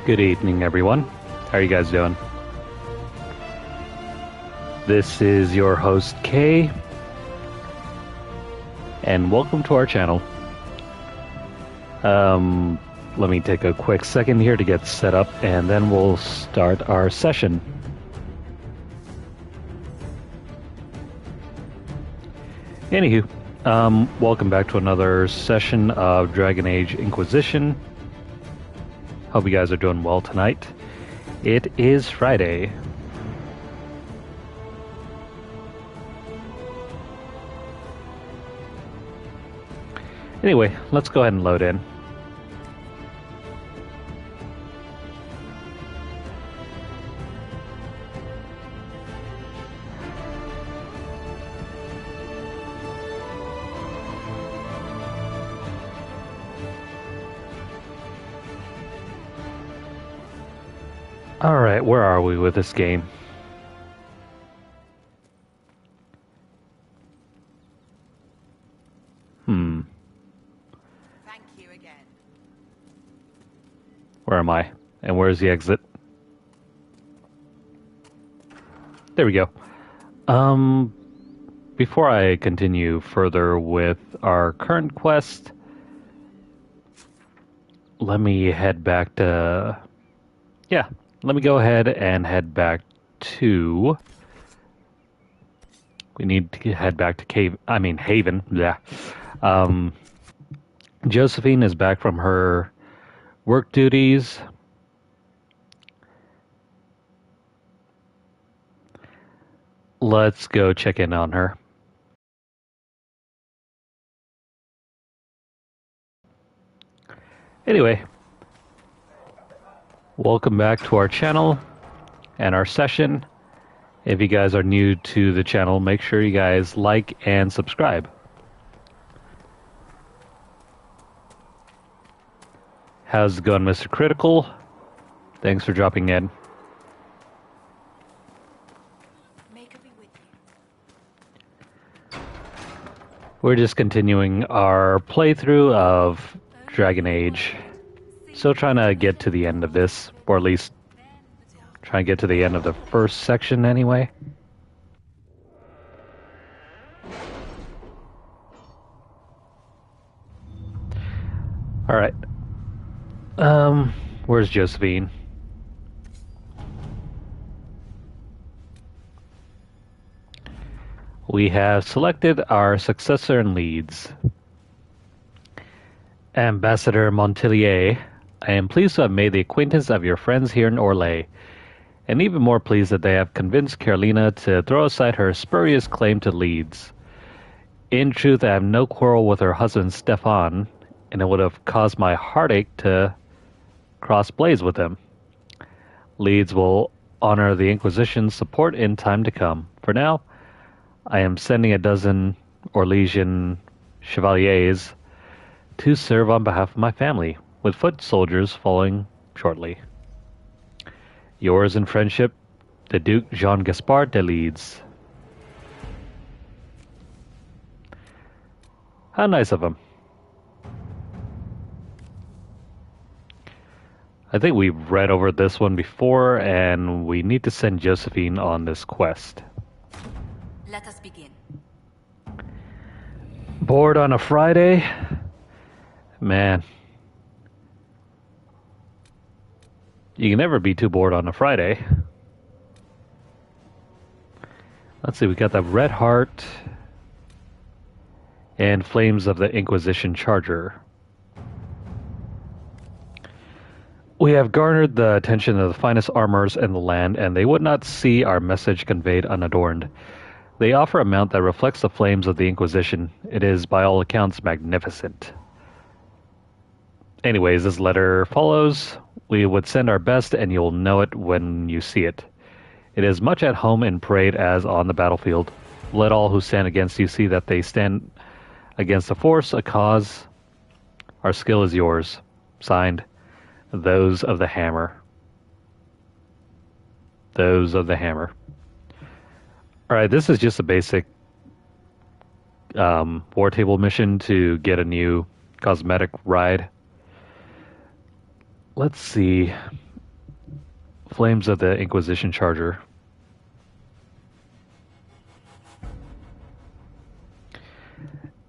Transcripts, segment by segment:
Good evening, everyone. How are you guys doing? This is your host, Kay, and welcome to our channel. Let me take a quick second here to get set up, and then we'll start our session. Anywho, welcome back to another session of Dragon Age Inquisition. Hope you guys are doing well tonight. It is Friday. Anyway, let's go ahead and load in. Alright, where are we with this game? Thank you again. Where am I? And where's the exit? There we go. Before I continue further with our current quest, let me head back to... let me go ahead and head back to... We need to head back to Haven. Yeah. Josephine is back from her work duties. Let's go check in on her. Anyway, welcome back to our channel and our session. If you guys are new to the channel, make sure you guys like and subscribe. How's it going, Mr. Critical? Thanks for dropping in. We're just continuing our playthrough of Dragon Age. Still trying to get to the end of this, or at least try and get to the end of the first section anyway. Alright. Where's Josephine? We have selected our successor in Leeds. Ambassador Montelier, I am pleased to have made the acquaintance of your friends here in Orlais, and even more pleased that they have convinced Carolina to throw aside her spurious claim to Leeds. In truth, I have no quarrel with her husband Stefan, and it would have caused my heartache to cross blades with him. Leeds will honor the Inquisition's support in time to come. For now, I am sending a dozen Orlesian chevaliers to serve on behalf of my family, with foot soldiers following shortly. Yours in friendship, the Duke Jean-Gaspard de Leeds. How nice of him. I think we've read over this one before, and we need to send Josephine on this quest. Let us begin. Bored on a Friday? Man. You can never be too bored on a Friday. Let's see, we got the Red Heart and Flames of the Inquisition Charger. We have garnered the attention of the finest armorers in the land, and they would not see our message conveyed unadorned. They offer a mount that reflects the flames of the Inquisition. It is, by all accounts, magnificent. Anyways, this letter follows. We would send our best, and you'll know it when you see it. It is much at home in parade as on the battlefield. Let all who stand against you see that they stand against a force, a cause. Our skill is yours. Signed, Those of the Hammer. Those of the Hammer. Alright, this is just a basic war table mission to get a new cosmetic ride. Let's see. Flames of the Inquisition Charger.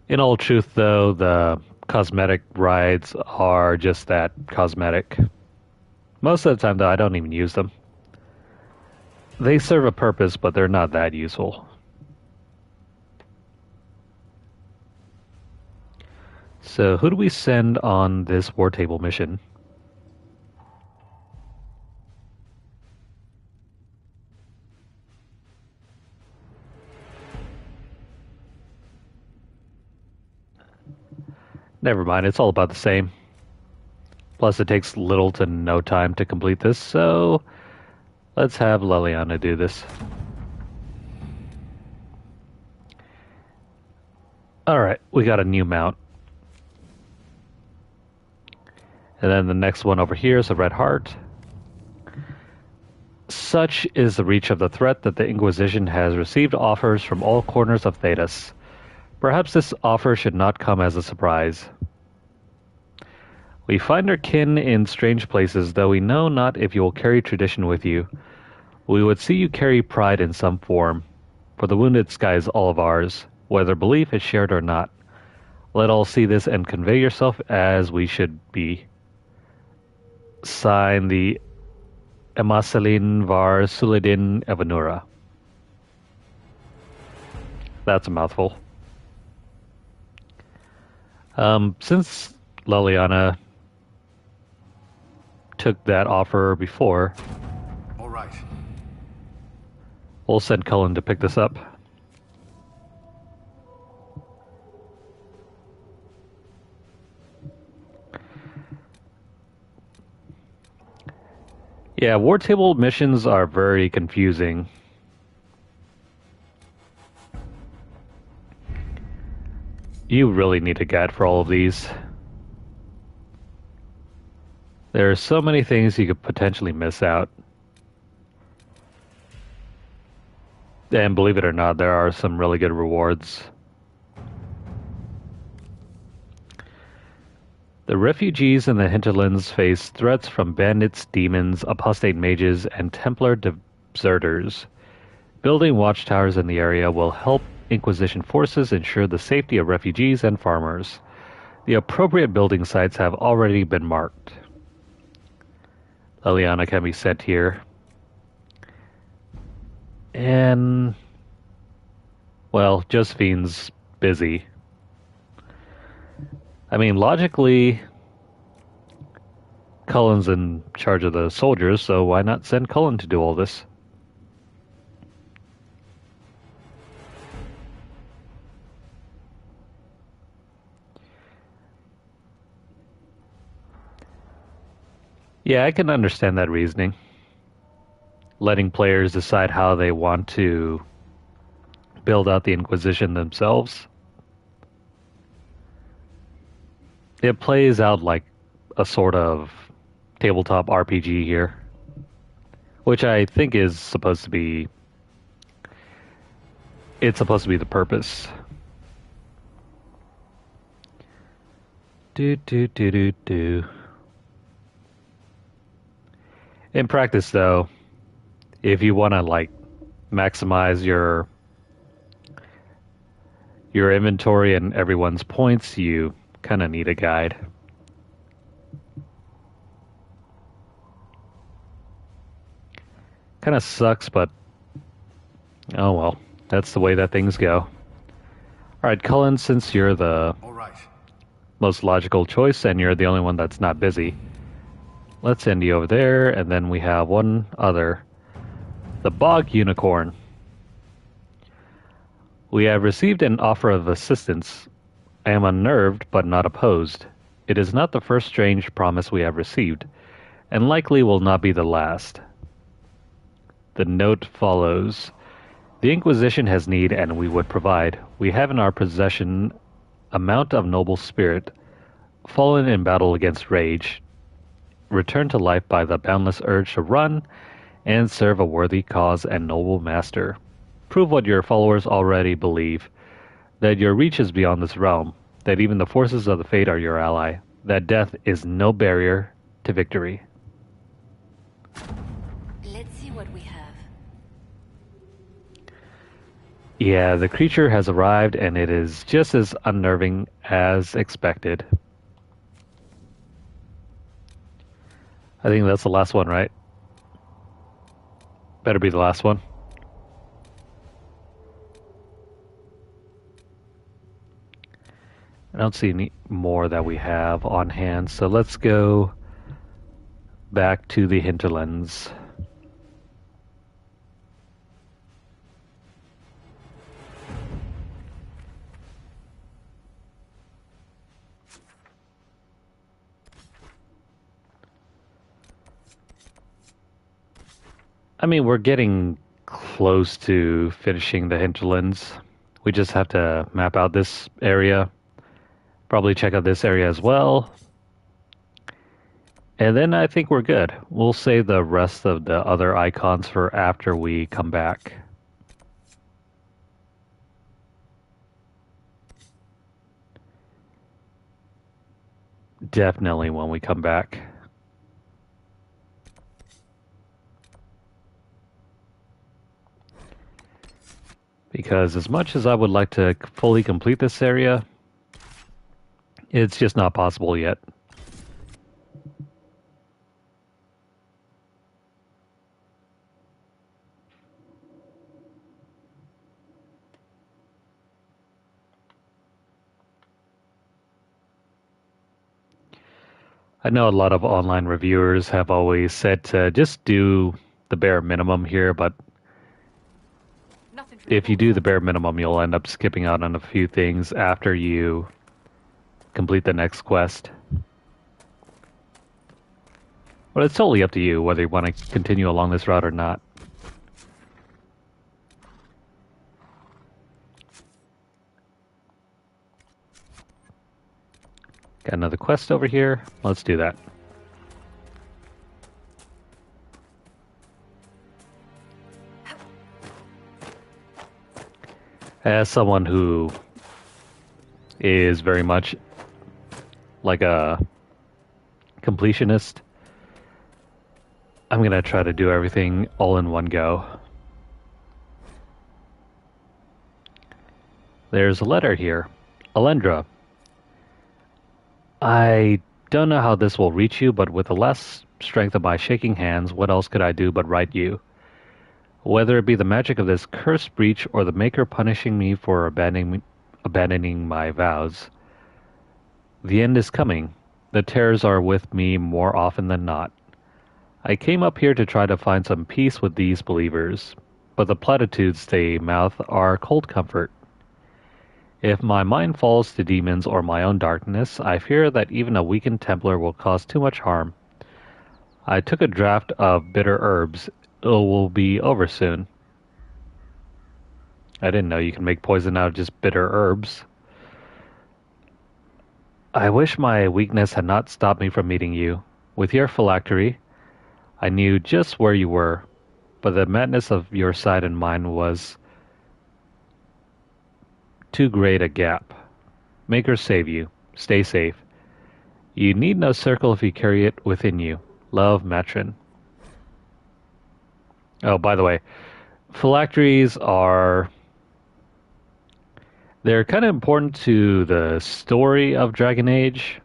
In all truth, though, the cosmetic rides are just that, cosmetic. Most of the time, though, I don't even use them. They serve a purpose, but they're not that useful. So, who do we send on this war table mission? Never mind, it's all about the same. Plus, it takes little to no time to complete this, so let's have Leliana do this. Alright, we got a new mount. And then the next one over here is a red heart. Such is the reach of the threat that the Inquisition has received offers from all corners of Thedas. Perhaps this offer should not come as a surprise. We find our kin in strange places, though we know not if you will carry tradition with you. We would see you carry pride in some form, for the wounded sky is all of ours, whether belief is shared or not. Let all see this and convey yourself as we should be. Sign the Emaselin var Suledin Evanura. That's a mouthful. Since Leliana took that offer before, all right, we'll send Cullen to pick this up. Yeah, war table missions are very confusing. You really need a guide for all of these. There are so many things you could potentially miss out. And believe it or not, there are some really good rewards. The refugees in the Hinterlands face threats from bandits, demons, apostate mages, and Templar deserters. Building watchtowers in the area will help Inquisition forces ensure the safety of refugees and farmers. The appropriate building sites have already been marked. Leliana can be sent here. And, well, Josephine's busy. I mean, logically, Cullen's in charge of the soldiers, so why not send Cullen to do all this? Yeah, I can understand that reasoning. Letting players decide how they want to build out the Inquisition themselves. It plays out like a sort of tabletop RPG here, which I think is supposed to be... It's supposed to be the purpose. Do. In practice, though, if you want to like maximize your inventory and everyone's points, you kind of need a guide. Kind of sucks, but oh well, that's the way that things go. All right, Cullen, since you're the most logical choice and you're the only one that's not busy, let's send you over there, and then we have one other. The Bog Unicorn. We have received an offer of assistance. I am unnerved, but not opposed. It is not the first strange promise we have received, and likely will not be the last. The note follows. The Inquisition has need, and we would provide. We have in our possession a mount of noble spirit, fallen in battle against rage, returned to life by the boundless urge to run and serve a worthy cause and noble master. Prove what your followers already believe, that your reach is beyond this realm, that even the forces of the fate are your ally, that death is no barrier to victory. Yeah, the creature has arrived and it is just as unnerving as expected. I think that's the last one, right? Better be the last one. I don't see any more that we have on hand, so let's go back to the Hinterlands. I mean, we're getting close to finishing the Hinterlands. We just have to map out this area. Probably check out this area as well. And then I think we're good. We'll save the rest of the other icons for after we come back. Definitely when we come back. Because as much as I would like to fully complete this area, it's just not possible yet. I know a lot of online reviewers have always said to just do the bare minimum here, but if you do the bare minimum, you'll end up skipping out on a few things after you complete the next quest. But it's totally up to you whether you want to continue along this route or not. Got another quest over here. Let's do that. As someone who is very much like a completionist, I'm going to try to do everything all in one go. There's a letter here. Alendra. I don't know how this will reach you, but with the less strength of my shaking hands, what else could I do but write you? Whether it be the magic of this cursed breach or the Maker punishing me for abandoning my vows, the end is coming. The terrors are with me more often than not. I came up here to try to find some peace with these believers, but the platitudes they mouth are cold comfort. If my mind falls to demons or my own darkness, I fear that even a weakened Templar will cause too much harm. I took a draught of bitter herbs. It will be over soon. I didn't know you can make poison out of just bitter herbs. I wish my weakness had not stopped me from meeting you. With your phylactery, I knew just where you were, but the madness of your side and mine was too great a gap. Maker save you. Stay safe. You need no circle if you carry it within you. Love, Matron. Oh, by the way, phylacteries are... They're kind of important to the story of Dragon Age,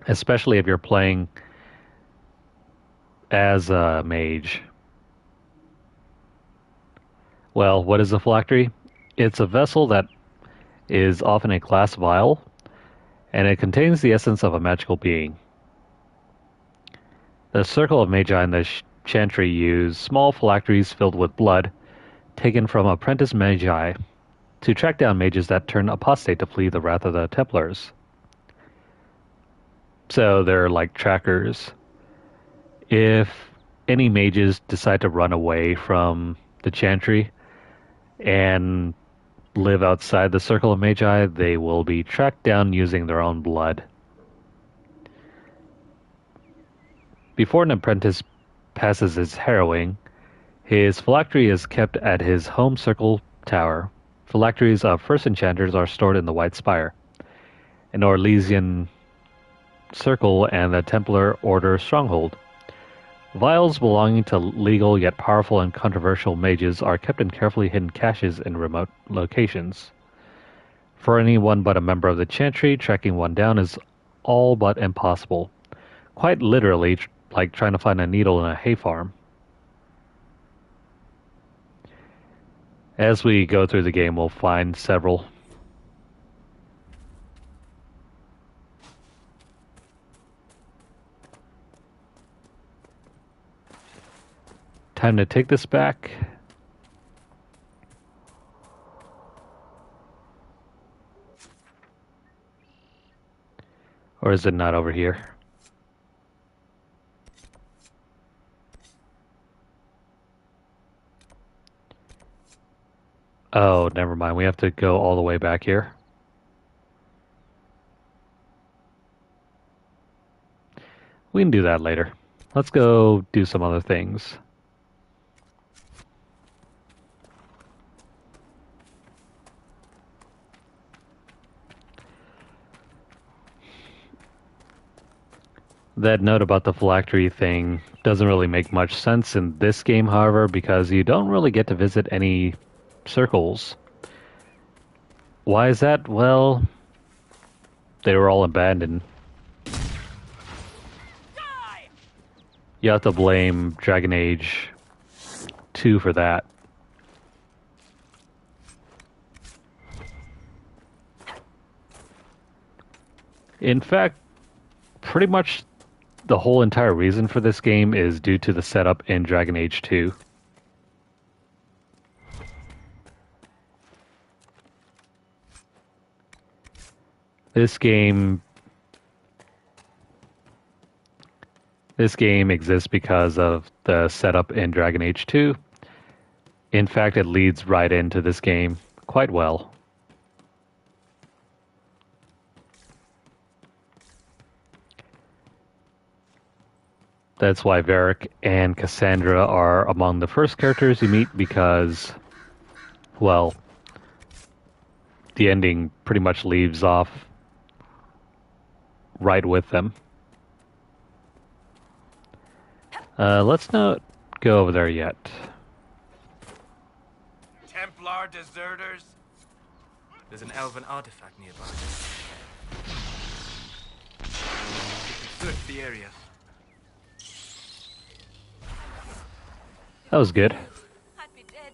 especially if you're playing as a mage. Well, what is a phylactery? It's a vessel that is often a glass vial, and it contains the essence of a magical being. The Circle of Magi and the Chantry use small phylacteries filled with blood, taken from apprentice magi, to track down mages that turn apostate to flee the wrath of the Templars. So they're like trackers. If any mages decide to run away from the Chantry and live outside the Circle of Magi, they will be tracked down using their own blood. Before an apprentice passes his harrowing, his phylactery is kept at his home circle tower. Phylacteries of first enchanters are stored in the White Spire, an Orlesian circle and the Templar Order stronghold. Vials belonging to legal yet powerful and controversial mages are kept in carefully hidden caches in remote locations. For anyone but a member of the Chantry, tracking one down is all but impossible. Quite literally, like trying to find a needle in a hay farm. As we go through the game, we'll find several. Time to take this back. Or is it not over here? Oh, never mind. We have to go all the way back here. We can do that later. Let's go do some other things. That note about the phylactery thing doesn't really make much sense in this game, however, because you don't really get to visit any circles. Why is that? Well, they were all abandoned. You have to blame Dragon Age 2 for that. In fact, pretty much the whole entire reason for this game is due to the setup in Dragon Age 2. This game exists because of the setup in Dragon Age 2. In fact, it leads right into this game quite well. That's why Varric and Cassandra are among the first characters you meet because, well, the ending pretty much leaves off right with them. Let's not go over there yet. Templar deserters? There's an elven artifact nearby. Search the area. That was good. I'd be dead.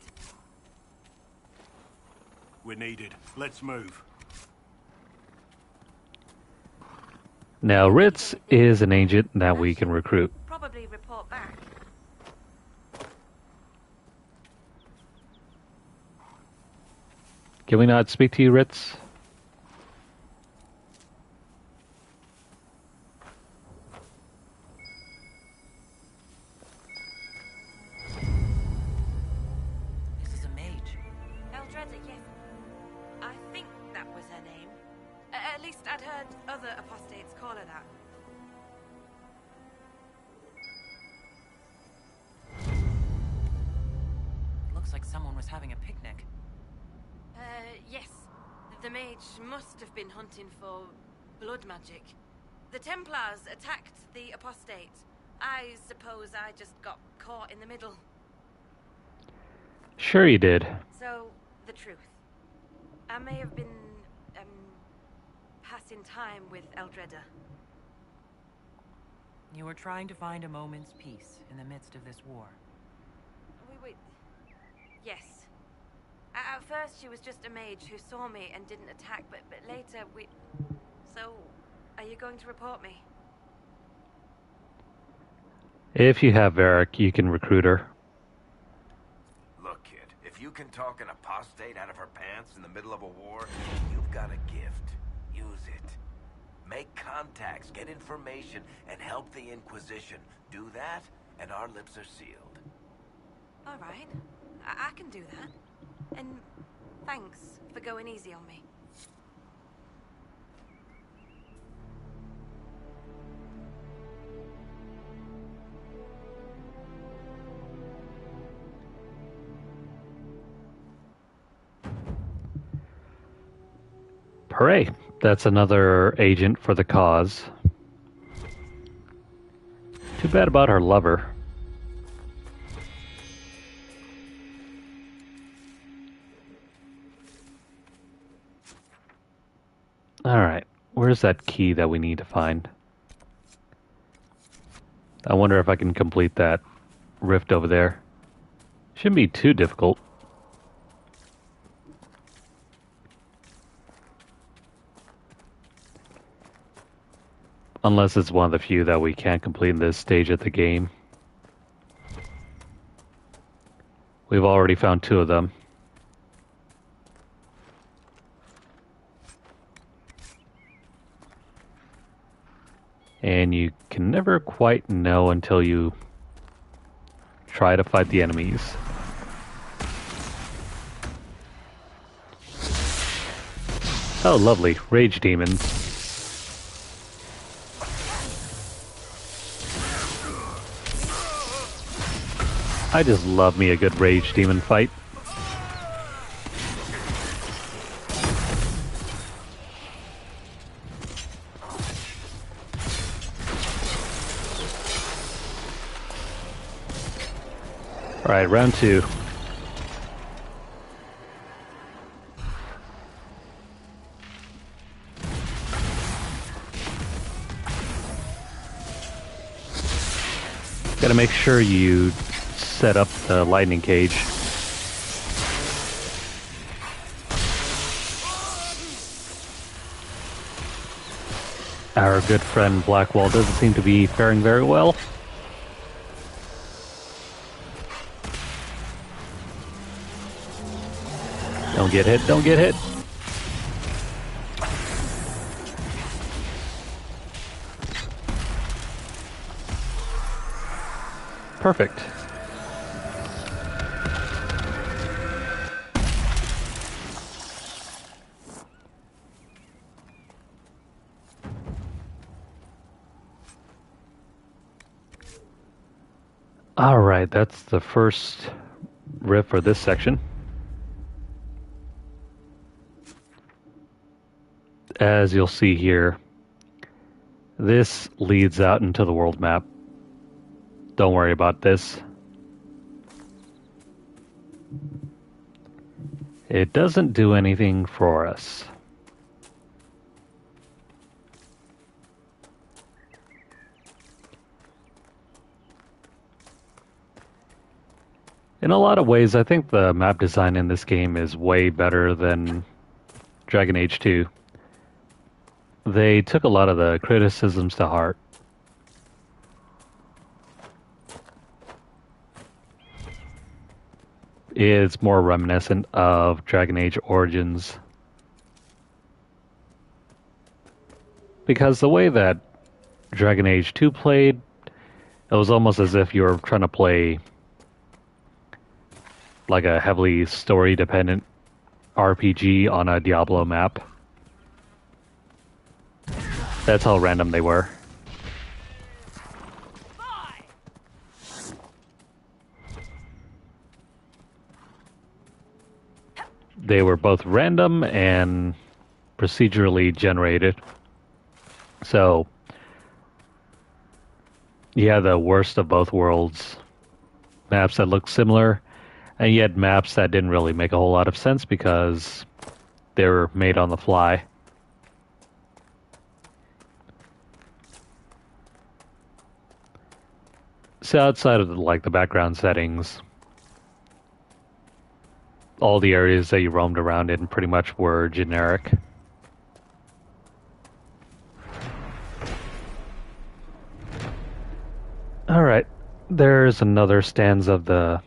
We're needed. Let's move. Now, Ritz is an agent that we can recruit. Probably report back. Can we not speak to you, Ritz? This is a mage. Eldreda, yes. I think that was her name. At least I'd heard other apostates call her that. Looks like someone was having a picnic. Yes. The mage must have been hunting for blood magic. The Templars attacked the apostate. I suppose I just got caught in the middle. Sure you did. So, the truth. I may have been, passing time with Eldreda. You were trying to find a moment's peace in the midst of this war. Wait. Yes. At first, she was just a mage who saw me and didn't attack, but later we... So, are you going to report me? If you have Varric, you can recruit her. Look, kid, if you can talk an apostate out of her pants in the middle of a war, you've got a gift. Use it. Make contacts, get information, and help the Inquisition. Do that, and our lips are sealed. All right. I can do that. And thanks for going easy on me. Hooray! That's another agent for the cause. Too bad about her lover. Alright, where's that key that we need to find? I wonder if I can complete that rift over there. Shouldn't be too difficult. Unless it's one of the few that we can't complete in this stage of the game. We've already found 2 of them. And you can never quite know until you try to fight the enemies. Oh, lovely. Rage demons. I just love me a good rage demon fight. Alright, round 2. Gotta make sure you set up the lightning cage. Our good friend Blackwall doesn't seem to be faring very well. Don't get hit, don't get hit. Perfect. Alright, that's the first rift for this section. As you'll see here, this leads out into the world map. Don't worry about this. It doesn't do anything for us. In a lot of ways, I think the map design in this game is way better than Dragon Age 2. They took a lot of the criticisms to heart. It's more reminiscent of Dragon Age Origins. Because the way that Dragon Age 2 played, it was almost as if you were trying to play like a heavily story-dependent RPG on a Diablo map. That's how random they were. They were both random and procedurally generated. So, you had the worst of both worlds. Maps that looked similar, and yet maps that didn't really make a whole lot of sense because they were made on the fly. So outside of the background settings, all the areas that you roamed around in pretty much were generic. Alright, there's another stanza of the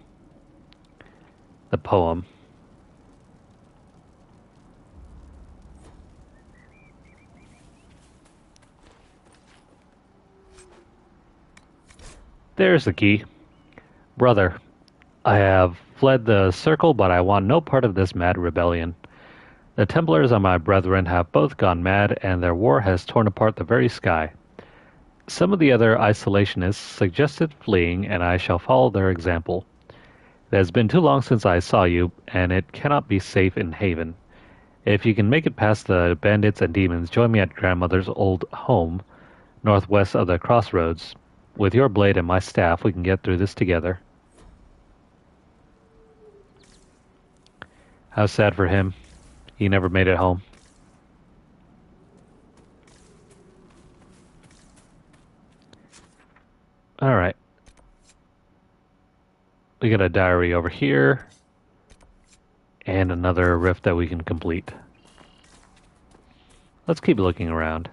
poem. There's the key. Brother, I have fled the circle, but I want no part of this mad rebellion. The Templars and my brethren have both gone mad, and their war has torn apart the very sky. Some of the other isolationists suggested fleeing, and I shall follow their example. It has been too long since I saw you, and it cannot be safe in Haven. If you can make it past the bandits and demons, join me at grandmother's old home, northwest of the crossroads. With your blade and my staff, we can get through this together. How sad for him. He never made it home. Alright. We got a diary over here. And another rift that we can complete. Let's keep looking around.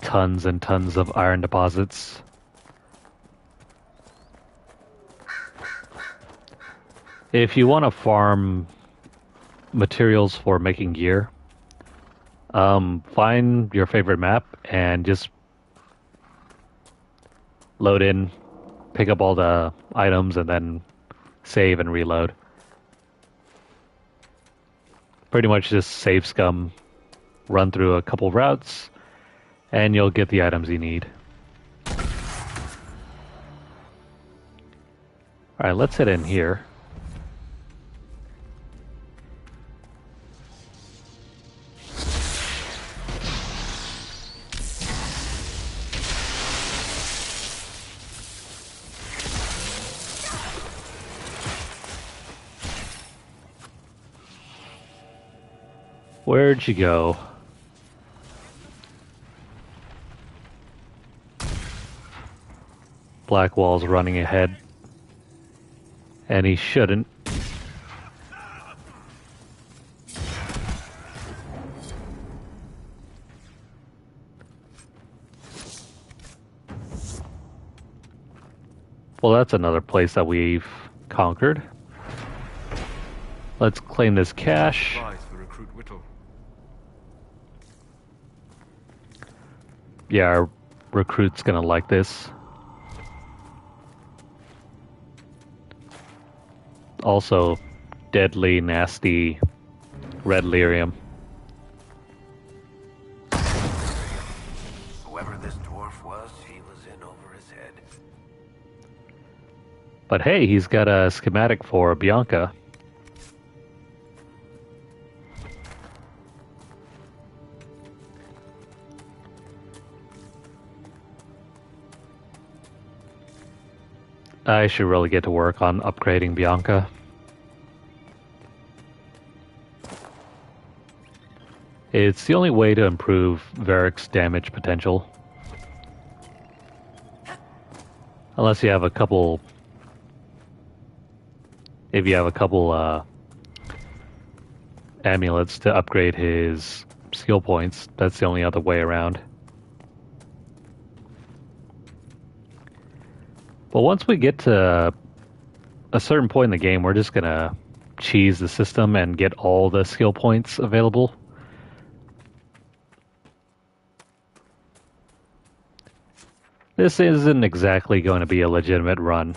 Tons and tons of iron deposits. If you want to farm materials for making gear, find your favorite map and just load in, pick up all the items, and then save and reload. Pretty much just save scum, run through a couple routes, and you'll get the items you need. Alright, let's head in here. Where'd you go? Blackwall's running ahead. And he shouldn't. Well, that's another place that we've conquered. Let's claim this cash. Yeah, our recruit's gonna like this. Also, deadly, nasty red lyrium. Whoever this dwarf was, he was in over his head. But hey, he's got a schematic for Bianca. I should really get to work on upgrading Bianca. It's the only way to improve Varric's damage potential. Unless you have a couple... If you have a couple amulets to upgrade his skill points, that's the only other way around. But once we get to a certain point in the game, we're just gonna cheese the system and get all the skill points available. This isn't exactly going to be a legitimate run.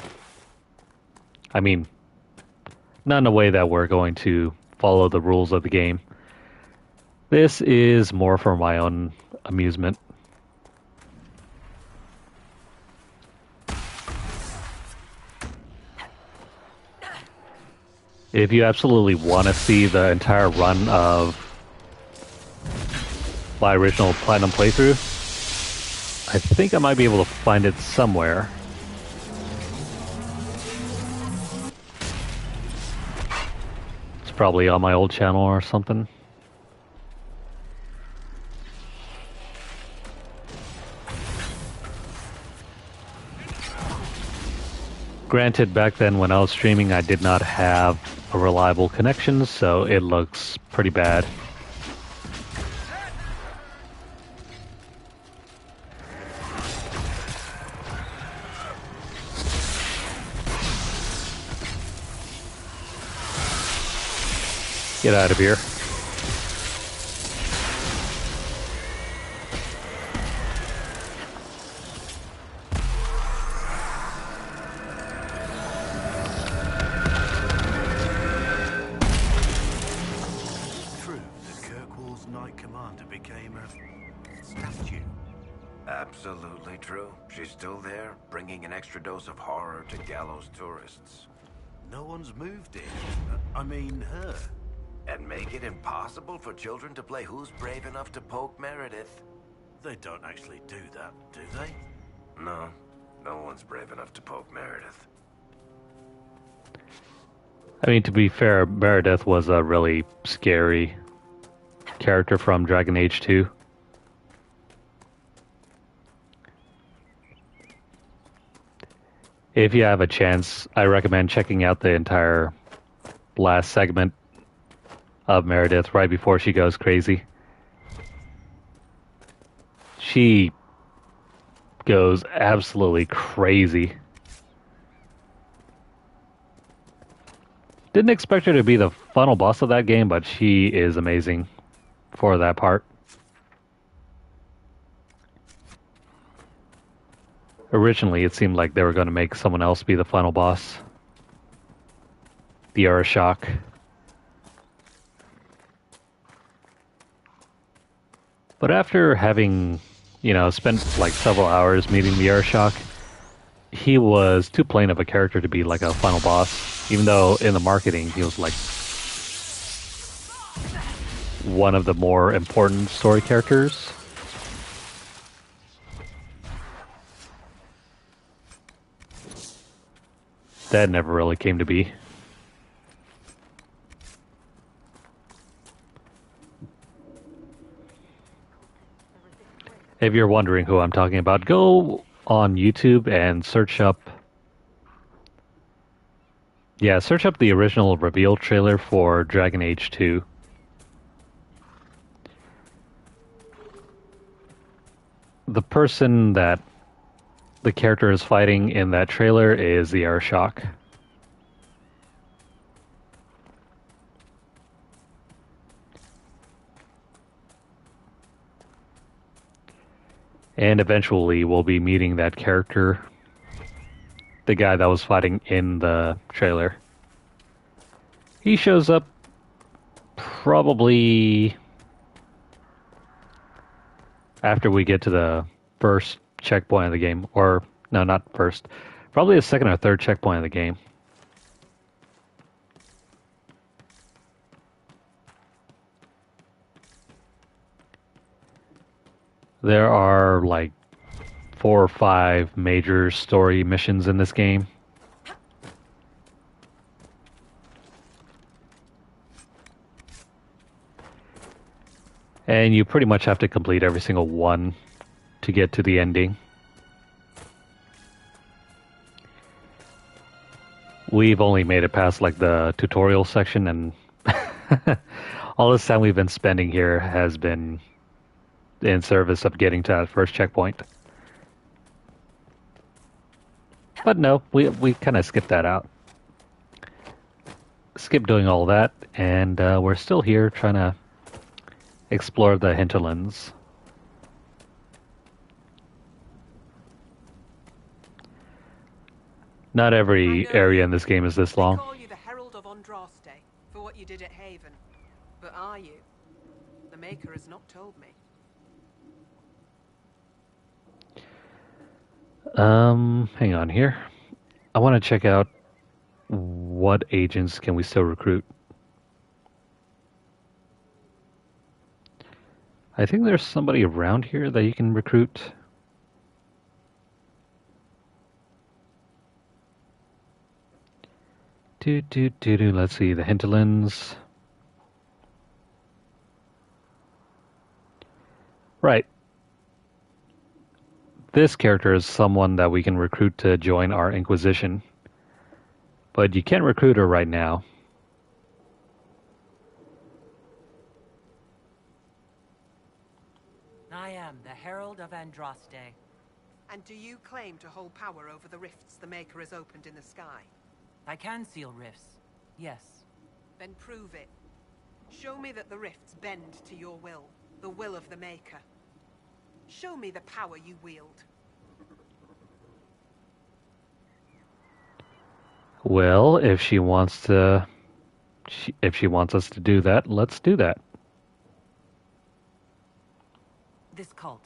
I mean, not in a way that we're going to follow the rules of the game. This is more for my own amusement. If you absolutely want to see the entire run of my original Platinum playthrough, I think I might be able to find it somewhere. It's probably on my old channel or something. Granted, back then when I was streaming, I did not have a reliable connection, so it looks pretty bad. Get out of here. Absolutely true. She's still there, bringing an extra dose of horror to gallows tourists. No one's moved it. I mean, her. And make it impossible for children to play Who's Brave Enough to Poke Meredith. They don't actually do that, do they? No, no one's brave enough to poke Meredith. I mean, to be fair, Meredith was a really scary character from Dragon Age 2. If you have a chance, I recommend checking out the entire last segment of Meredith right before she goes crazy. She goes absolutely crazy. Didn't expect her to be the final boss of that game, but she is amazing for that part. Originally, it seemed like they were going to make someone else be the final boss. The Arashok. But after having, spent like several hours meeting the Arashok, he was too plain of a character to be like a final boss. Even though in the marketing he was like one of the more important story characters. That never really came to be. If you're wondering who I'm talking about, go on YouTube and search up the original reveal trailer for Dragon Age 2. The person that the character is fighting in that trailer is the Arashok. And eventually we'll be meeting that character, the guy that was fighting in the trailer. He shows up probably after we get to the first checkpoint of the game. Or, no, not first. Probably the second or third checkpoint of the game. There are like 4 or 5 major story missions in this game. And you pretty much have to complete every single one to get to the ending. We've only made it past like the tutorial section, and all this time we've been spending here has been in service of getting to that first checkpoint. But no, we kind of skipped that out. Skipped doing all that, and we're still here trying to explore the Hinterlands. Not every area in this game is this long. They call you the Herald of Andraste for what you did at Haven. But are you? The Maker has not told me. Hang on here. I want to check out what agents can we still recruit. I think there's somebody around here that you can recruit. Let's see, the Hinterlands. Right. This character is someone that we can recruit to join our Inquisition. But you can't recruit her right now. I am the Herald of Andraste. And do you claim to hold power over the rifts the Maker has opened in the sky? I can seal rifts. Yes. Then prove it. Show me that the rifts bend to your will, the will of the Maker. Show me the power you wield. Well, if she wants us to do that, let's do that. This cult.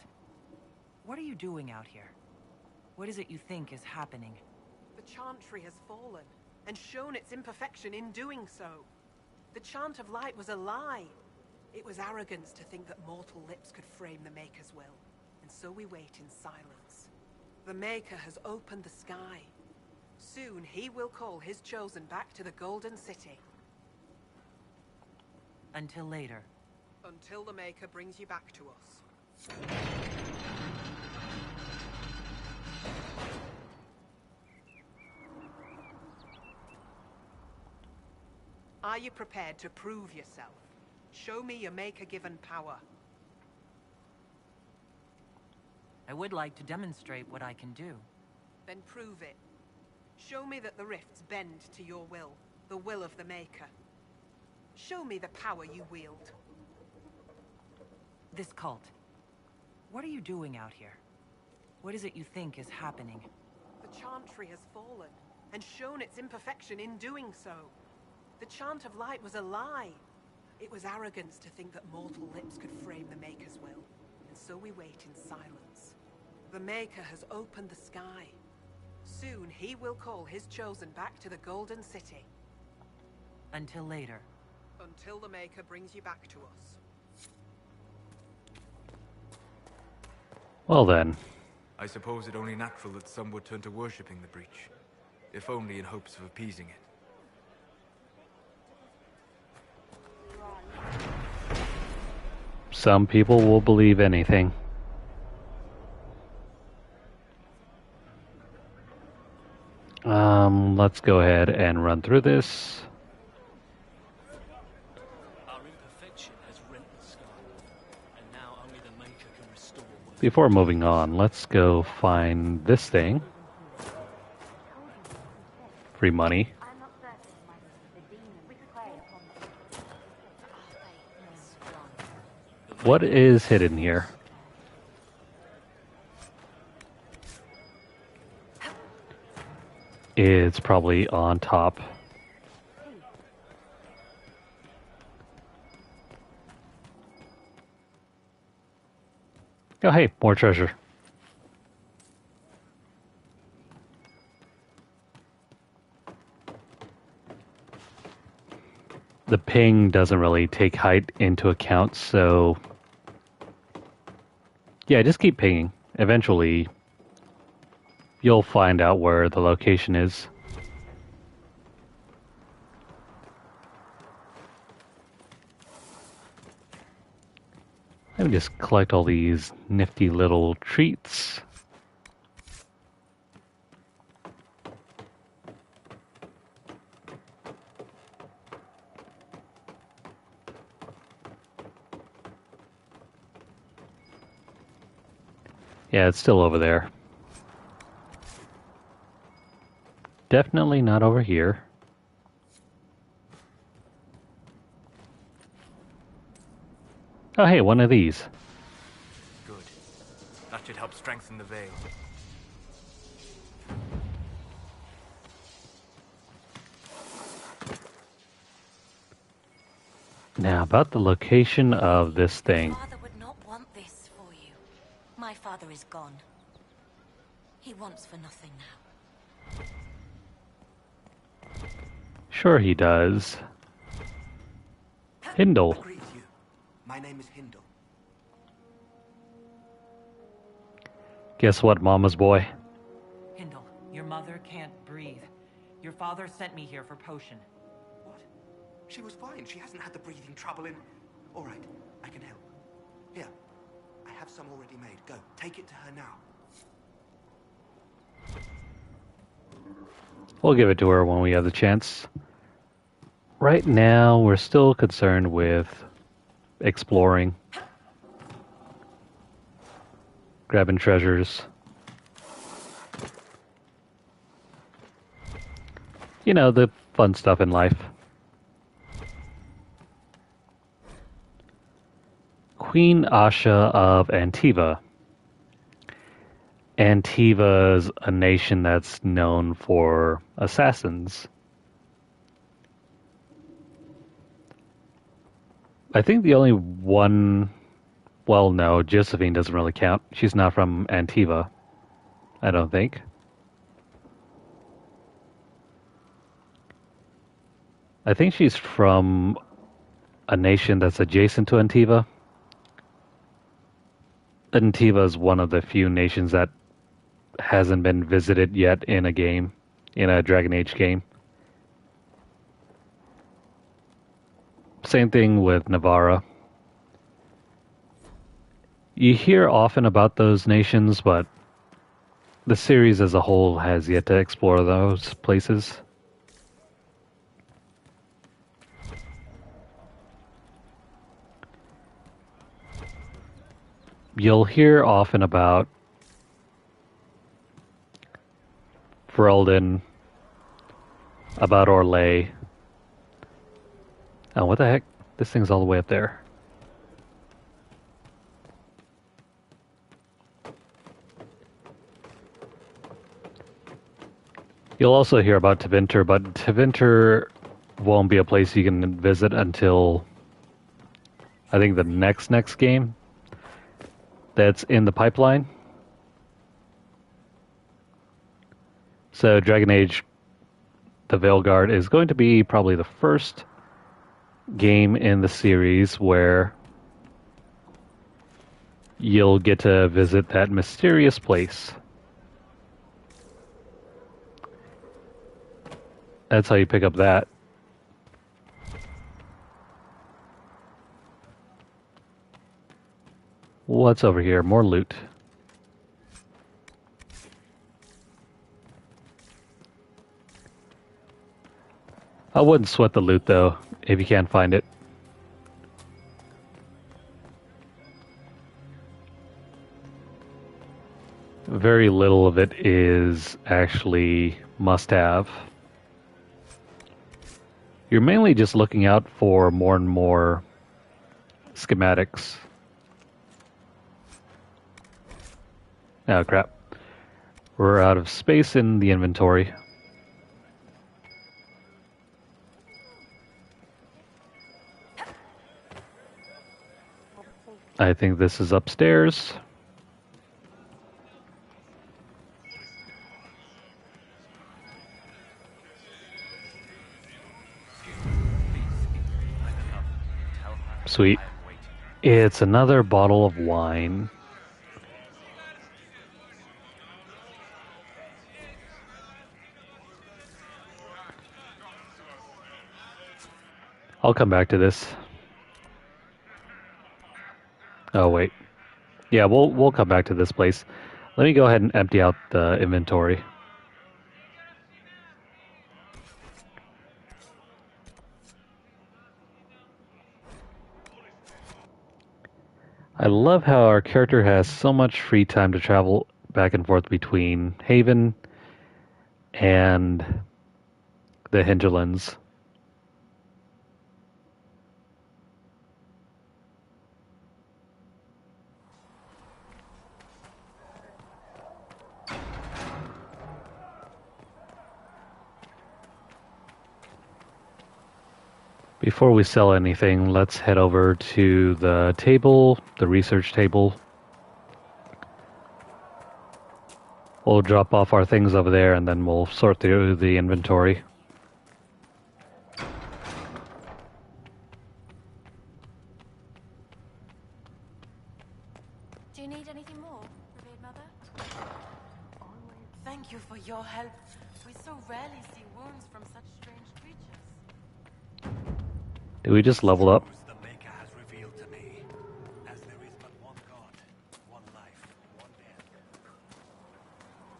What are you doing out here? What is it you think is happening? The Chantry has fallen, and shown its imperfection in doing so. The Chant of Light was a lie. It was arrogance to think that mortal lips could frame the Maker's will. And so we wait in silence. The Maker has opened the sky. Soon he will call his chosen back to the Golden City. Until later. Until the Maker brings you back to us. Are you prepared to prove yourself? Show me your Maker-given power. I would like to demonstrate what I can do. Then prove it. Show me that the rifts bend to your will, the will of the Maker. Show me the power you wield. This cult. What are you doing out here? What is it you think is happening? The Chantry has fallen, and shown its imperfection in doing so. The Chant of Light was a lie. It was arrogance to think that mortal lips could frame the Maker's will, and so we wait in silence. The Maker has opened the sky. Soon he will call his chosen back to the Golden City. Until later. Until the Maker brings you back to us. Well then. I suppose it only natural that some would turn to worshipping the breach, if only in hopes of appeasing it. Some people will believe anything. Let's go ahead and run through this. Our imperfection has rent the sky, and now only the Maker can restore what... Before moving on, let's go find this thing. Free money. What is hidden here? It's probably on top. Oh hey, more treasure. The ping doesn't really take height into account, so yeah, just keep pinging. Eventually, you'll find out where the location is. Let me just collect all these nifty little treats. Yeah, it's still over there. Definitely not over here. Oh hey, one of these. Good. That should help strengthen the veil. Now, about the location of this thing. Father would not want this for you. My father is gone. He wants for nothing now. Sure he does. Hindle. I greet you. My name is Hindle. Guess what, mama's boy? Hindle, your mother can't breathe. Your father sent me here for potion. What? She was fine. She hasn't had the breathing trouble in... All right, I can help. Here, I have some already made. Go, take it to her now. We'll give it to her when we have the chance. Right now, we're still concerned with exploring, grabbing treasures. You know, the fun stuff in life. Queen Asha of Antiva. Antiva's a nation that's known for assassins. I think the only one... Well, no, Josephine doesn't really count. She's not from Antiva, I don't think. I think she's from a nation that's adjacent to Antiva. Antiva is one of the few nations that hasn't been visited yet in a game. in a Dragon Age game. Same thing with Navarra. You hear often about those nations, but the series as a whole has yet to explore those places. You'll hear often about Ferelden, about Orlais. Oh, what the heck? This thing's all the way up there. You'll also hear about Tevinter, but Tevinter won't be a place you can visit until I think the next game that's in the pipeline. So Dragon Age the Veilguard is going to be probably the first game in the series where you'll get to visit that mysterious place. That's how you pick up that. What's over here? More loot. I wouldn't sweat the loot though, if you can't find it. Very little of it is actually must-have. You're mainly just looking out for more and more schematics. Oh crap. We're out of space in the inventory. I think this is upstairs. Sweet. It's another bottle of wine. I'll come back to this. Oh wait. Yeah, we'll come back to this place. Let me go ahead and empty out the inventory. I love how our character has so much free time to travel back and forth between Haven and the Hinterlands. Before we sell anything, let's head over to the table, the research table. We'll drop off our things over there and then we'll sort through the inventory. Do you need anything more, revered mother? Thank you for your help. We so rarely see wounds from such strange creatures. Did we just level up? The Maker has revealed to me, as there is but one God, one life, one death.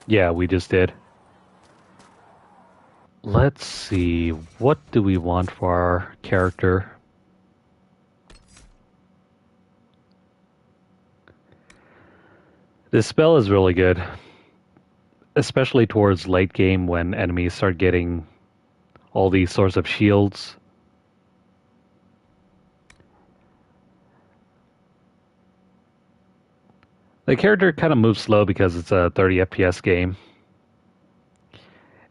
Yeah, we just did. Let's see, what do we want for our character? This spell is really good, especially towards late game when enemies start getting all these sorts of shields. The character kind of moves slow because it's a 30 FPS game.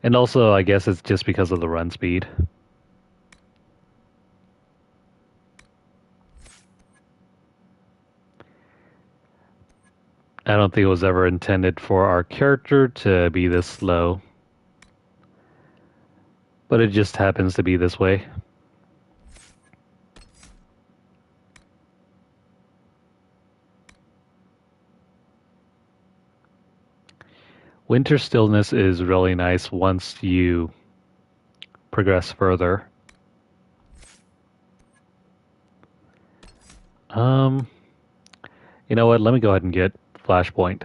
And also, I guess it's just because of the run speed. I don't think it was ever intended for our character to be this slow. But it just happens to be this way. Winter stillness is really nice once you progress further. You know what? Let me go ahead and get Flashpoint.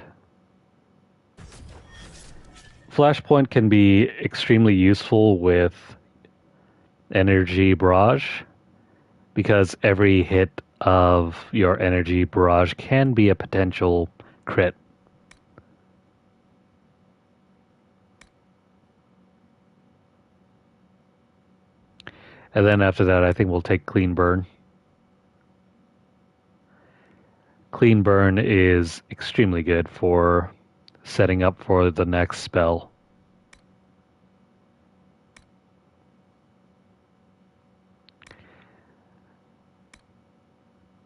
Flashpoint can be extremely useful with energy barrage because every hit of your energy barrage can be a potential crit. And then after that, I think we'll take Clean Burn. Clean Burn is extremely good for setting up for the next spell.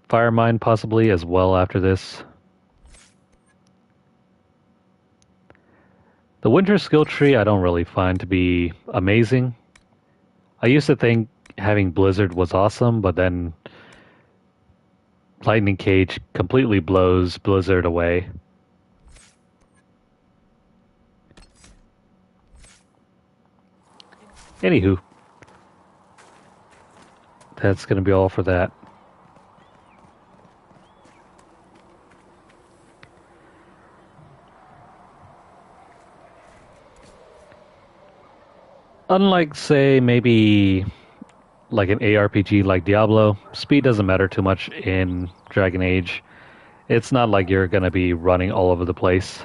Fire Mine possibly as well after this. The Winter Skill Tree I don't really find to be amazing. I used to think having Blizzard was awesome, but then Lightning Cage completely blows Blizzard away. Anywho, that's going to be all for that. Unlike, say, maybe like an ARPG like Diablo, speed doesn't matter too much in Dragon Age. It's not like you're going to be running all over the place.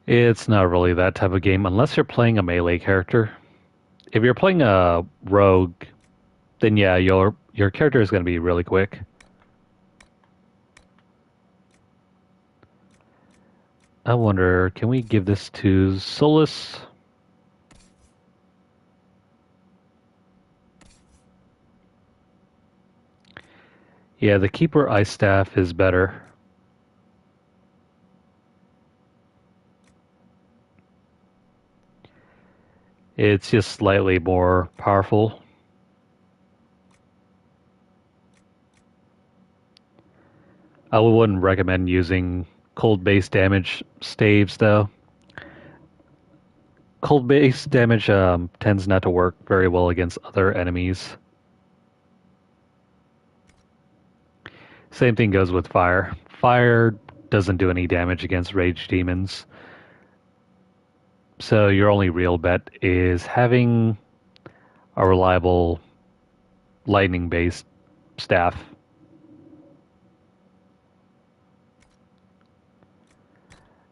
It's not really that type of game unless you're playing a melee character. If you're playing a rogue, then yeah, your character is going to be really quick. I wonder, can we give this to Solus? Yeah, the Keeper Ice Staff is better. It's just slightly more powerful. I wouldn't recommend using cold-based damage staves, though. Cold-based damage tends not to work very well against other enemies. Same thing goes with fire. Fire doesn't do any damage against rage demons. So your only real bet is having a reliable lightning-based staff.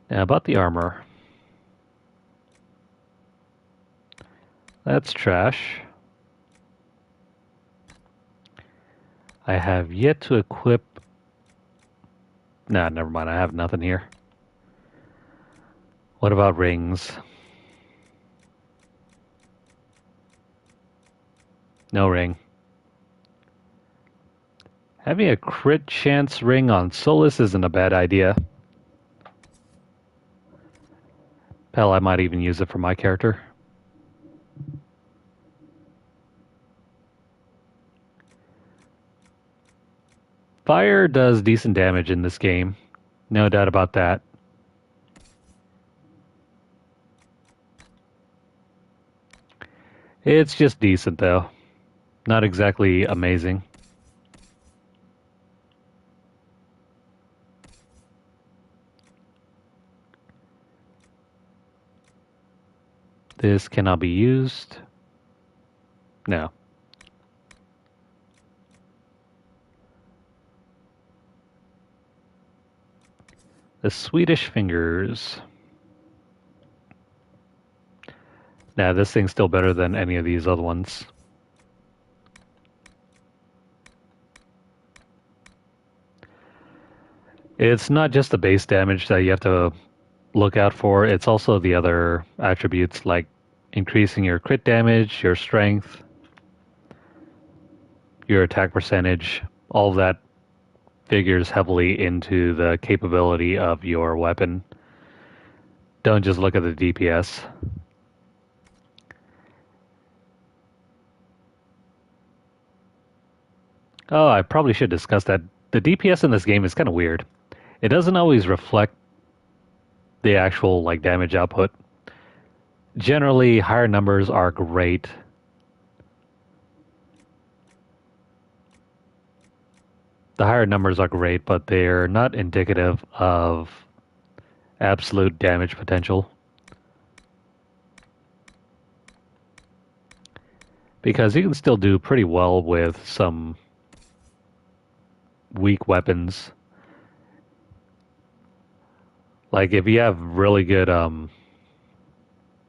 Now about the armor. That's trash. I have yet to equip... Nah, never mind. I have nothing here. What about rings? No ring. Having a crit chance ring on Solus isn't a bad idea. Hell, I might even use it for my character. Fire does decent damage in this game. No doubt about that. It's just decent, though. Not exactly amazing. This cannot be used. No. The Swedish Fingers. Nah, this thing's still better than any of these other ones. It's not just the base damage that you have to look out for, it's also the other attributes like increasing your crit damage, your strength, your attack percentage. All of that figures heavily into the capability of your weapon. Don't just look at the DPS. Oh, I probably should discuss that. The DPS in this game is kind of weird. It doesn't always reflect the actual like damage output. Generally, higher numbers are great. The higher numbers are great, but they're not indicative of absolute damage potential. Because you can still do pretty well with some weak weapons. Like if you have really good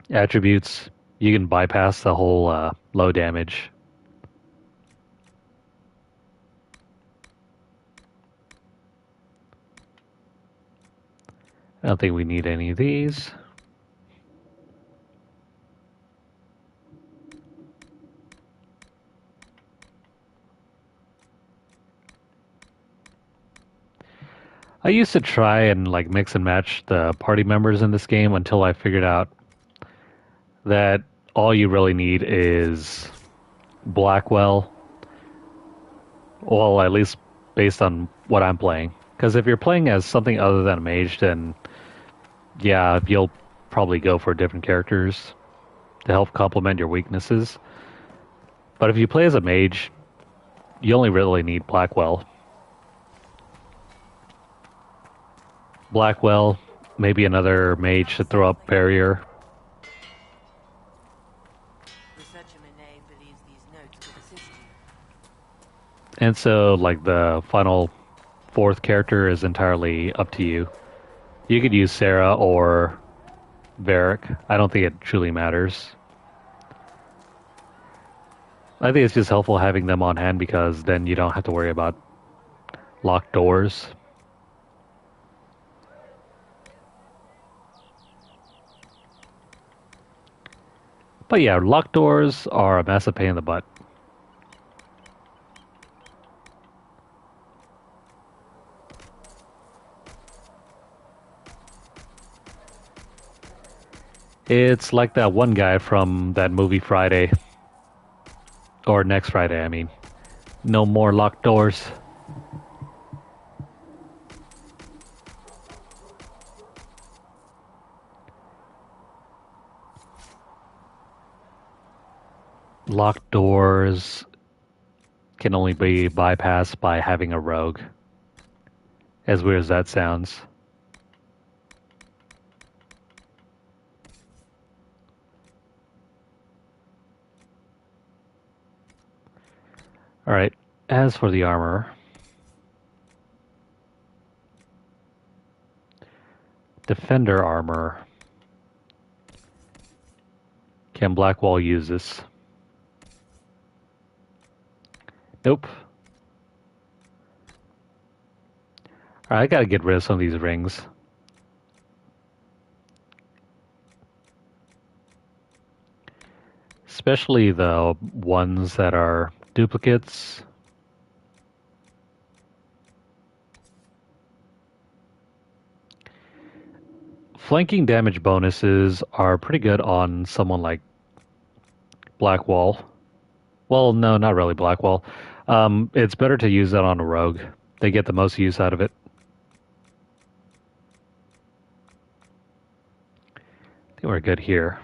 attributes, you can bypass the whole low damage. I don't think we need any of these. I used to try and like mix and match the party members in this game until I figured out that all you really need is Blackwell. Well, at least based on what I'm playing. Because if you're playing as something other than a mage, then yeah, you'll probably go for different characters to help complement your weaknesses. But if you play as a mage, you only really need Blackwell. Blackwell, maybe another mage to throw up barrier. And so, like, the final fourth character is entirely up to you. You could use Sarah or Varric. I don't think it truly matters. I think it's just helpful having them on hand because then you don't have to worry about locked doors. But yeah, locked doors are a massive pain in the butt. It's like that one guy from that movie Friday. Or next Friday, I mean. No more locked doors. Locked doors can only be bypassed by having a rogue. As weird as that sounds. Alright, as for the armor. Defender armor. Can Blackwall use this? Nope. Alright, I gotta get rid of some of these rings. Especially the ones that are duplicates. Flanking damage bonuses are pretty good on someone like Blackwall. Well, no, not really Blackwall. It's better to use that on a rogue. They get the most use out of it. I think we're good here.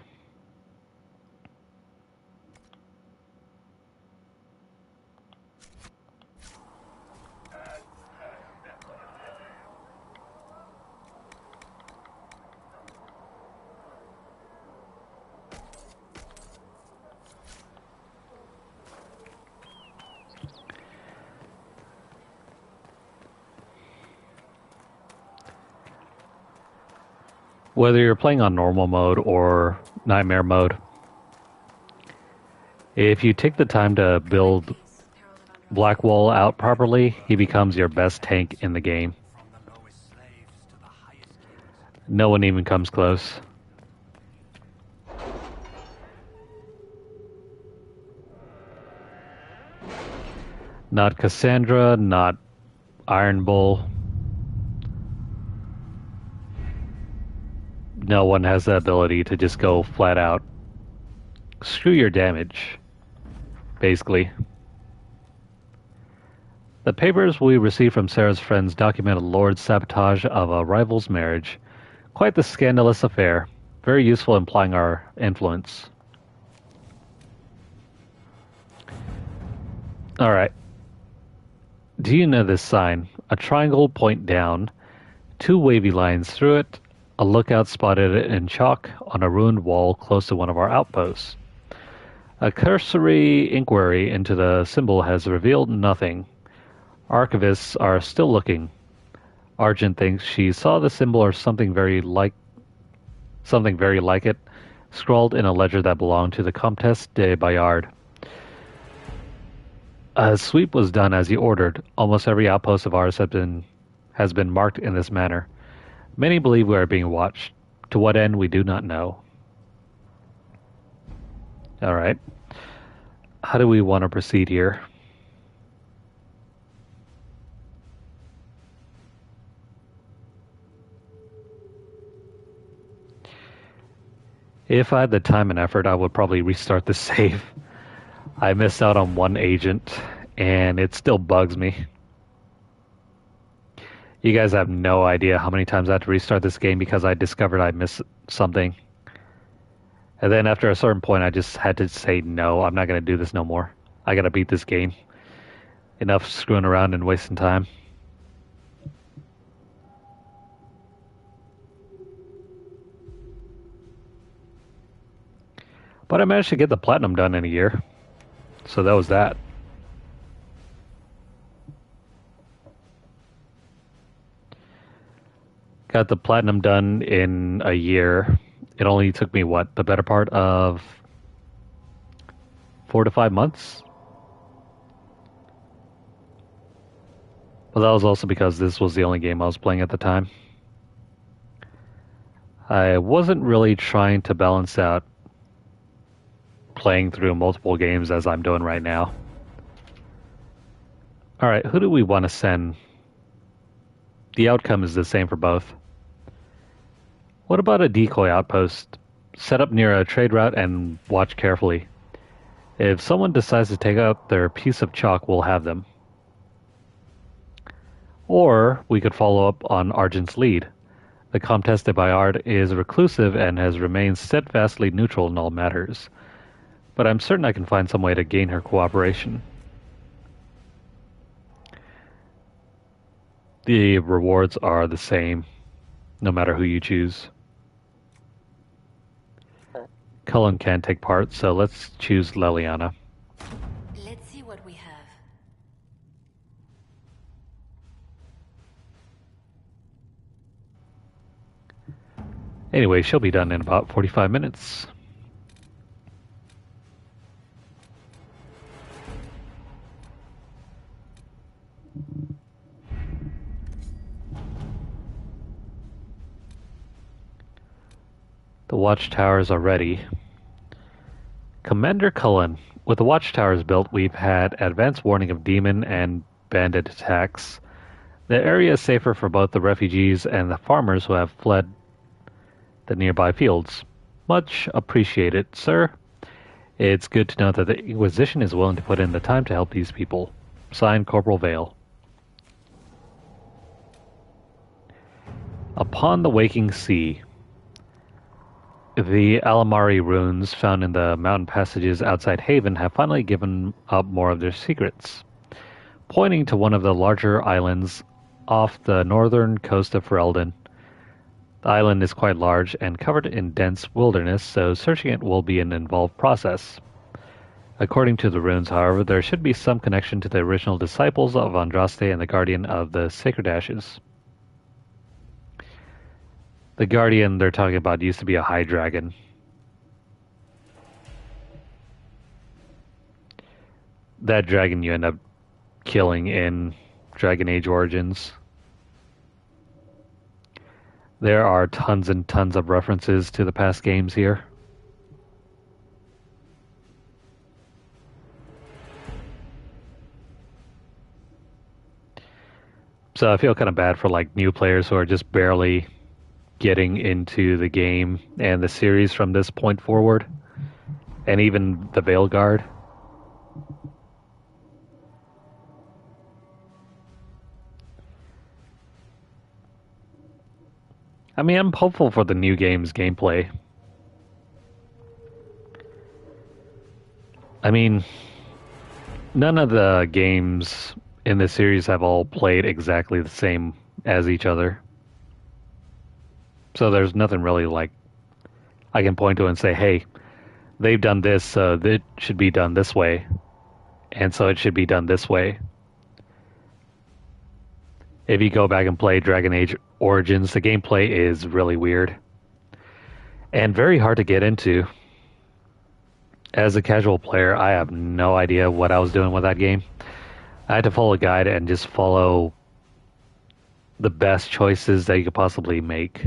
Whether you're playing on normal mode or nightmare mode, if you take the time to build Blackwall out properly, he becomes your best tank in the game. No one even comes close. Not Cassandra, not Iron Bull. No one has the ability to just go flat out. Screw your damage, basically. The papers we received from Sarah's friends documented Lord's sabotage of a rival's marriage. Quite the scandalous affair. Very useful implying our influence. Alright. Do you know this sign? A triangle point down, 2 wavy lines through it, a lookout spotted it in chalk on a ruined wall close to one of our outposts. A cursory inquiry into the symbol has revealed nothing. Archivists are still looking. Argent thinks she saw the symbol or something very like it, scrawled in a ledger that belonged to the Comtesse de Bayard. A sweep was done as he ordered. Almost every outpost of ours has been marked in this manner. Many believe we are being watched. To what end, we do not know. Alright. How do we want to proceed here? If I had the time and effort, I would probably restart the save. I missed out on one agent, and it still bugs me. You guys have no idea how many times I had to restart this game because I discovered I missed something. And then after a certain point, I just had to say, no, I'm not going to do this no more. I got to beat this game. Enough screwing around and wasting time. But I managed to get the platinum done in a year. So that was that. Got the platinum done in a year. It only took me, what, the better part of 4 to 5 months? Well, that was also because this was the only game I was playing at the time. I wasn't really trying to balance out playing through multiple games as I'm doing right now. Alright, who do we want to send? The outcome is the same for both. What about a decoy outpost? Set up near a trade route and watch carefully. If someone decides to take out their piece of chalk, we'll have them. Or we could follow up on Argent's lead. The Comtesse de Bayard is reclusive and has remained steadfastly neutral in all matters. But I'm certain I can find some way to gain her cooperation. The rewards are the same, no matter who you choose. Cullen can't take part, so let's choose Leliana. Let's see what we have. Anyway, she'll be done in about 45 minutes. The watchtowers are ready. Commander Cullen, with the watchtowers built, we've had advance warning of demon and bandit attacks. The area is safer for both the refugees and the farmers who have fled the nearby fields. Much appreciated, sir. It's good to know that the Inquisition is willing to put in the time to help these people. Signed, Corporal Vale. Upon the waking sea. The Alamari runes found in the mountain passages outside Haven have finally given up more of their secrets. Pointing to one of the larger islands off the northern coast of Ferelden. The island is quite large and covered in dense wilderness, so searching it will be an involved process. According to the runes, however, there should be some connection to the original disciples of Andraste and the Guardian of the Sacred Ashes. The Guardian they're talking about used to be a high dragon. That dragon you end up killing in Dragon Age Origins. There are tons and tons of references to the past games here. So I feel kind of bad for like new players who are just barely getting into the game and the series from this point forward, and even the Veil Guard. I mean, I'm hopeful for the new game's gameplay. I mean, none of the games in the series have all played exactly the same as each other. So there's nothing really like I can point to and say, hey, they've done this, so it should be done this way. And so it should be done this way. If you go back and play Dragon Age Origins, the gameplay is really weird and very hard to get into. As a casual player, I have no idea what I was doing with that game. I had to follow a guide and just follow the best choices that you could possibly make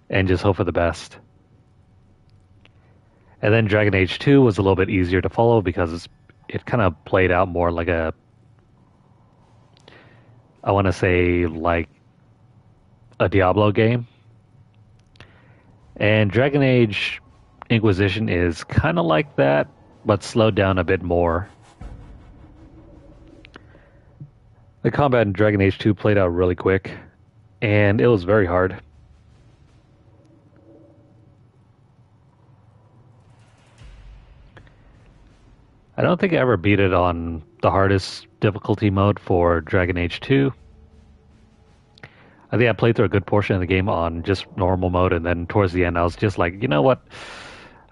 and just hope for the best. And then Dragon Age 2 was a little bit easier to follow because it kind of played out more like I want to say like a Diablo game. And Dragon Age Inquisition is kind of like that, but slowed down a bit more. The combat in Dragon Age 2 played out really quick, and it was very hard. I don't think I ever beat it on the hardest difficulty mode for Dragon Age 2. I think I played through a good portion of the game on just normal mode, and then towards the end I was just like, you know what?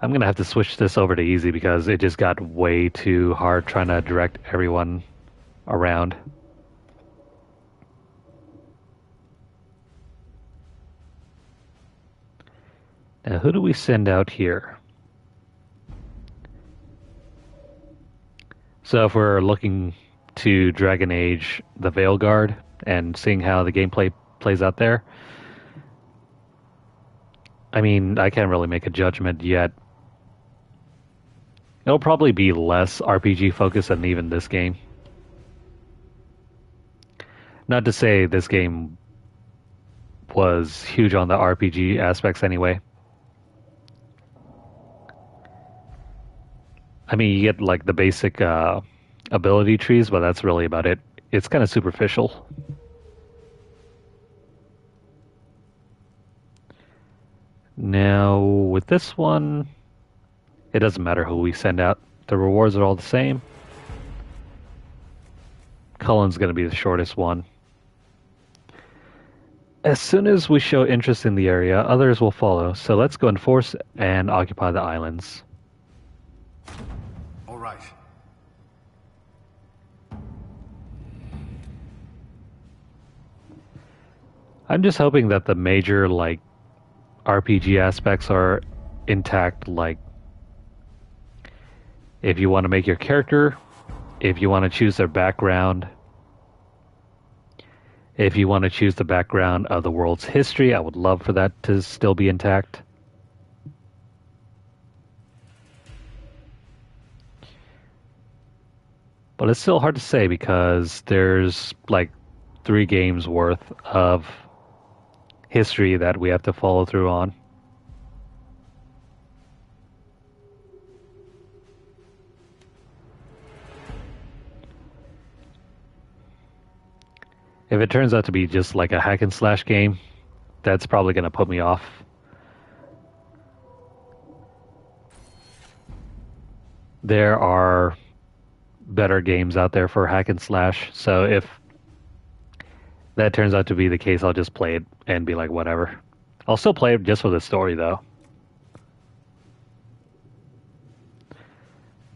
I'm going to have to switch this over to easy because it just got way too hard trying to direct everyone around. Now, who do we send out here? So if we're looking to Dragon Age the Veilguard and seeing how the gameplay plays out there, I mean, I can't really make a judgment yet. It'll probably be less RPG focused than even this game. Not to say this game was huge on the RPG aspects anyway. I mean, you get like the basic ability trees, but that's really about it. It's kind of superficial. Now, with this one, it doesn't matter who we send out. The rewards are all the same. Cullen's going to be the shortest one. As soon as we show interest in the area, others will follow. So let's go and force and occupy the islands. All right. I'm just hoping that the major like RPG aspects are intact, like if you want to make your character, if you want to choose their background, if you want to choose the background of the world's history, I would love for that to still be intact. But it's still hard to say because there's like 3 games worth of history that we have to follow through on. If it turns out to be just like a hack and slash game, that's probably going to put me off. There are better games out there for hack and slash, so if that turns out to be the case, I'll just play it and be like, whatever. I'll still play it just for the story, though.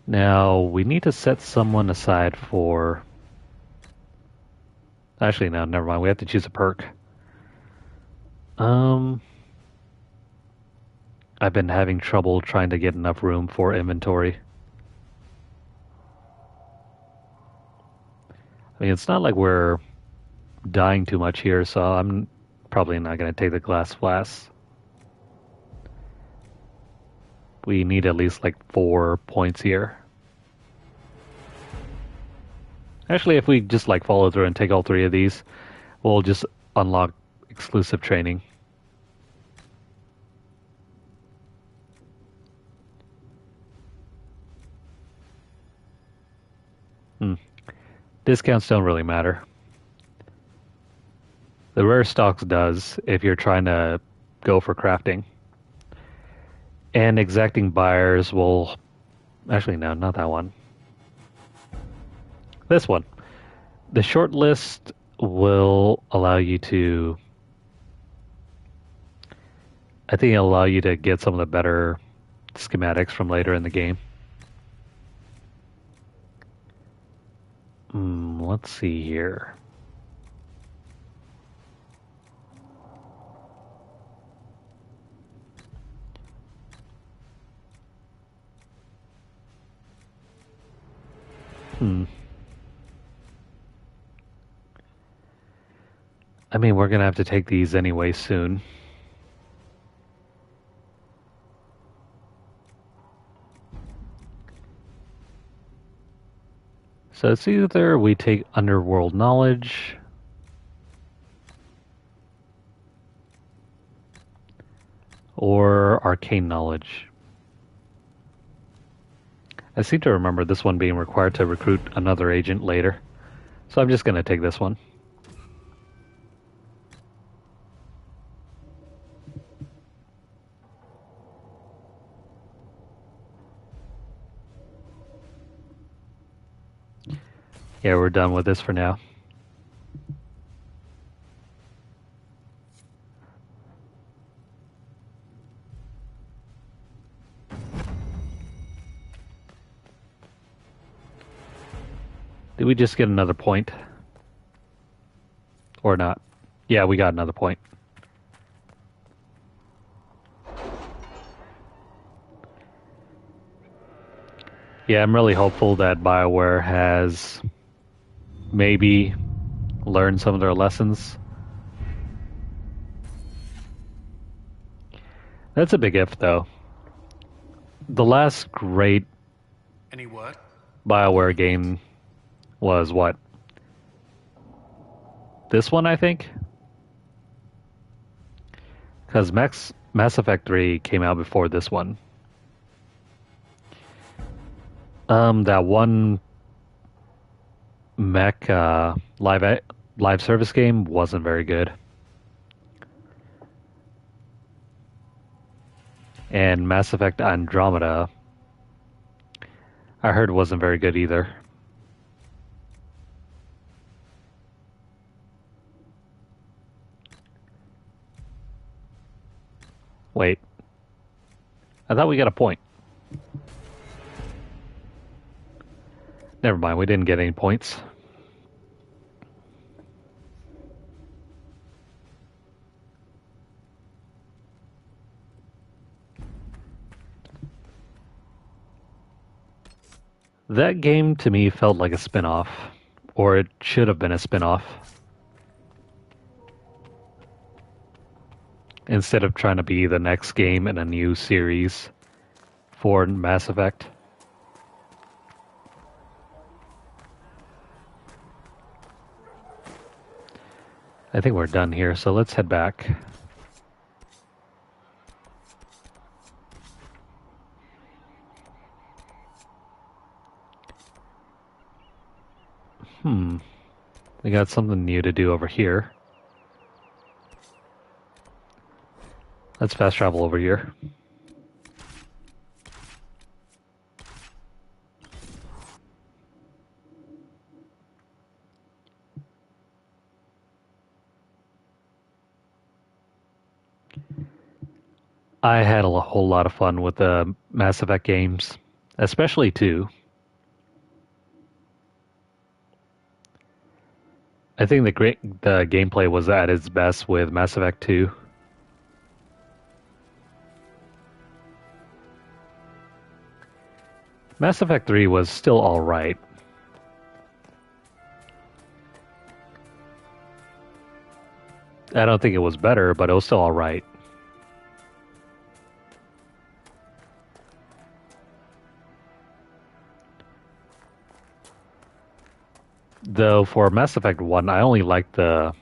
Now, we need to set someone aside for... Actually, no, never mind. We have to choose a perk. I've been having trouble trying to get enough room for inventory. I mean, it's not like we're dying too much here, so I'm probably not going to take the glass flasks. We need at least like 4 points here. Actually, if we just like follow through and take all 3 of these, we'll just unlock exclusive training. Discounts don't really matter. The The rare stocks does if you're trying to go for crafting. And exacting buyers will... Actually, no, not that one. This one. The short list will allow you to... I think it'll allow you to get some of the better schematics from later in the game. Let's see here. I mean, we're gonna have to take these anyway soon. So it's either we take underworld knowledge or arcane knowledge. I seem to remember this one being required to recruit another agent later. So I'm just going to take this one. Yeah, we're done with this for now. Did we just get another point? Or not? Yeah, we got another point. Yeah, I'm really hopeful that BioWare has maybe learned some of their lessons. That's a big if, though. The last great Any word? BioWare game was what? This one, I think? Because Mass Effect 3 came out before this one. That one mech live service game wasn't very good. And Mass Effect Andromeda, I heard wasn't very good either. Wait. I thought we got a point. Never mind, we didn't get any points. That game to me felt like a spin-off, or it should have been a spin-off. Instead of trying to be the next game in a new series for Mass Effect. I think we're done here, so let's head back. We got something new to do over here. Let's fast travel over here. I had a whole lot of fun with the Mass Effect games, especially 2. I think the gameplay was at its best with Mass Effect 2. Mass Effect 3 was still alright. I don't think it was better, but it was still alright. Though for Mass Effect 1, I only liked the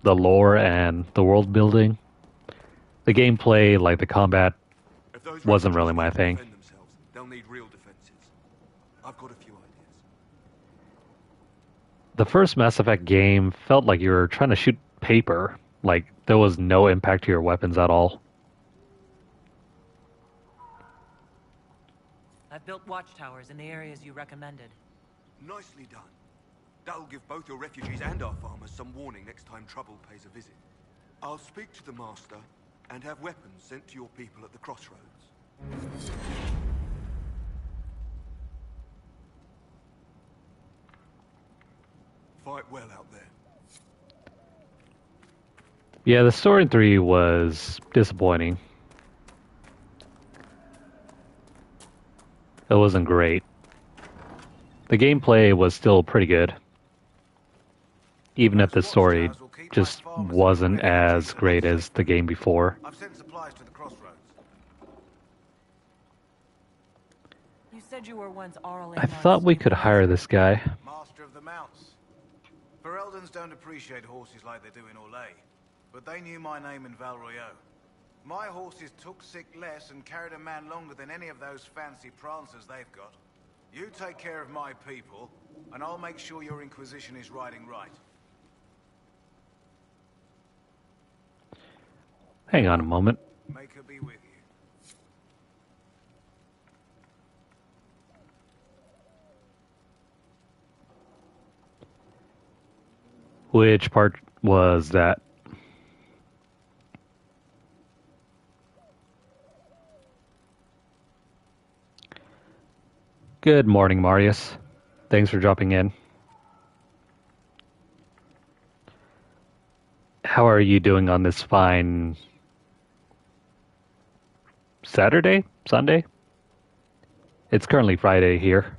lore and the world building. The gameplay, like the combat, wasn't really my thing. They'll need real defenses. I've got a few ideas. The first Mass Effect game felt like you were trying to shoot paper. Like, there was no impact to your weapons at all. I've built watchtowers in the areas you recommended. Nicely done. That'll give both your refugees and our farmers some warning next time trouble pays a visit. I'll speak to the Master and have weapons sent to your people at the crossroads. Fight well out there. Yeah, the story in 3 was disappointing. It wasn't great. The gameplay was still pretty good. Even if the story just wasn't as great as the game before. I've sent supplies to the crossroads. You said you were once Arl. I thought we could hire this guy. Master of the mounts. Fereldans don't appreciate horses like they do in Orlais, but they knew my name in Val Royeaux. My horses took sick less and carried a man longer than any of those fancy prancers they've got. You take care of my people, and I'll make sure your Inquisition is riding right. Hang on a moment. Make her be with you. Which part was that? Good morning, Marius. Thanks for dropping in. How are you doing on this fine Saturday? Sunday? It's currently Friday here.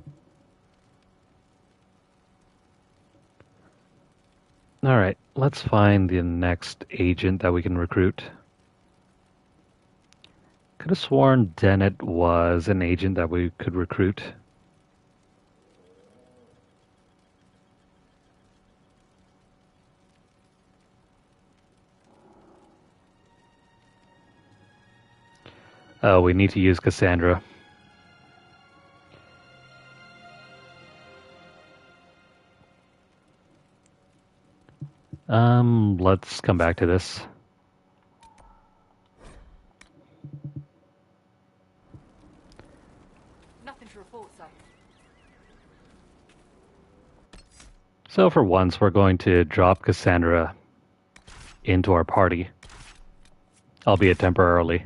Alright, let's find the next agent that we can recruit. Could have sworn Dennett was an agent that we could recruit. Oh, we need to use Cassandra. Let's come back to this. Nothing to report, sir. So for once, we're going to drop Cassandra into our party, albeit temporarily.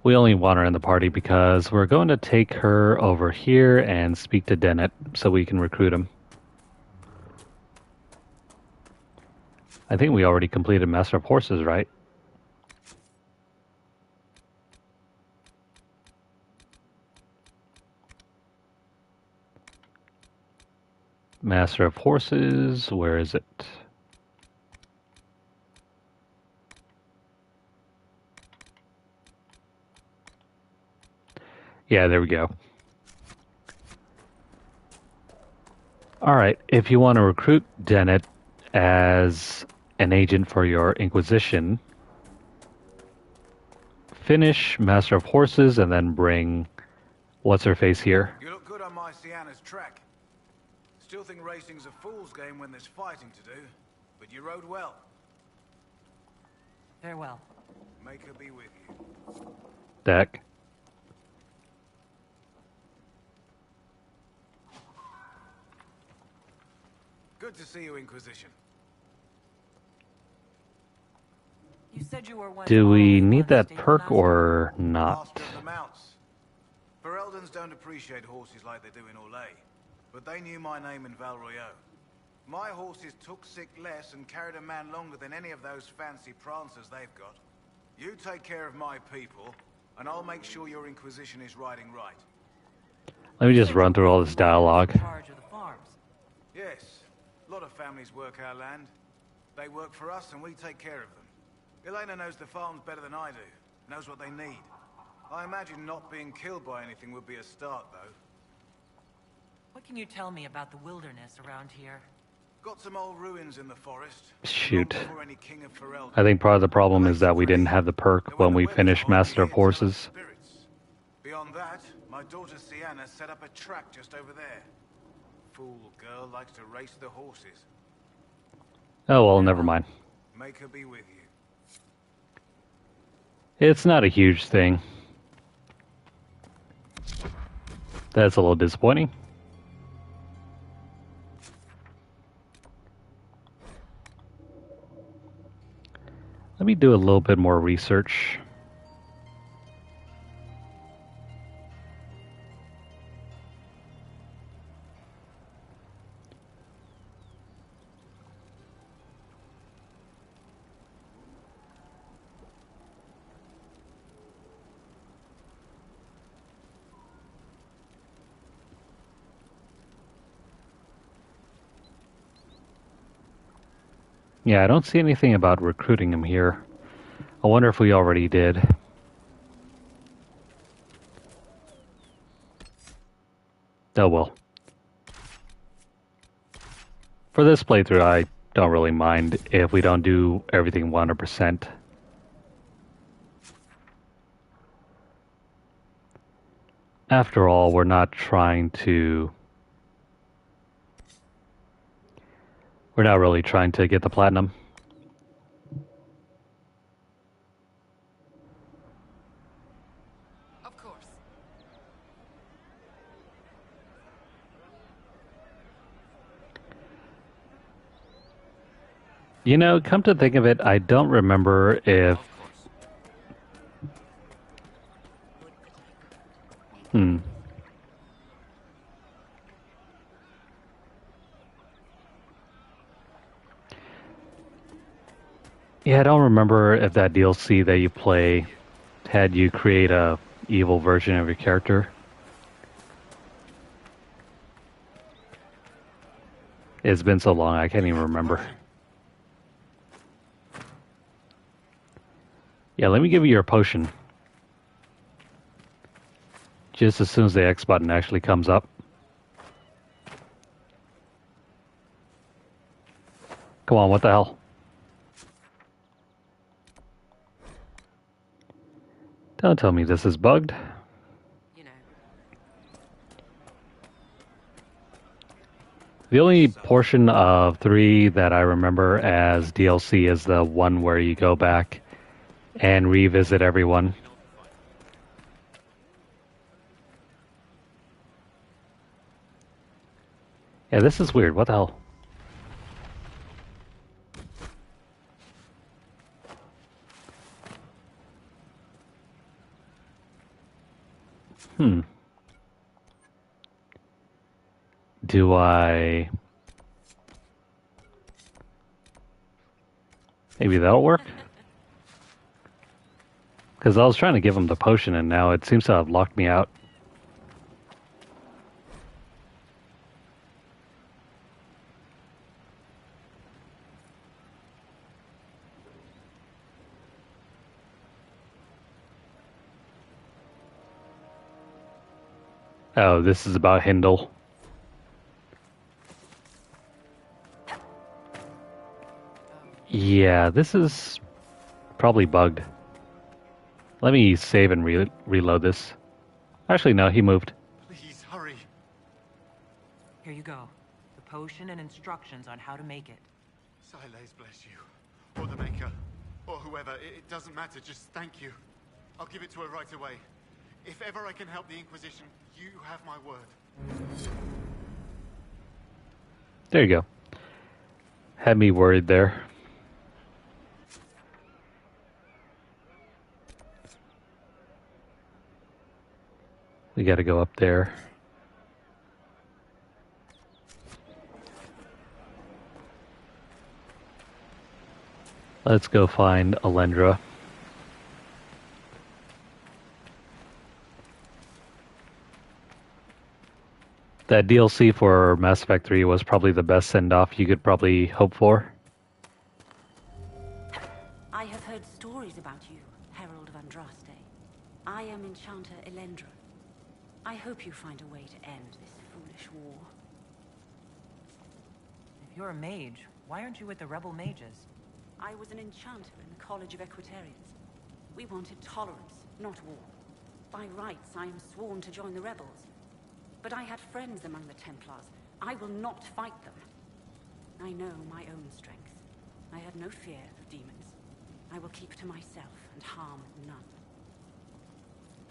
We only want her in the party because we're going to take her over here and speak to Dennett so we can recruit him. I think we already completed Master of Horses, right? Master of Horses, where is it? Yeah, there we go. Alright, if you want to recruit Dennett as an agent for your Inquisition, finish Master of Horses and then bring what's-her-face here. You look good on my Sienna's track. Still think racing's a fool's game when there's fighting to do, but you rode well. Farewell. Make her be with you. Deck. Good to see you, Inquisition. You said you were once Do we Arl need that State perk Master. or not? Master of the mounts. Fereldans don't appreciate horses like they do in Orlais, but they knew my name in Val Royeaux. My horses took sick less and carried a man longer than any of those fancy prancers they've got. You take care of my people, and I'll make sure your Inquisition is riding right. Let me just run through all this dialogue. In charge of the farms. Yes, a lot of families work our land. They work for us and we take care of them. Elena knows the farms better than I do, knows what they need. I imagine not being killed by anything would be a start, though. What can you tell me about the wilderness around here? Got some old ruins in the forest. Shoot. Long before any king of Ferelden. I think part of the problem is that we didn't have the perk when we finished Master of Horses. Beyond that, my daughter Sienna set up a track just over there. fool girl likes to race the horses. Oh, well, never mind. Make her be with you. It's not a huge thing. That's a little disappointing. Let me do a little bit more research. Yeah, I don't see anything about recruiting him here. I wonder if we already did. Oh well. For this playthrough, I don't really mind if we don't do everything 100%. After all, we're not really trying to get the platinum. Of course. You know, come to think of it, I don't remember if... Yeah, I don't remember if that DLC that you play had you create a evil version of your character. It's been so long, I can't even remember. Yeah, let me give you your potion. Just as soon as the X button actually comes up. Come on, what the hell? Don't tell me this is bugged. You know. The only portion of 3 that I remember as DLC is the one where you go back and revisit everyone. Yeah, this is weird. What the hell? Do I... Maybe that'll work? Because I was trying to give him the potion and now it seems to have locked me out. Oh, this is about Hindle. Yeah, this is probably bugged. Let me save and reload this. Actually, no, he moved. Please, hurry. Here you go. The potion and instructions on how to make it. Silas bless you. Or the Maker. Or whoever. It doesn't matter. Just thank you. I'll give it to her right away. If ever I can help the Inquisition, you have my word. There you go. Had me worried there. We gotta go up there. Let's go find Alendra. That DLC for Mass Effect 3 was probably the best send-off you could probably hope for. I have heard stories about you, Herald of Andraste. I am Enchanter Elendra. I hope you find a way to end this foolish war. If you're a mage, why aren't you with the rebel mages? I was an enchanter in the College of Equitarians. We wanted tolerance, not war. By rights, I am sworn to join the rebels. But I had friends among the Templars, I will not fight them. I know my own strength. I have no fear of demons. I will keep to myself and harm none.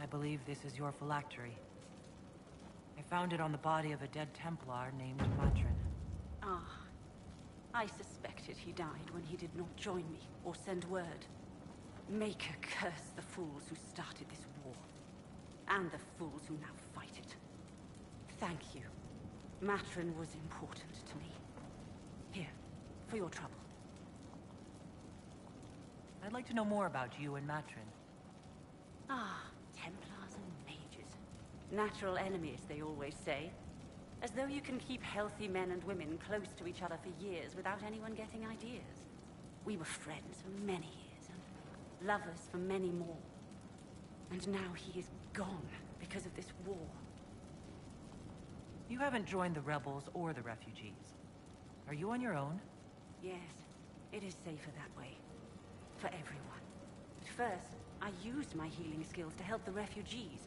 I believe this is your phylactery. I found it on the body of a dead Templar named Matrin. Ah, I suspected he died when he did not join me or send word. Maker curse the fools who started this war, and the fools who now fight it. Thank you. Matrin was important to me. Here, for your trouble. I'd like to know more about you and Matrin. Ah, Templars and mages. Natural enemies, they always say. As though you can keep healthy men and women close to each other for years without anyone getting ideas. We were friends for many years, and lovers for many more. And now he is gone because of this war. You haven't joined the rebels or the refugees. Are you on your own? Yes, it is safer that way. For everyone. At first, I used my healing skills to help the refugees.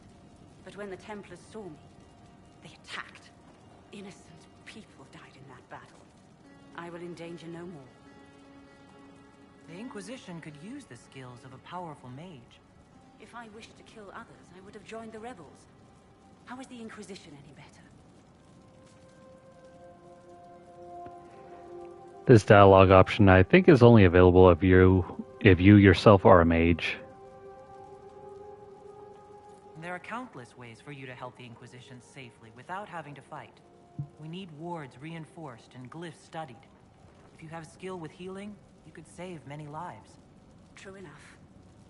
But when the Templars saw me, they attacked. Innocent people died in that battle. I will endanger no more. The Inquisition could use the skills of a powerful mage. If I wished to kill others, I would have joined the rebels. How is the Inquisition any better? This dialogue option, I think, is only available if you yourself are a mage. There are countless ways for you to help the Inquisition safely without having to fight. We need wards reinforced and glyphs studied. If you have skill with healing, you could save many lives. True enough.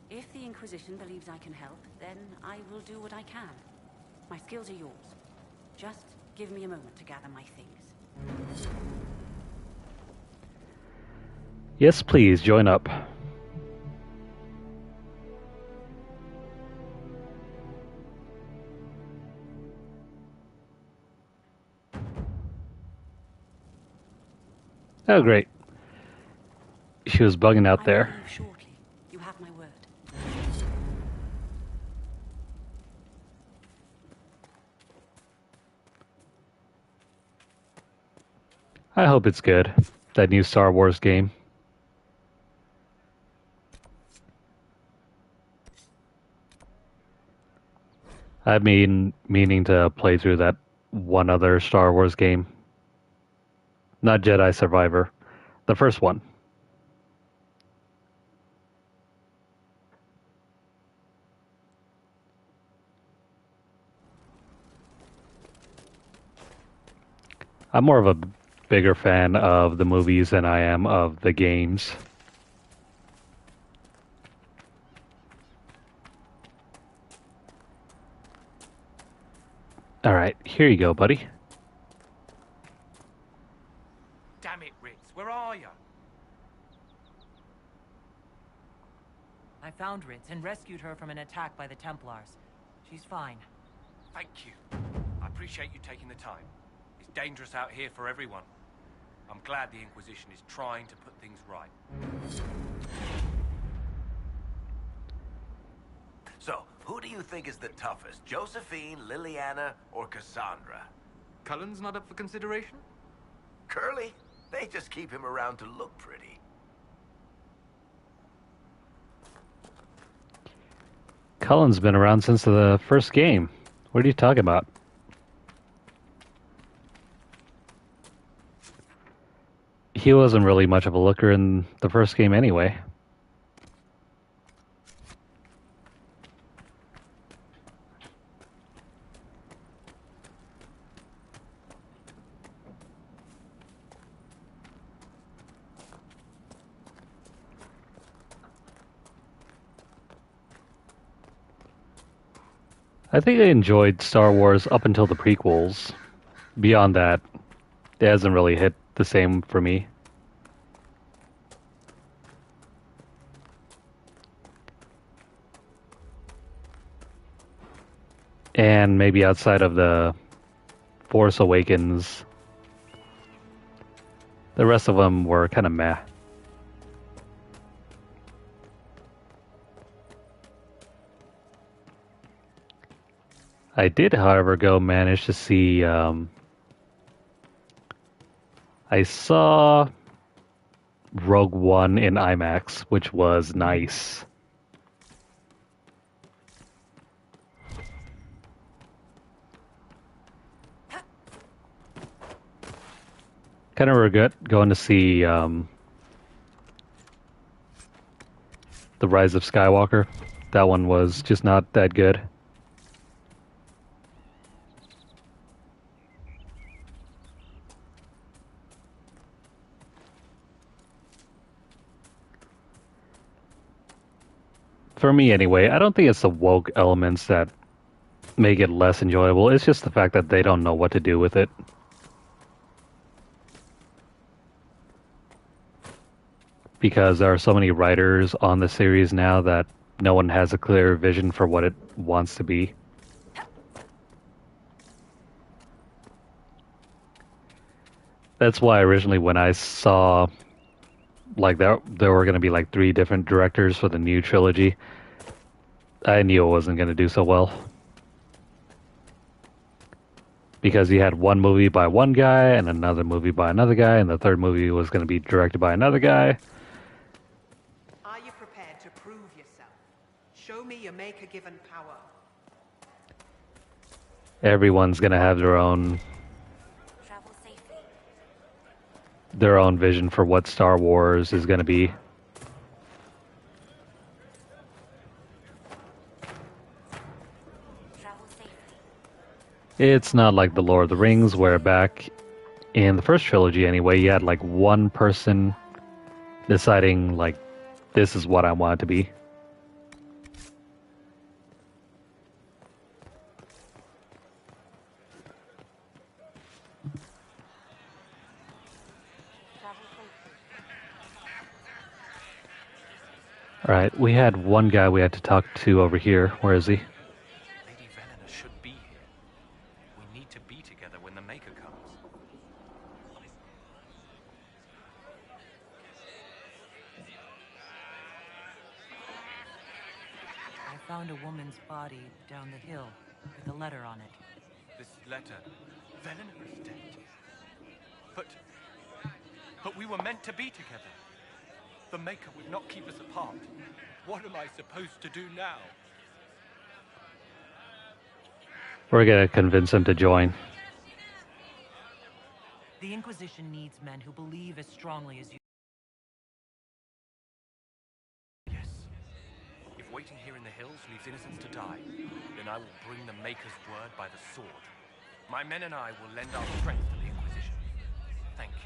If the Inquisition believes I can help, then I will do what I can. My skills are yours. Just give me a moment to gather my things. Yes, please, join up. Oh, great. She was bugging out there. I will leave shortly. You have my word. I hope it's good. That new Star Wars game. I've been meaning to play through that one other Star Wars game. Not Jedi Survivor. The first one. I'm more of a bigger fan of the movies than I am of the games. Alright, here you go, buddy. Damn it, Ritz, where are you? I found Ritz and rescued her from an attack by the Templars. She's fine. Thank you. I appreciate you taking the time. It's dangerous out here for everyone. I'm glad the Inquisition is trying to put things right. So, who do you think is the toughest? Josephine, Liliana, or Cassandra? Cullen's not up for consideration? Curly? They just keep him around to look pretty. Cullen's been around since the first game. What are you talking about? He wasn't really much of a looker in the first game anyway. I think I enjoyed Star Wars up until the prequels. Beyond that, it hasn't really hit the same for me. And maybe outside of the Force Awakens, the rest of them were kind of meh. I did, however, manage to see I saw Rogue One in IMAX, which was nice. Kind of regret going to see The Rise of Skywalker. That one was just not that good. For me anyway, I don't think it's the woke elements that make it less enjoyable. It's just the fact that they don't know what to do with it. Because there are so many writers on the series now that no one has a clear vision for what it wants to be. That's why originally when I saw like there were going to be like 3 different directors for the new trilogy, I knew it wasn't going to do so well. Because you had one movie by one guy and another movie by another guy, and the third movie was going to be directed by another guy. Are you prepared to prove yourself? Show me your maker-given power. Everyone's going to have their own vision for what Star Wars is going to be. It's not like the Lord of the Rings, where back in the first trilogy anyway, you had like one person deciding like, this is what I want it to be. Alright, we had one guy we had to talk to over here. Where is he? Lady Venena should be here. We need to be together when the Maker comes. I found a woman's body down the hill with a letter on it. This letter, Venena is dead. But we were meant to be together. The Maker would not keep us apart. What am I supposed to do now? We're gonna convince him to join. The Inquisition needs men who believe as strongly as you. Yes. If waiting here in the hills leaves innocents to die, then I will bring the Maker's word by the sword. My men and I will lend our strength to the Inquisition. Thank you.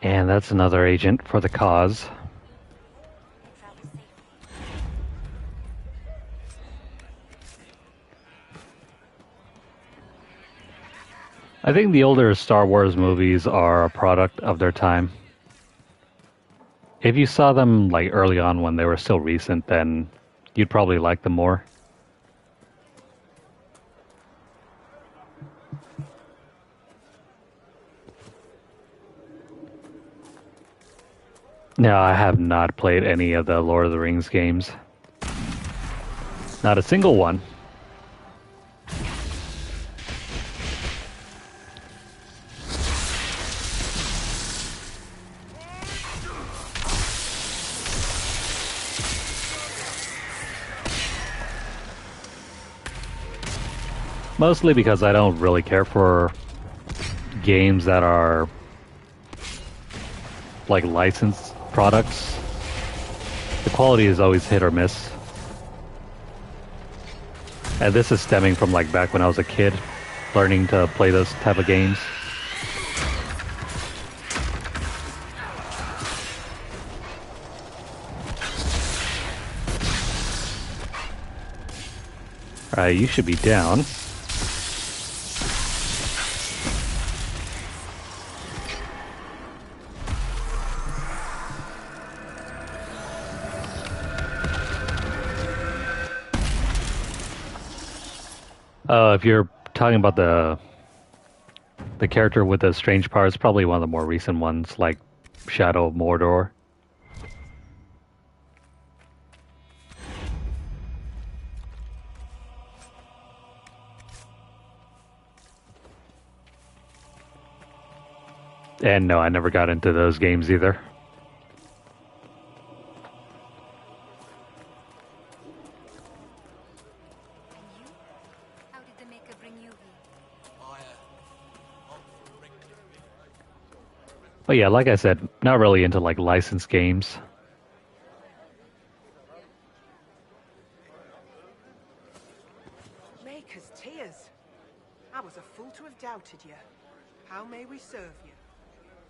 And that's another agent for the cause. I think the older Star Wars movies are a product of their time. If you saw them like early on when they were still recent, then you'd probably like them more. No, I have not played any of the Lord of the Rings games. Not a single one. Mostly because I don't really care for games that are like licensed products. The quality is always hit or miss. And this is stemming from like back when I was a kid, learning to play those type of games. Alright, you should be down. If you're talking about the the character with the strange power is probably one of the more recent ones, like Shadow of Mordor. And no, I never got into those games either. How did the Maker bring you here? But yeah, like I said, not really into like licensed games. Maker's tears. I was a fool to have doubted you. How may we serve you?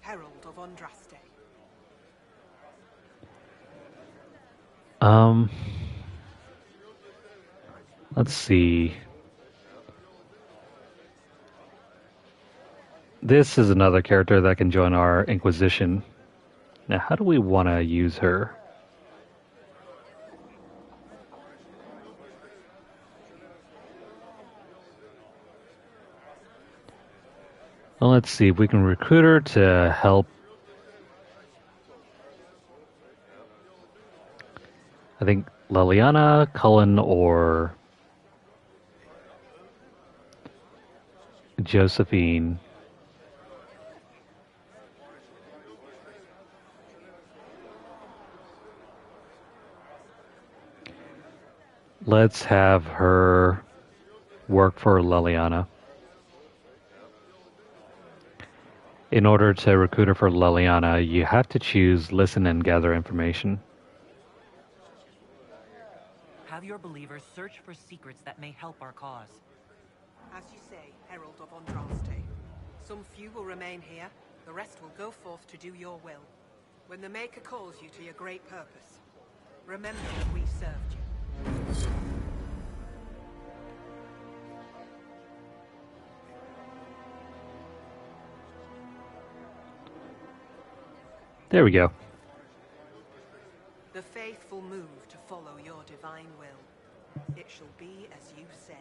Herald of Andraste. Let's see. This is another character that can join our Inquisition. Now, how do we want to use her? Well, let's see if we can recruit her to help. I think Leliana, Cullen, or Josephine. Let's have her work for Leliana. In order to recruit her for Leliana, you have to choose Listen and Gather Information. Have your believers search for secrets that may help our cause. As you say, Herald of Andraste. Some few will remain here, the rest will go forth to do your will. When the Maker calls you to your great purpose, remember that we served you. There we go. The faithful move to follow your divine will. It shall be as you say.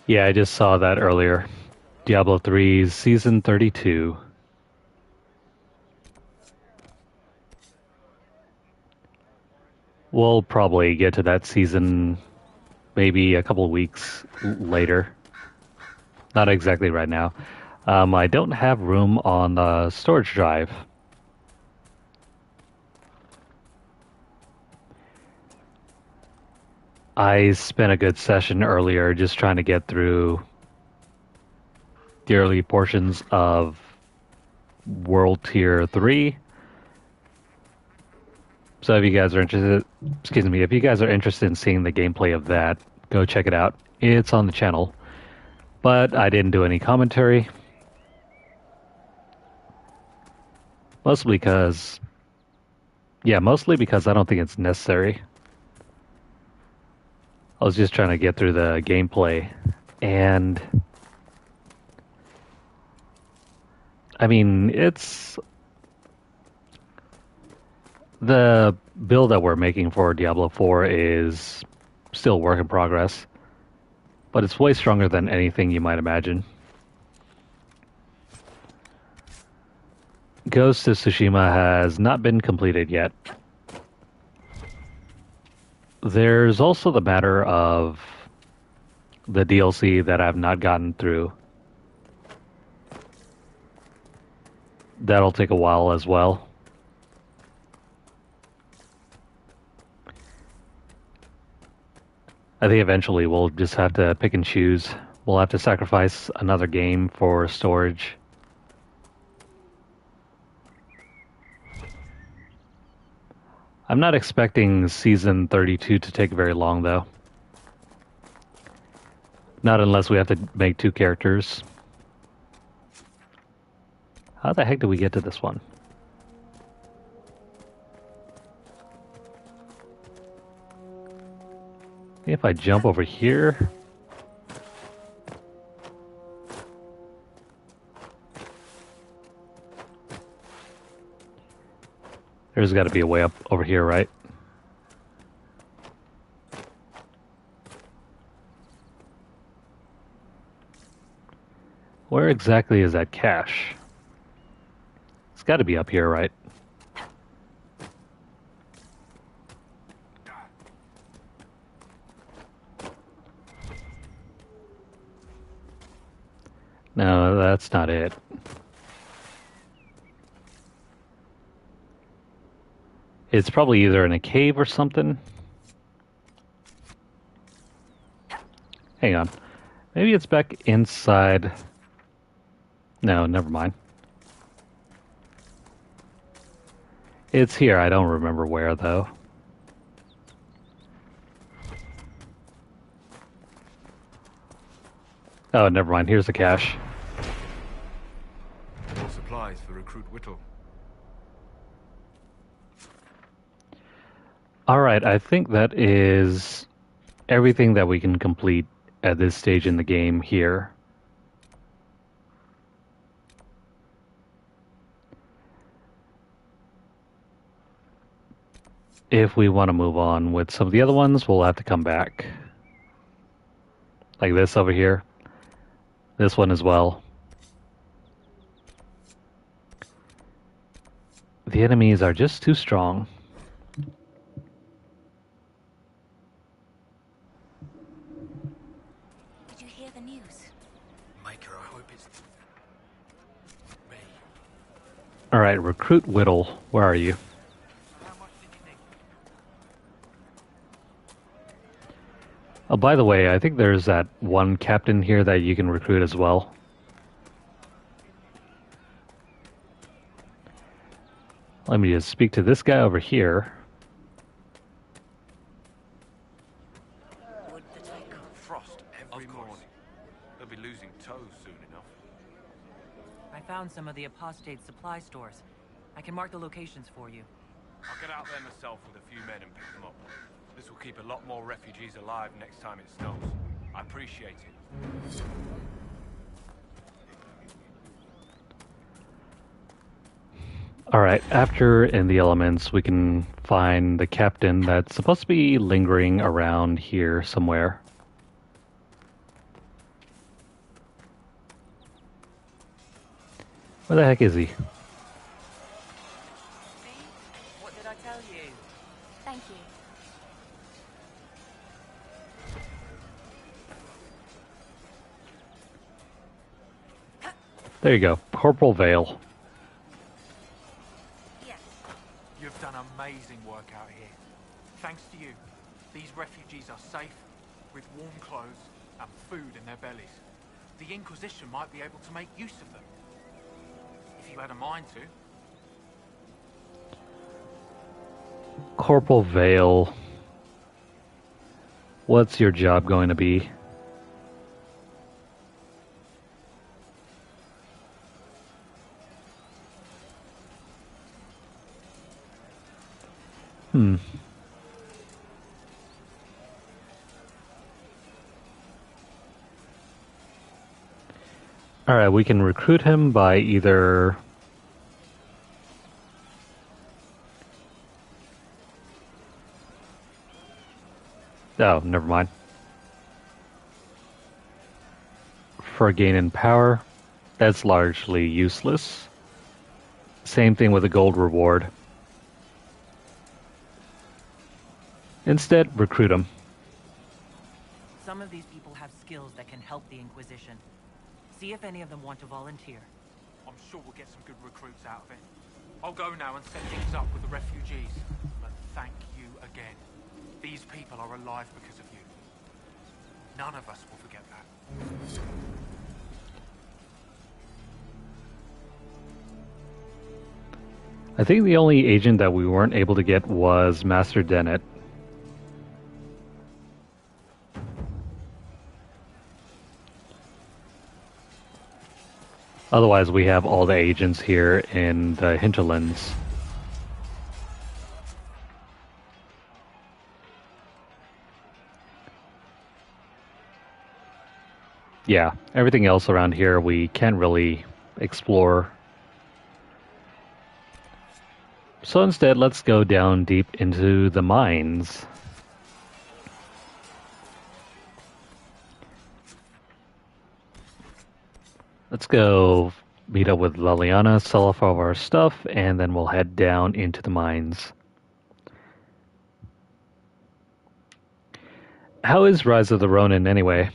Yeah, I just saw that earlier. Diablo 3's Season 32. We'll probably get to that season maybe a couple of weeks later. Not exactly right now. I don't have room on the storage drive. I spent a good session earlier just trying to get through the early portions of World Tier 3. So if you guys are interested, if you guys are interested in seeing the gameplay of that, go check it out. It's on the channel. But I didn't do any commentary. Mostly because I don't think it's necessary. I was just trying to get through the gameplay. And I mean, it's the build that we're making for Diablo 4 is still work in progress, but it's way stronger than anything you might imagine. Ghost of Tsushima has not been completed yet. There's also the matter of the DLC that I've not gotten through. That'll take a while as well. I think eventually we'll just have to pick and choose. We'll have to sacrifice another game for storage. I'm not expecting Season 32 to take very long, though. Not unless we have to make 2 characters. How the heck did we get to this one? If I jump over here... There's got to be a way up over here, right? Where exactly is that cache? It's got to be up here, right? No, that's not it. It's probably either in a cave or something. Hang on. Maybe it's back inside. No, never mind. It's here. I don't remember where, though. Oh, never mind. Here's the cache. More supplies for Recruit Whittle. Alright, I think that is everything that we can complete at this stage in the game here. If we want to move on with some of the other ones, we'll have to come back. Like this over here. This one as well. The enemies are just too strong. Did you hear the news? Maker, I hope it's me. Alright, Recruit Whittle. Where are you? Oh, by the way, I think there's that one captain here that you can recruit as well. Let me just speak to this guy over here. Frost every morning. They'll be losing toes soon enough. I found some of the apostate supply stores. I can mark the locations for you. I'll get out there myself with a few men and pick them up. This will keep a lot more refugees alive next time it snows. I appreciate it. Alright, after in the elements, we can find the captain that's supposed to be lingering around here somewhere. Where the heck is he? See? What did I tell you? Thank you. There you go, Corporal Vale. You've done amazing work out here. Thanks to you, these refugees are safe, with warm clothes and food in their bellies. The Inquisition might be able to make use of them. If you had a mind to. Corporal Vale. What's your job going to be? Alright, we can recruit him by either... Oh, never mind. For a gain in power, that's largely useless. Same thing with a gold reward. Instead, recruit him. Some of these people have skills that can help the Inquisition. See if any of them want to volunteer. I'm sure we'll get some good recruits out of it. I'll go now and set things up with the refugees. But thank you again. These people are alive because of you. None of us will forget that. I think the only agent that we weren't able to get was Master Dennett. Otherwise, we have all the agents here in the Hinterlands. Yeah, everything else around here we can't really explore. So instead, let's go down deep into the mines. Let's go meet up with Liliana, sell off all of our stuff, and then we'll head down into the mines. How is Rise of the Ronin anyway?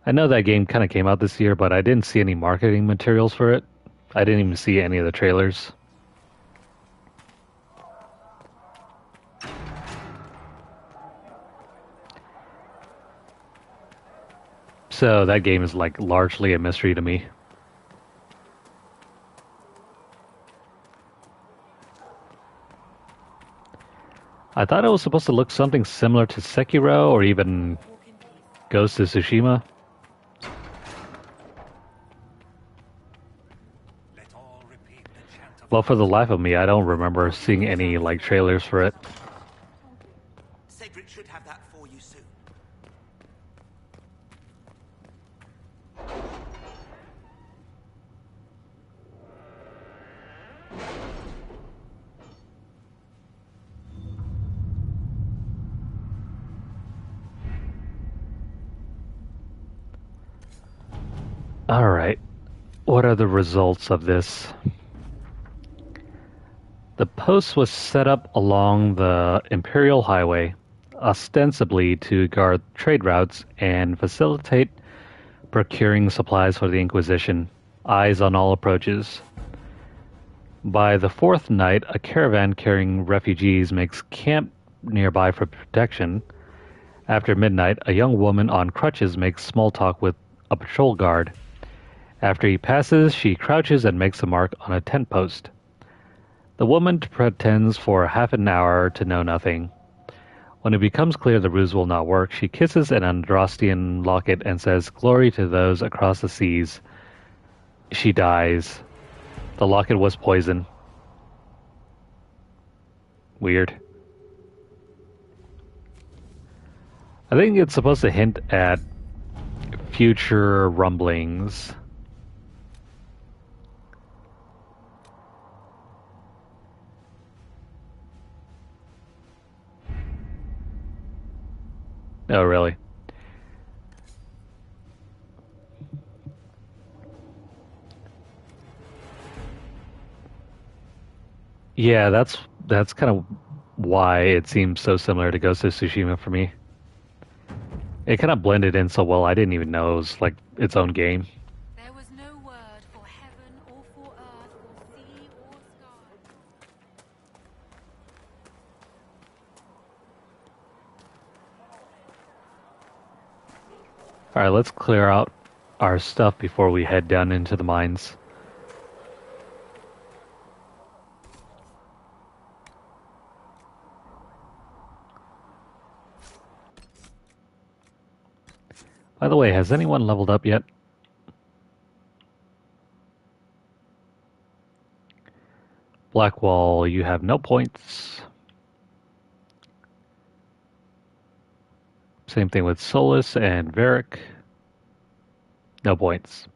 I know that game kind of came out this year, but I didn't see any marketing materials for it. I didn't even see any of the trailers. So that game is like largely a mystery to me. I thought it was supposed to look something similar to Sekiro or even Ghost of Tsushima. Well, for the life of me, I don't remember seeing any like trailers for it. Cedric should have that for you soon. All right. What are the results of this? The post was set up along the Imperial Highway, ostensibly to guard trade routes and facilitate procuring supplies for the Inquisition, eyes on all approaches. By the fourth night, a caravan carrying refugees makes camp nearby for protection. After midnight, a young woman on crutches makes small talk with a patrol guard. After he passes, she crouches and makes a mark on a tent post. The woman pretends for half an hour to know nothing. When it becomes clear the ruse will not work, she kisses an Andrastian locket and says, "Glory to those across the seas." She dies. The locket was poison. Weird. I think it's supposed to hint at future rumblings. Oh, really? Yeah, that's kind of why it seems so similar to Ghost of Tsushima for me. It kind of blended in so well, I didn't even know it was like its own game. There was no word for heaven or for earth or sea or sky. Alright, let's clear out our stuff before we head down into the mines. By the way, has anyone leveled up yet? Blackwall, you have no points. Same thing with Solus and Varric. No points.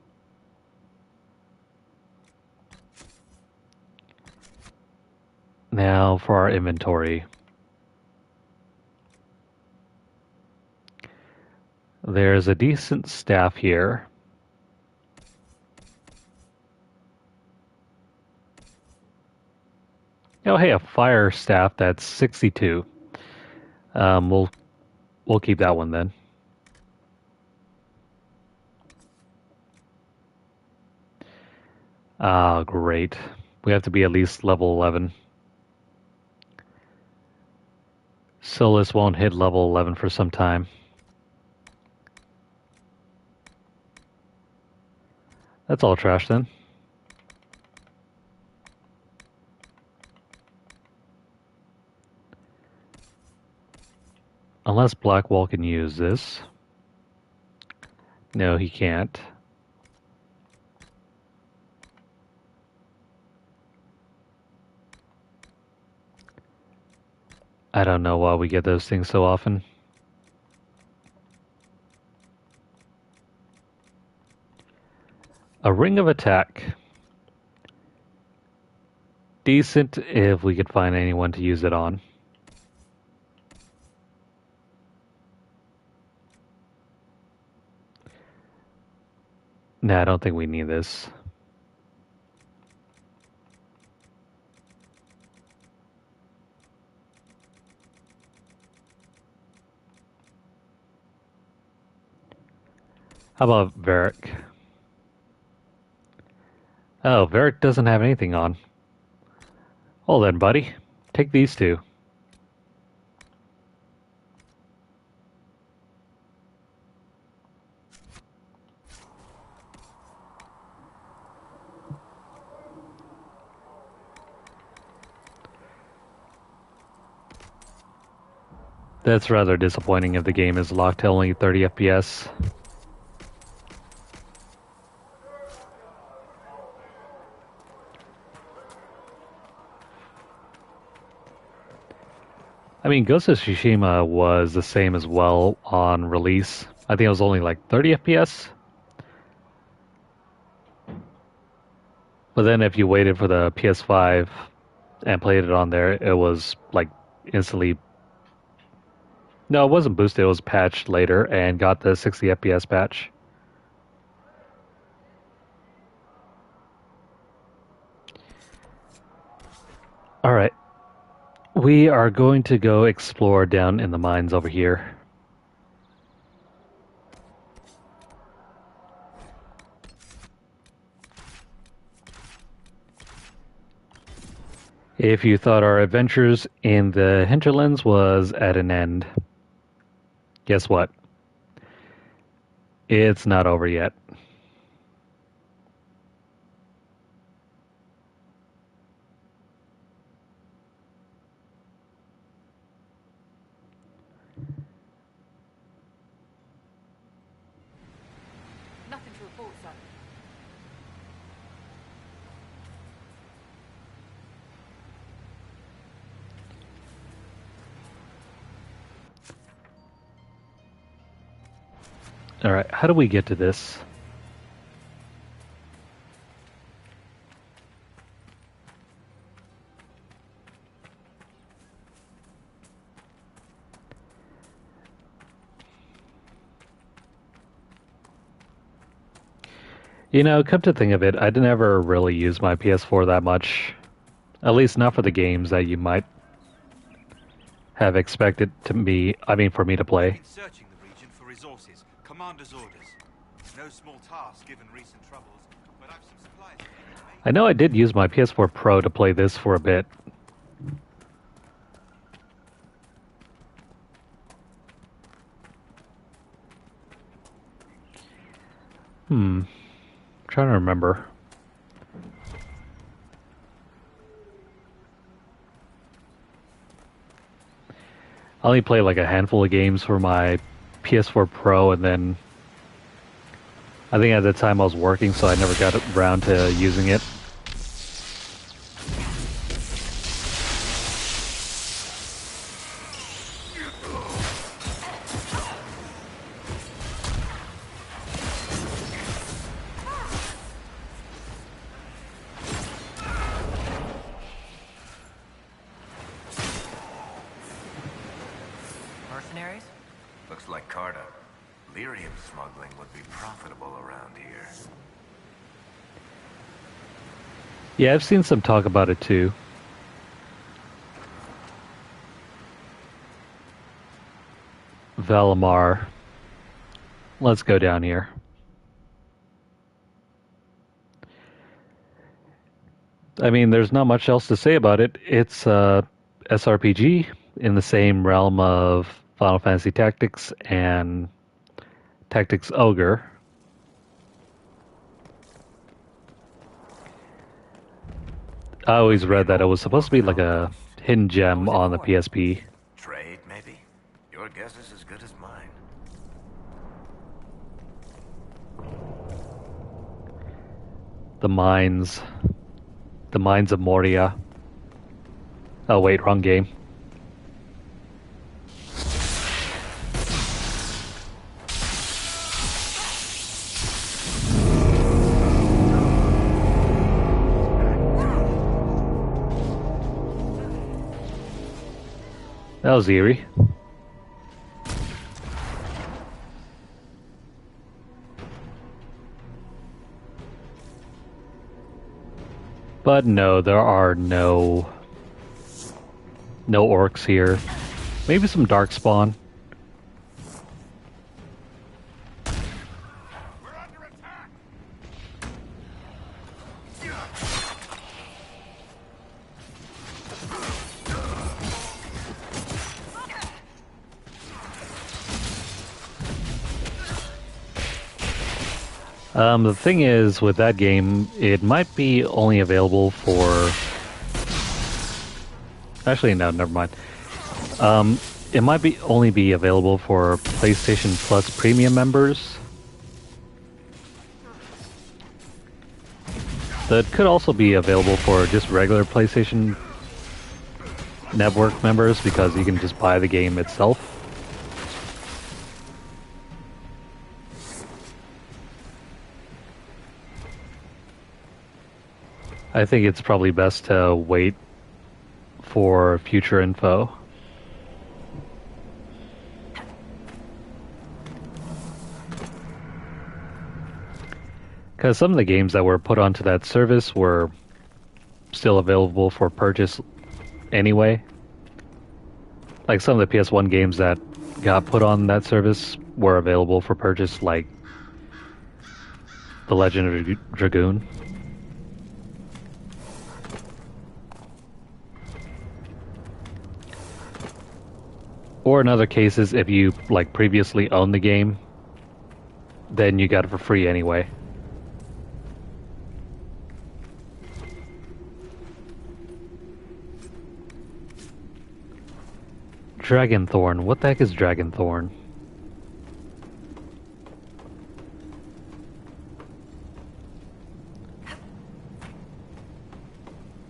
Now for our inventory. There's a decent staff here. Oh, hey, a fire staff that's 62. We'll keep that one then. Ah, great. We have to be at least level 11. Solus won't hit level 11 for some time. That's all trash then. Unless Blackwall can use this. No, he can't. I don't know why we get those things so often. A ring of attack. Decent if we could find anyone to use it on. Nah, I don't think we need this. How about Varric? Oh, Varric doesn't have anything on. Well then, buddy. Take these two. That's rather disappointing if the game is locked to only 30 FPS. I mean, Ghost of Tsushima was the same as well on release. I think it was only like 30 FPS. But then if you waited for the PS5 and played it on there, it was like instantly... No, it wasn't boosted, it was patched later and got the 60 FPS patch. Alright. We are going to go explore down in the mines over here. If you thought our adventures in the Hinterlands was at an end, guess what? It's not over yet. Nothing to report, sir. Alright, how do we get to this? You know, come to think of it, I never really use my PS4 that much. At least not for the games that you might have expected to me, for me to play. Searching the region for resources. Commander's orders. No small task given recent troubles, but I've some supplies. I know I did use my PS4 Pro to play this for a bit. Trying to remember. I only played like a handful of games for my PS4 Pro, and then I think at the time I was working, so I never got around to using it. Mercenaries? Looks like Carta. Lyrium smuggling would be profitable around here. Yeah, I've seen some talk about it too. Valamar. Let's go down here. I mean, there's not much else to say about it. It's SRPG in the same realm of Final Fantasy Tactics and Tactics Ogre. I always read that it was supposed to be like a hidden gem on the PSP. Trade, maybe? Your guess is as good as mine. The mines. The Mines of Moria. Oh wait, wrong game. That was eerie. But no, there are no orcs here. Maybe some darkspawn. The thing is, with that game, it might be only available for... Actually, no, never mind. It might be only be available for PlayStation Plus Premium members. That could also be available for just regular PlayStation Network members, because you can just buy the game itself. I think it's probably best to wait for future info. Because some of the games that were put onto that service were still available for purchase anyway. Like some of the PS1 games that got put on that service were available for purchase, like The Legend of Dragoon. Or in other cases, if you like previously owned the game, then you got it for free anyway. Dragonthorn. What the heck is Dragonthorn?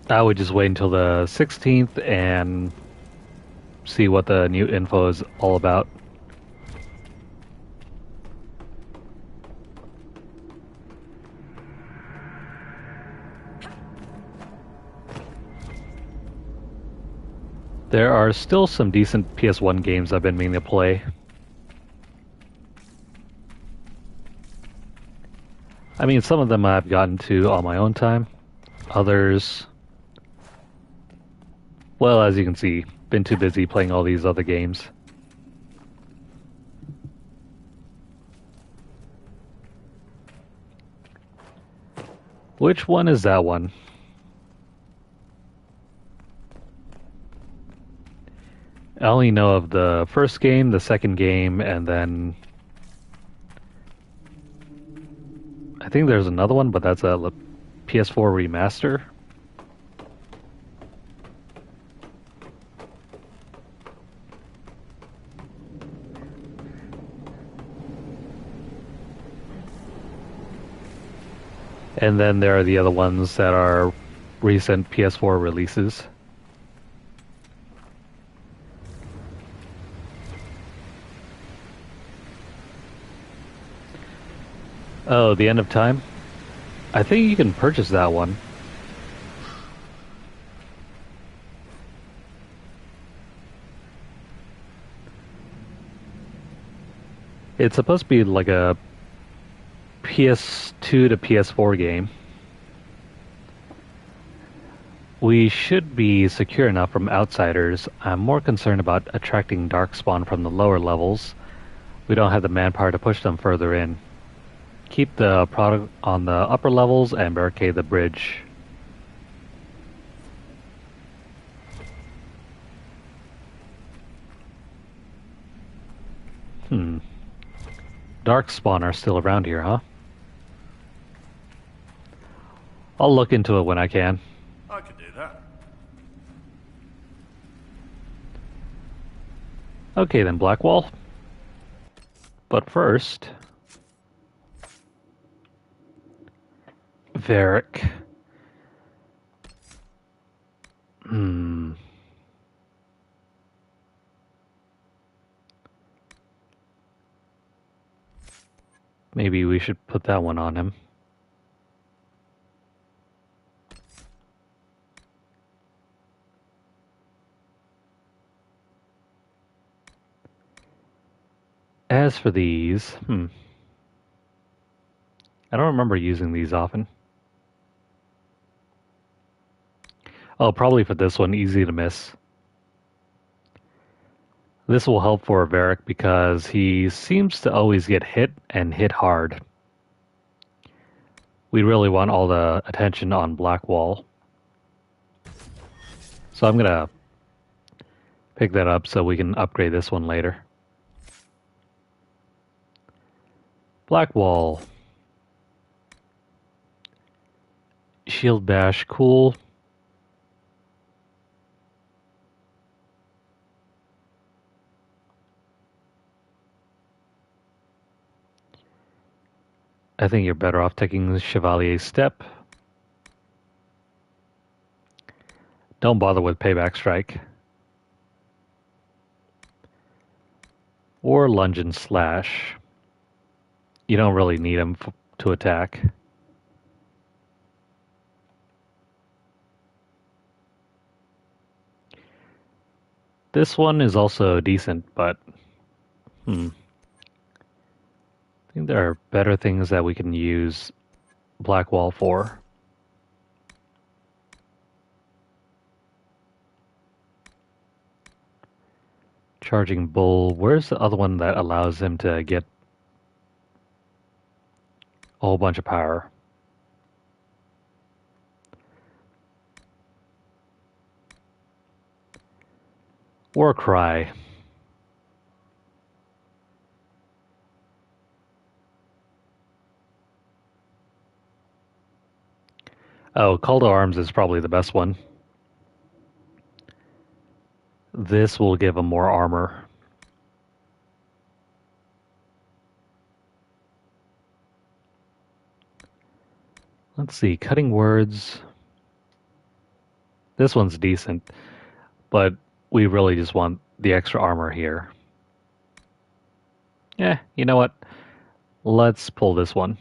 I would just wait until the 16th and see what the new info is all about. There are still some decent PS1 games I've been meaning to play. I mean, some of them I've gotten to on my own time. Others, well, as you can see, been too busy playing all these other games. Which one is that one? I only know of the first game, the second game, and then I think there's another one, but that's a PS4 remaster. And then there are the other ones that are recent PS4 releases. Oh, The End of Time? I think you can purchase that one. It's supposed to be like a PS2 to PS4 game. We should be secure enough from outsiders. I'm more concerned about attracting darkspawn from the lower levels. We don't have the manpower to push them further in. Keep the product on the upper levels and barricade the bridge. Darkspawn are still around here, huh? I'll look into it when I can. I could do that. Okay then, Blackwall. But first... Varric. Maybe we should put that one on him. As for these, I don't remember using these often. Oh, probably for this one, easy to miss. This will help for Varric because he seems to always get hit and hit hard. We really want all the attention on Blackwall. So I'm gonna pick that up so we can upgrade this one later. Blackwall. Shield bash, cool. I think you're better off taking the Chevalier Step. Don't bother with Payback Strike. Or Lunge and Slash. You don't really need them to attack. This one is also decent, but I think there are better things that we can use Blackwall for. Charging Bull. Where's the other one that allows him to get a whole bunch of power? War Cry. Oh, Call to Arms is probably the best one. This will give him more armor. Let's see, Cutting Words. This one's decent, but we really just want the extra armor here. Yeah, you know what? Let's pull this one.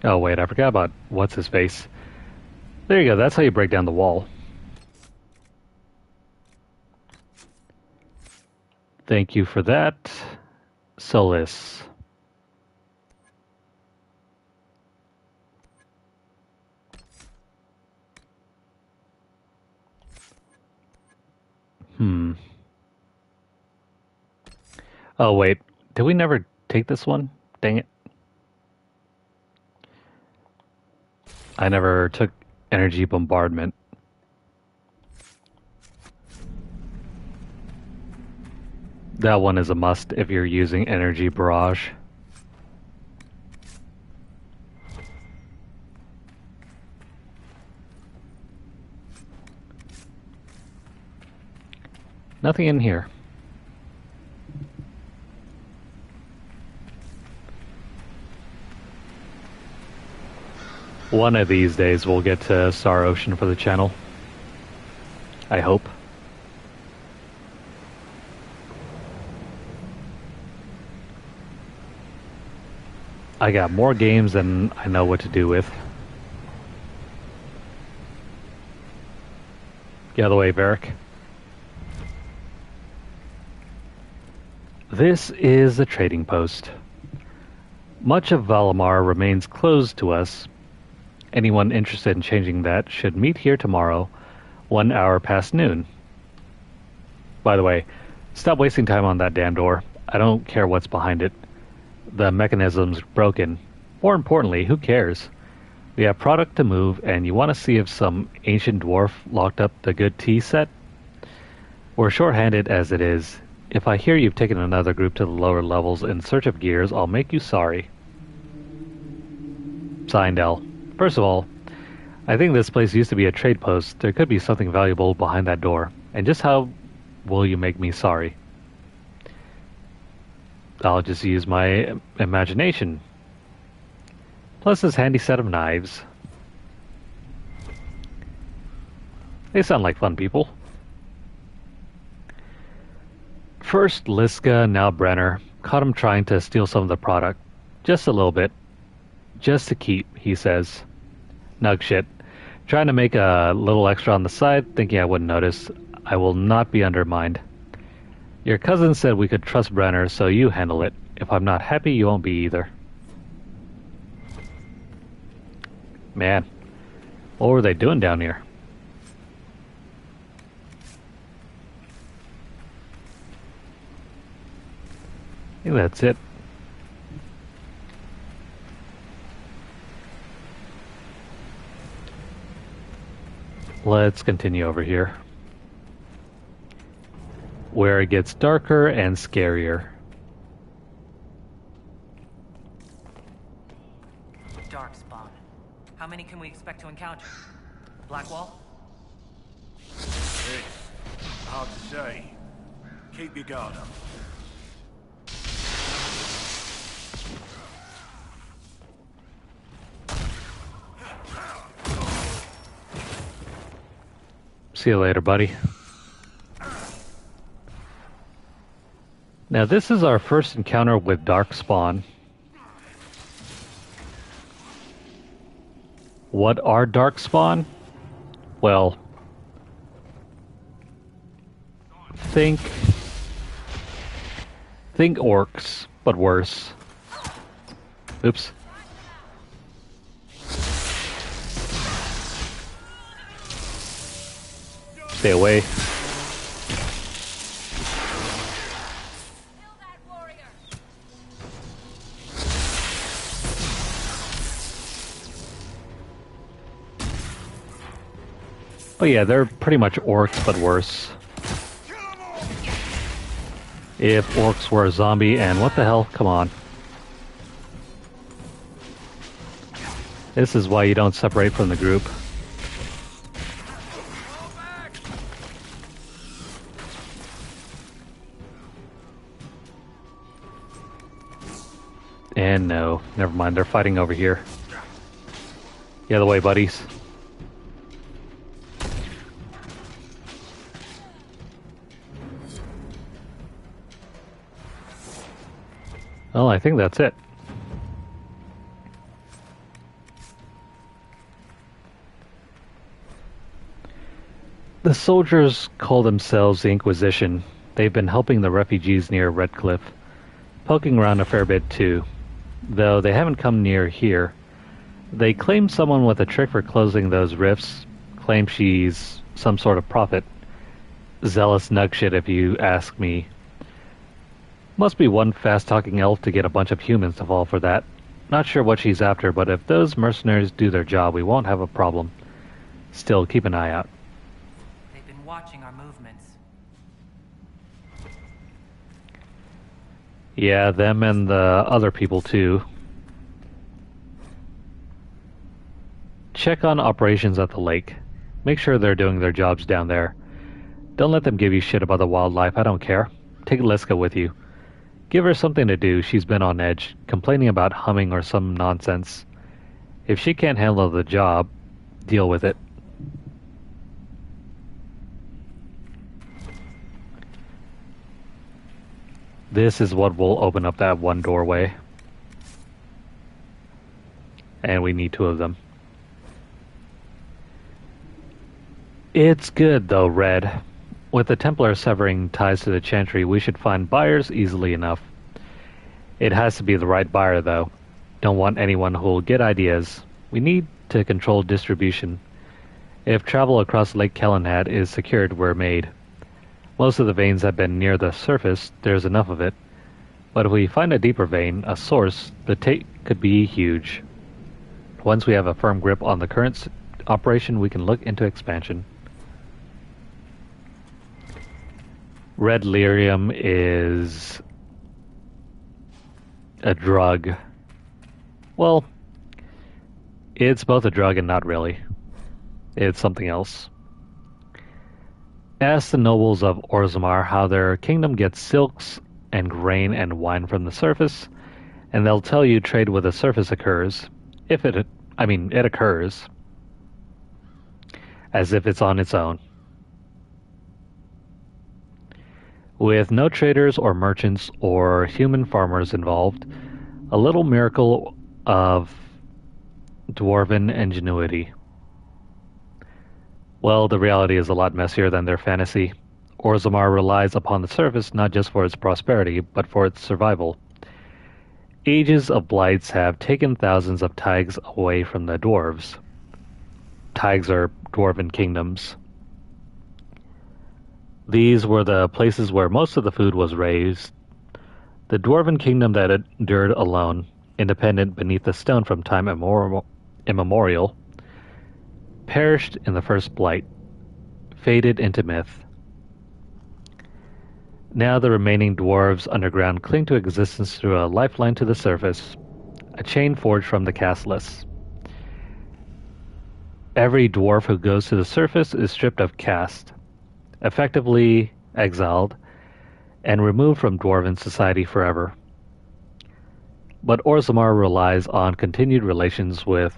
Oh wait, I forgot about what's his face. There you go, that's how you break down the wall. Thank you for that, Solis. Oh wait, did we never take this one? Dang it. I never took energy bombardment. That one is a must if you're using energy barrage. Nothing in here. One of these days we'll get to Star Ocean for the channel. I hope. I got more games than I know what to do with. Get out of the way, Varric. This is the trading post. Much of Fallow Mire remains closed to us. Anyone interested in changing that should meet here tomorrow, 1 hour past noon. By the way, stop wasting time on that damn door. I don't care what's behind it. The mechanism's broken. More importantly, who cares? We have product to move, and you want to see if some ancient dwarf locked up the good tea set? We're short-handed as it is. If I hear you've taken another group to the lower levels in search of gears, I'll make you sorry. Signed, L. First of all, I think this place used to be a trade post. There could be something valuable behind that door. And just how will you make me sorry? I'll just use my imagination. Plus this handy set of knives. They sound like fun people. First Liska, now Brenner. Caught him trying to steal some of the product. Just a little bit. Just to keep, he says. Nug shit. Trying to make a little extra on the side, thinking I wouldn't notice. I will not be undermined. Your cousin said we could trust Brenner, so you handle it. If I'm not happy, you won't be either. Man, what were they doing down here? I think that's it. Let's continue over here, where it gets darker and scarier. Darkspawn. How many can we expect to encounter? Blackwall? It's hard to say. Keep your guard up. See you later, buddy. Now this is our first encounter with Darkspawn. What are Darkspawn? Well, think orcs, but worse. Oops. Stay away. Oh yeah, they're pretty much orcs, but worse. If orcs were a zombie, and what the hell? Come on. This is why you don't separate from the group. And no, never mind, they're fighting over here. Get out of the way, buddies. Well, I think that's it. The soldiers call themselves the Inquisition. They've been helping the refugees near Redcliffe, poking around a fair bit too, though they haven't come near here. They claim someone with a trick for closing those rifts, claim she's some sort of prophet. Zealous nug shit if you ask me. Must be one fast-talking elf to get a bunch of humans to fall for that. Not sure what she's after, but if those mercenaries do their job, we won't have a problem. Still, keep an eye out. They've been watching our movements. Yeah, them and the other people too. Check on operations at the lake. Make sure they're doing their jobs down there. Don't let them give you shit about the wildlife, I don't care. Take Liska with you. Give her something to do, she's been on edge, complaining about humming or some nonsense. If she can't handle the job, deal with it. This is what will open up that one doorway. And we need two of them. It's good though, Red. With the Templar severing ties to the Chantry, we should find buyers easily enough. It has to be the right buyer though. Don't want anyone who'll get ideas. We need to control distribution. If travel across Lake Kellenhad is secured, we're made. Most of the veins have been near the surface, there's enough of it. But if we find a deeper vein, a source, the take could be huge. Once we have a firm grip on the current operation, we can look into expansion. Red lyrium is a drug. Well, it's both a drug and not really. It's something else. Ask the nobles of Orzammar how their kingdom gets silks and grain and wine from the surface, and they'll tell you trade with the surface occurs. It occurs. As if it's on its own. With no traders or merchants or human farmers involved, a little miracle of Dwarven ingenuity. Well, the reality is a lot messier than their fantasy. Orzammar relies upon the surface not just for its prosperity, but for its survival. Ages of blights have taken thousands of taigs away from the dwarves. Taigs are dwarven kingdoms. These were the places where most of the food was raised. The dwarven kingdom that endured alone, independent beneath the stone from time immemorial, perished in the first blight, faded into myth. Now the remaining dwarves underground cling to existence through a lifeline to the surface, a chain forged from the casteless. Every dwarf who goes to the surface is stripped of caste, effectively exiled, and removed from dwarven society forever. But Orzammar relies on continued relations with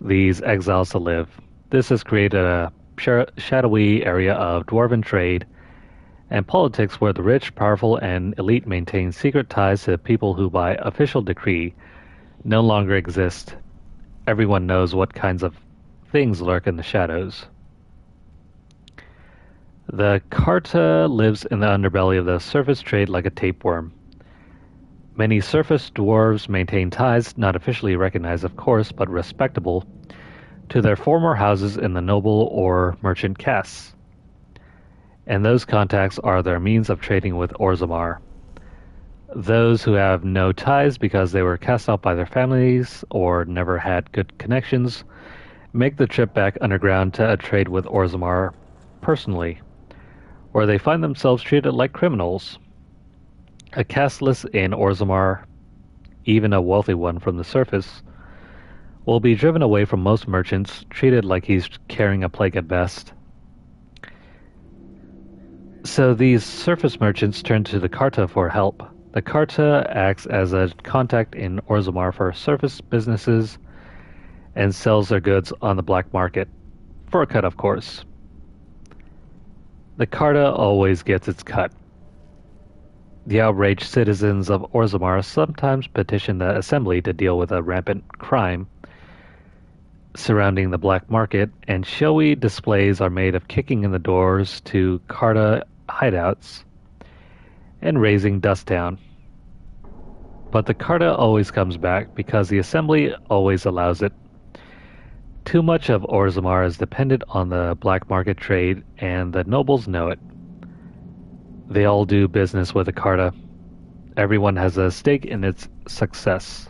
these exiles to live. This has created a shadowy area of dwarven trade and politics where the rich, powerful, and elite maintain secret ties to people who, by official decree, no longer exist. Everyone knows what kinds of things lurk in the shadows. The Carta lives in the underbelly of the surface trade like a tapeworm. Many surface dwarves maintain ties, not officially recognized of course, but respectable, to their former houses in the noble or merchant castes. And those contacts are their means of trading with Orzammar. Those who have no ties because they were cast out by their families or never had good connections make the trip back underground to trade with Orzammar personally, where they find themselves treated like criminals. A casteless in Orzammar, even a wealthy one from the surface, will be driven away from most merchants, treated like he's carrying a plague at best. So these surface merchants turn to the Carta for help. The Carta acts as a contact in Orzammar for surface businesses and sells their goods on the black market, for a cut of course. The Carta always gets its cut. The outraged citizens of Orzammar sometimes petition the Assembly to deal with a rampant crime surrounding the black market, and showy displays are made of kicking in the doors to Carta hideouts and raising dust down. But the Carta always comes back because the Assembly always allows it. Too much of Orzammar is dependent on the black market trade, and the nobles know it. They all do business with the Carta. Everyone has a stake in its success.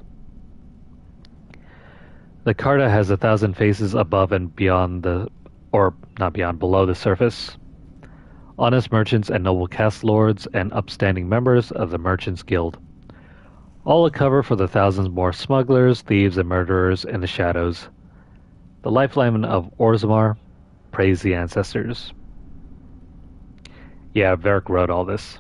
The Carta has 1,000 faces above and beyond below the surface. Honest merchants and noble caste lords and upstanding members of the Merchants Guild. All a cover for the thousands more smugglers, thieves, and murderers in the shadows. The lifeline of Orzammar, praise the ancestors. Yeah, Varric wrote all this.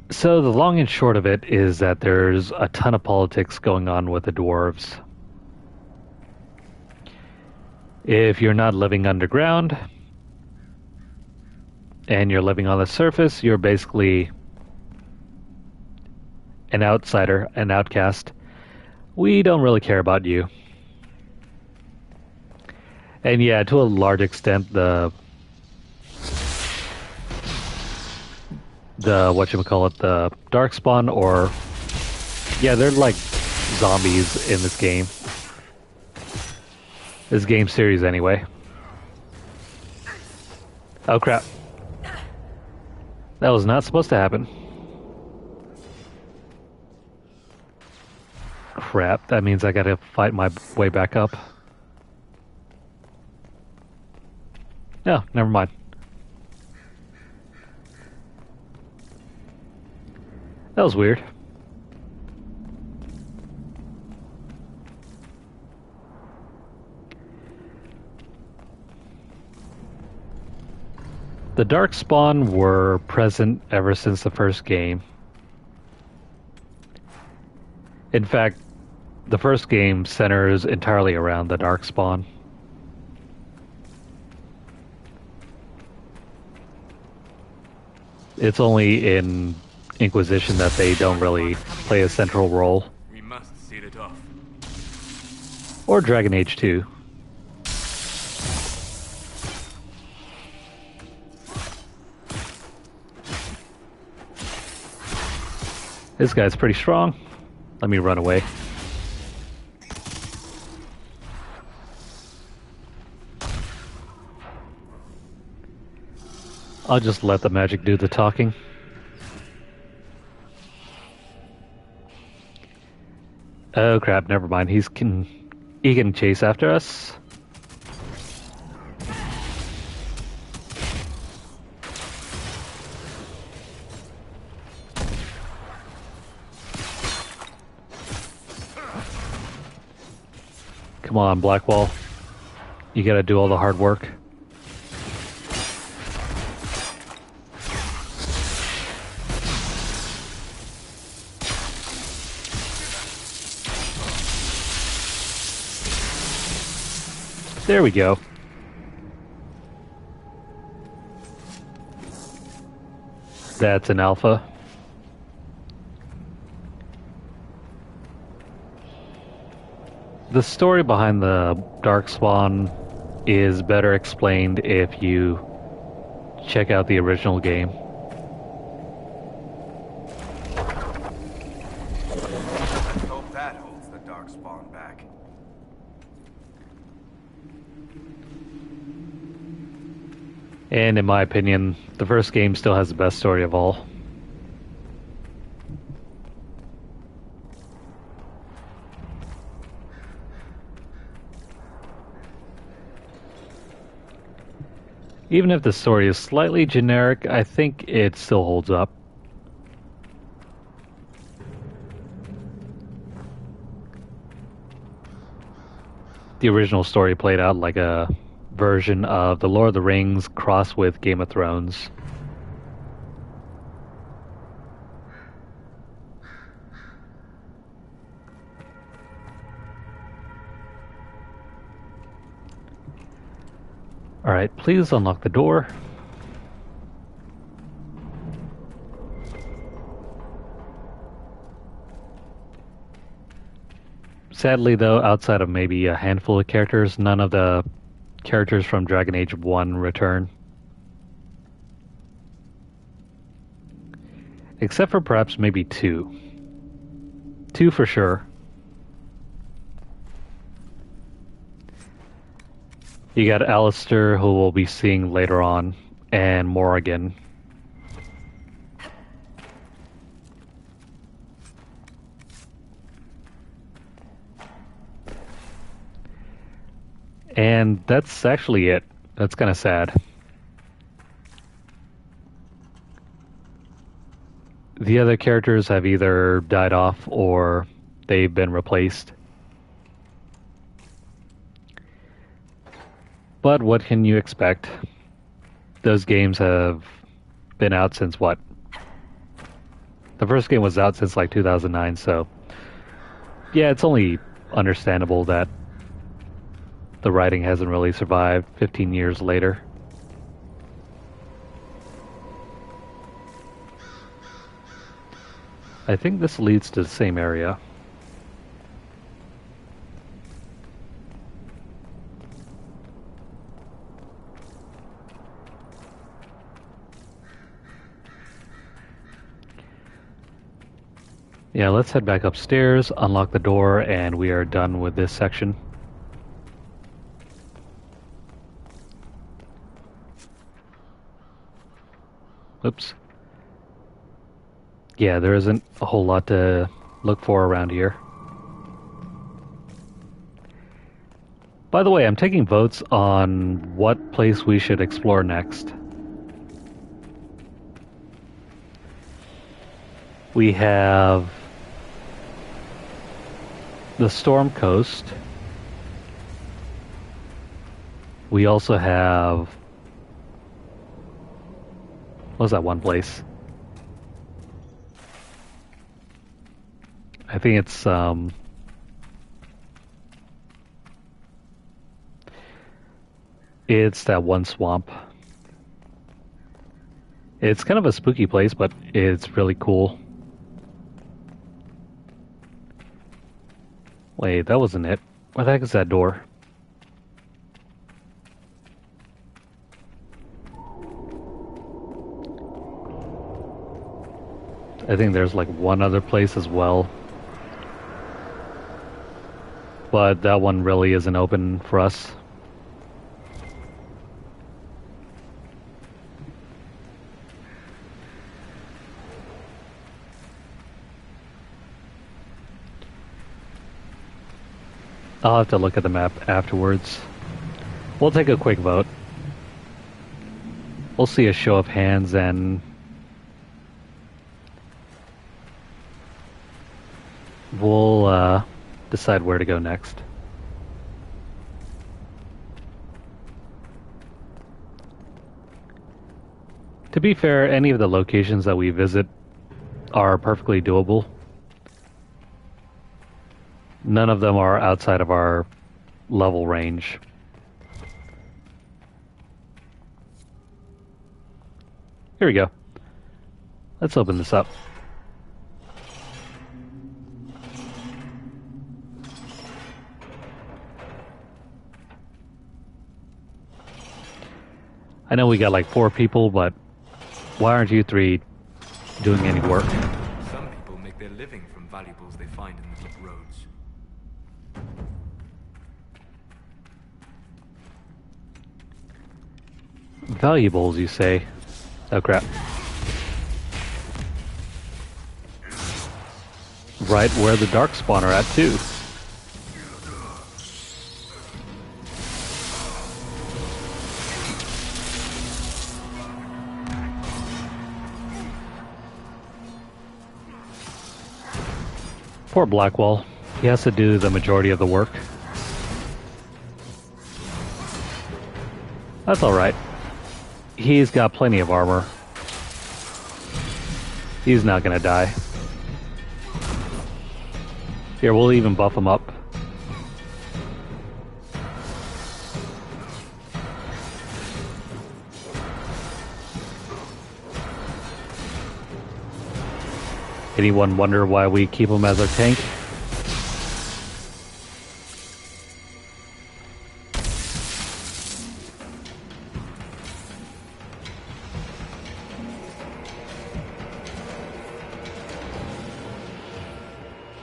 So the long and short of it is that there's a ton of politics going on with the dwarves. If you're not living underground and you're living on the surface, you're basically an outsider, an outcast. We don't really care about you. And yeah, to a large extent, the the Darkspawn, or yeah, they're like zombies in this game. This game series, anyway. Oh crap! That was not supposed to happen. Crap! That means I gotta fight my way back up. No, never mind. That was weird. The Darkspawn were present ever since the first game. In fact, the first game centers entirely around the Darkspawn. It's only in Inquisition that they don't really play a central role. We must seal it off. Or Dragon Age 2. This guy's pretty strong. Let me run away. I'll just let the magic do the talking. Oh crap, never mind. He can chase after us. Come on, Blackwall. You gotta do all the hard work. There we go. That's an alpha. The story behind the Darkspawn is better explained if you check out the original game. Let's hope that holds the Darkspawn back. And in my opinion, the first game still has the best story of all. Even if the story is slightly generic, I think it still holds up. The original story played out like a version of The Lord of the Rings crossed with Game of Thrones. Alright, please unlock the door. Sadly though, outside of maybe a handful of characters, none of the characters from Dragon Age 1 return. Except for perhaps maybe two. Two for sure. You got Alistair, who we'll be seeing later on, and Morrigan. And that's actually it. That's kind of sad. The other characters have either died off or they've been replaced. But what can you expect? Those games have been out since what? The first game was out since like 2009, so yeah, it's only understandable that the writing hasn't really survived 15 years later. I think this leads to the same area. Yeah, let's head back upstairs, unlock the door, and we are done with this section. Oops. Yeah, there isn't a whole lot to look for around here. By the way, I'm taking votes on what place we should explore next. We have the Storm Coast. We also have... what was that one place? I think it's that one swamp. It's kind of a spooky place, but it's really cool. Wait, that wasn't it. Where the heck is that door? I think there's like one other place as well. But that one really isn't open for us. I'll have to look at the map afterwards. We'll take a quick vote. We'll see a show of hands and we'll decide where to go next. To be fair, any of the locations that we visit are perfectly doable. None of them are outside of our level range. Here we go. Let's open this up. I know we got like 4 people, but why aren't you 3 doing any work? Some people make their living from valuables they find in the deep roads. Valuables, you say? Oh crap. Right where the darkspawn are at too. Poor Blackwall. He has to do the majority of the work. That's alright. He's got plenty of armor. He's not gonna die. Here, we'll even buff him up. Anyone wonder why we keep him as our tank?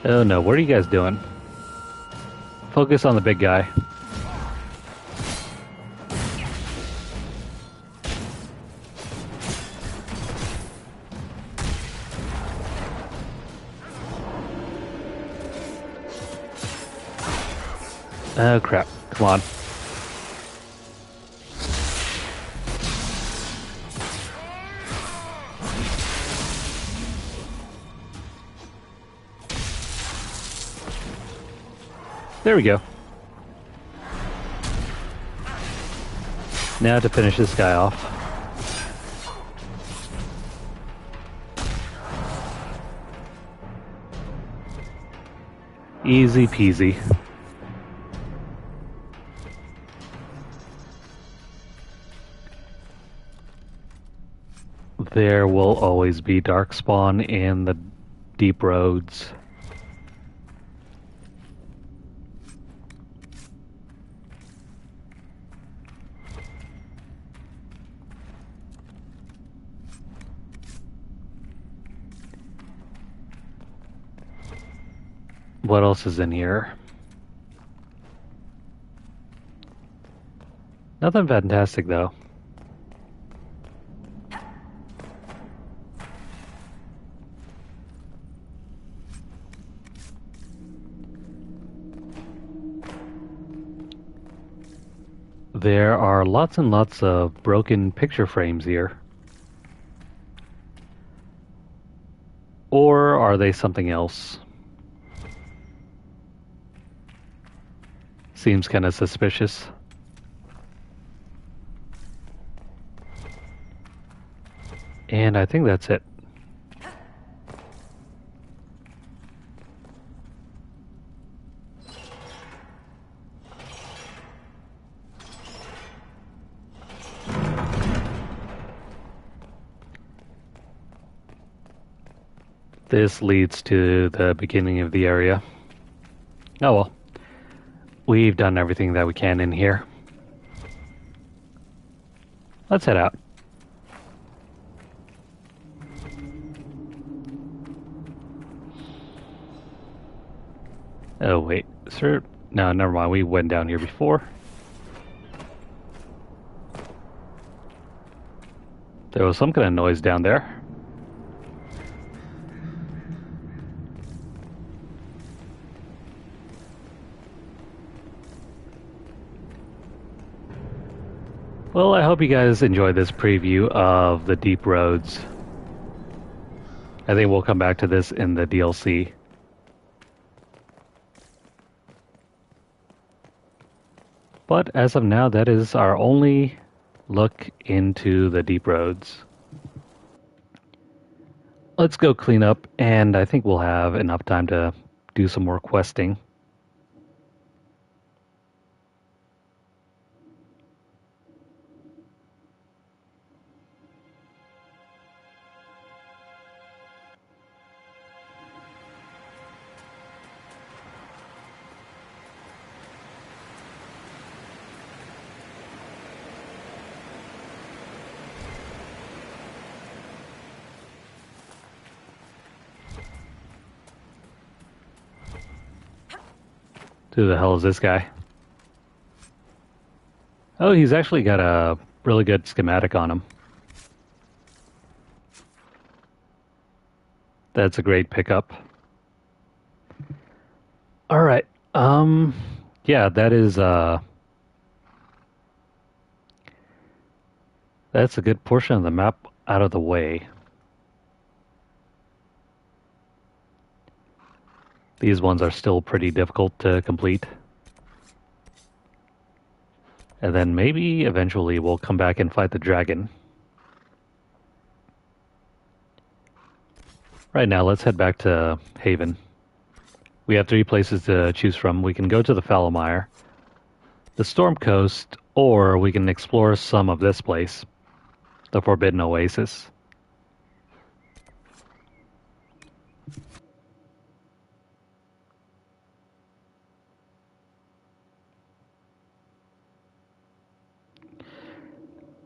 Oh no, what are you guys doing? Focus on the big guy. Oh crap, come on. There we go. Now to finish this guy off. Easy peasy. There will always be darkspawn in the deep roads. What else is in here? Nothing fantastic though. There are lots and lots of broken picture frames here. Or are they something else? Seems kind of suspicious. And I think that's it. This leads to the beginning of the area. Oh well. We've done everything that we can in here. Let's head out. Oh wait, sir? No, never mind. We went down here before. There was some kind of noise down there. Well, I hope you guys enjoyed this preview of the Deep Roads. I think we'll come back to this in the DLC. But as of now, that is our only look into the Deep Roads. Let's go clean up, and I think we'll have enough time to do some more questing. Who the hell is this guy? Oh, he's actually got a really good schematic on him. That's a great pickup. Alright, yeah, that is, that's a good portion of the map out of the way. These ones are still pretty difficult to complete. And then maybe eventually we'll come back and fight the dragon. Right now, let's head back to Haven. We have 3 places to choose from. We can go to the Fallow Mire, the Storm Coast, or we can explore some of this place, the Forbidden Oasis.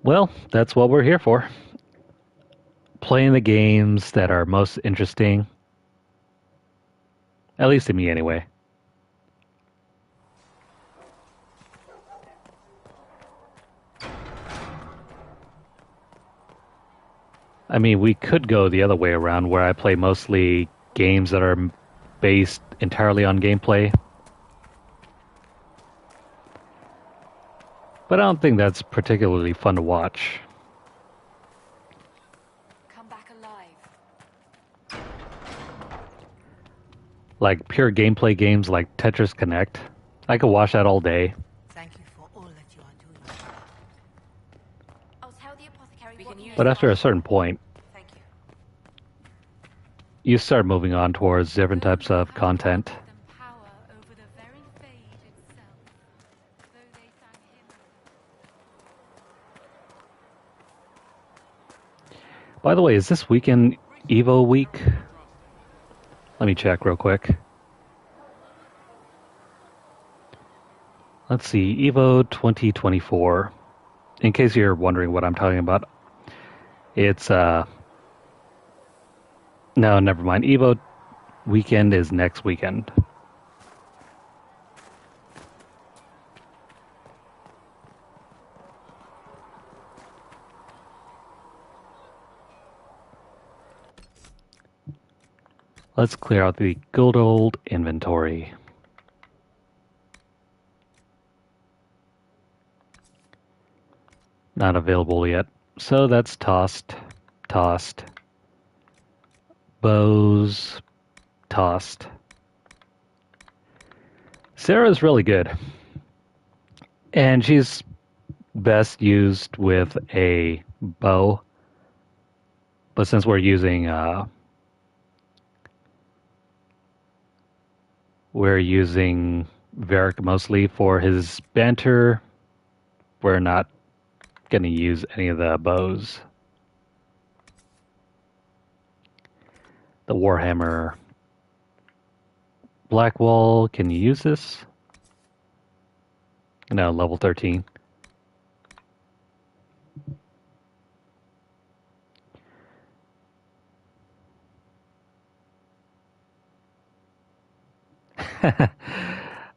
Well, that's what we're here for. Playing the games that are most interesting. At least to me, anyway. I mean, we could go the other way around, where I play mostly games that are based entirely on gameplay. But I don't think that's particularly fun to watch. Come back alive. Like pure gameplay games like Tetris Connect. I could watch that all day. Thank you for all that you are doing. I'll tell the apothecary what you But after a certain point, you start moving on towards different types of content. By the way, is this weekend Evo week? Let me check real quick. Let's see, Evo 2024. In case you're wondering what I'm talking about, it's, no, never mind. Evo weekend is next weekend. Let's clear out the good old inventory. Not available yet. So that's tossed. Tossed. Bows. Tossed. Sarah's really good. And she's best used with a bow. But since we're using Varric mostly for his banter, we're not going to use any of the bows. The Warhammer Blackwall. Can you use this? No, level 13.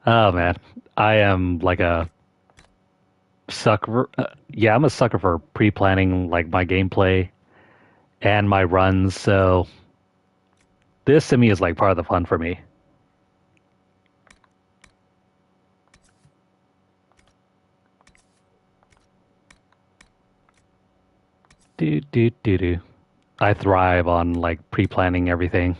Oh man, I am like a sucker. Yeah, I'm a sucker for pre-planning like my gameplay and my runs. So this to me is like part of the fun for me. Do. I thrive on like pre-planning everything.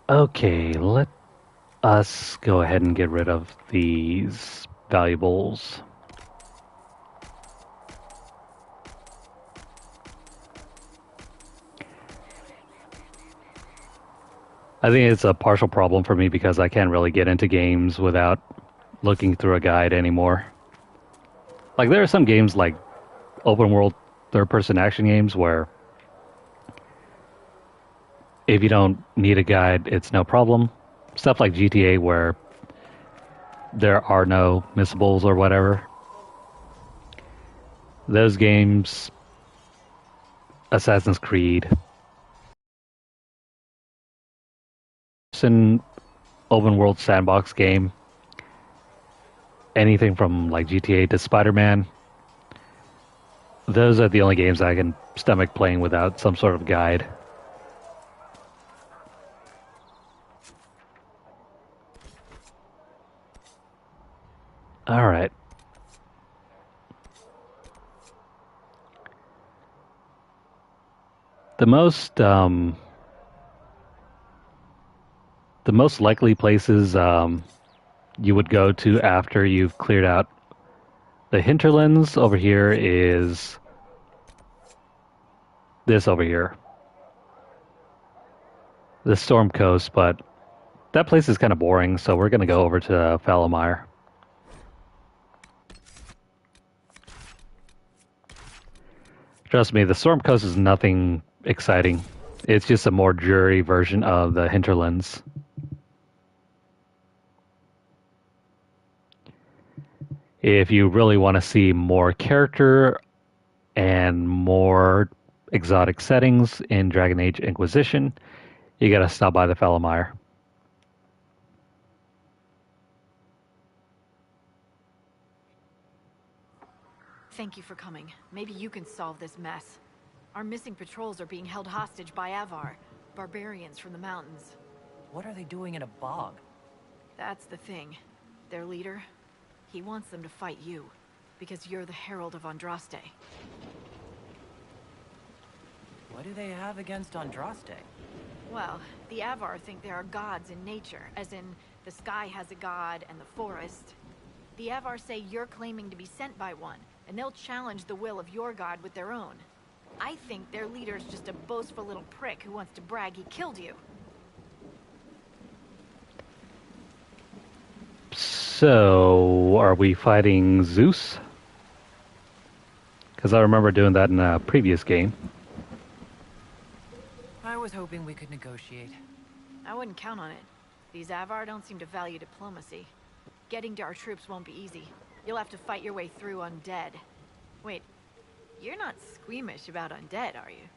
Okay, let us go ahead and get rid of these valuables. I think it's a partial problem for me because I can't really get into games without looking through a guide anymore. Like there are some games like open world third person action games where if you don't need a guide, it's no problem. Stuff like GTA where there are no missables or whatever. Those games, Assassin's Creed, it's an open world sandbox game. Anything from like GTA to Spider-Man. Those are the only games I can stomach playing without some sort of guide. All right. The most likely places you would go to after you've cleared out the Hinterlands over here is this over here. The Storm Coast, but that place is kind of boring, so we're going to go over to Fallow Mire. Trust me, the Storm Coast is nothing exciting. It's just a more dreary version of the Hinterlands. If you really want to see more character and more exotic settings in Dragon Age Inquisition, you gotta stop by the Fallow Mire. Thank you for coming. Maybe you can solve this mess. Our missing patrols are being held hostage by Avar, barbarians from the mountains. What are they doing in a bog? That's the thing. Their leader, he wants them to fight you, because you're the Herald of Andraste. What do they have against Andraste? Well, the Avar think there are gods in nature, as in the sky has a god and the forest. The Avar say you're claiming to be sent by one, and they'll challenge the will of your god with their own. I think their leader's just a boastful little prick who wants to brag he killed you. So, are we fighting Zeus? Because I remember doing that in a previous game. I was hoping we could negotiate. I wouldn't count on it. These Avar don't seem to value diplomacy. Getting to our troops won't be easy. You'll have to fight your way through undead. Wait, you're not squeamish about undead, are you?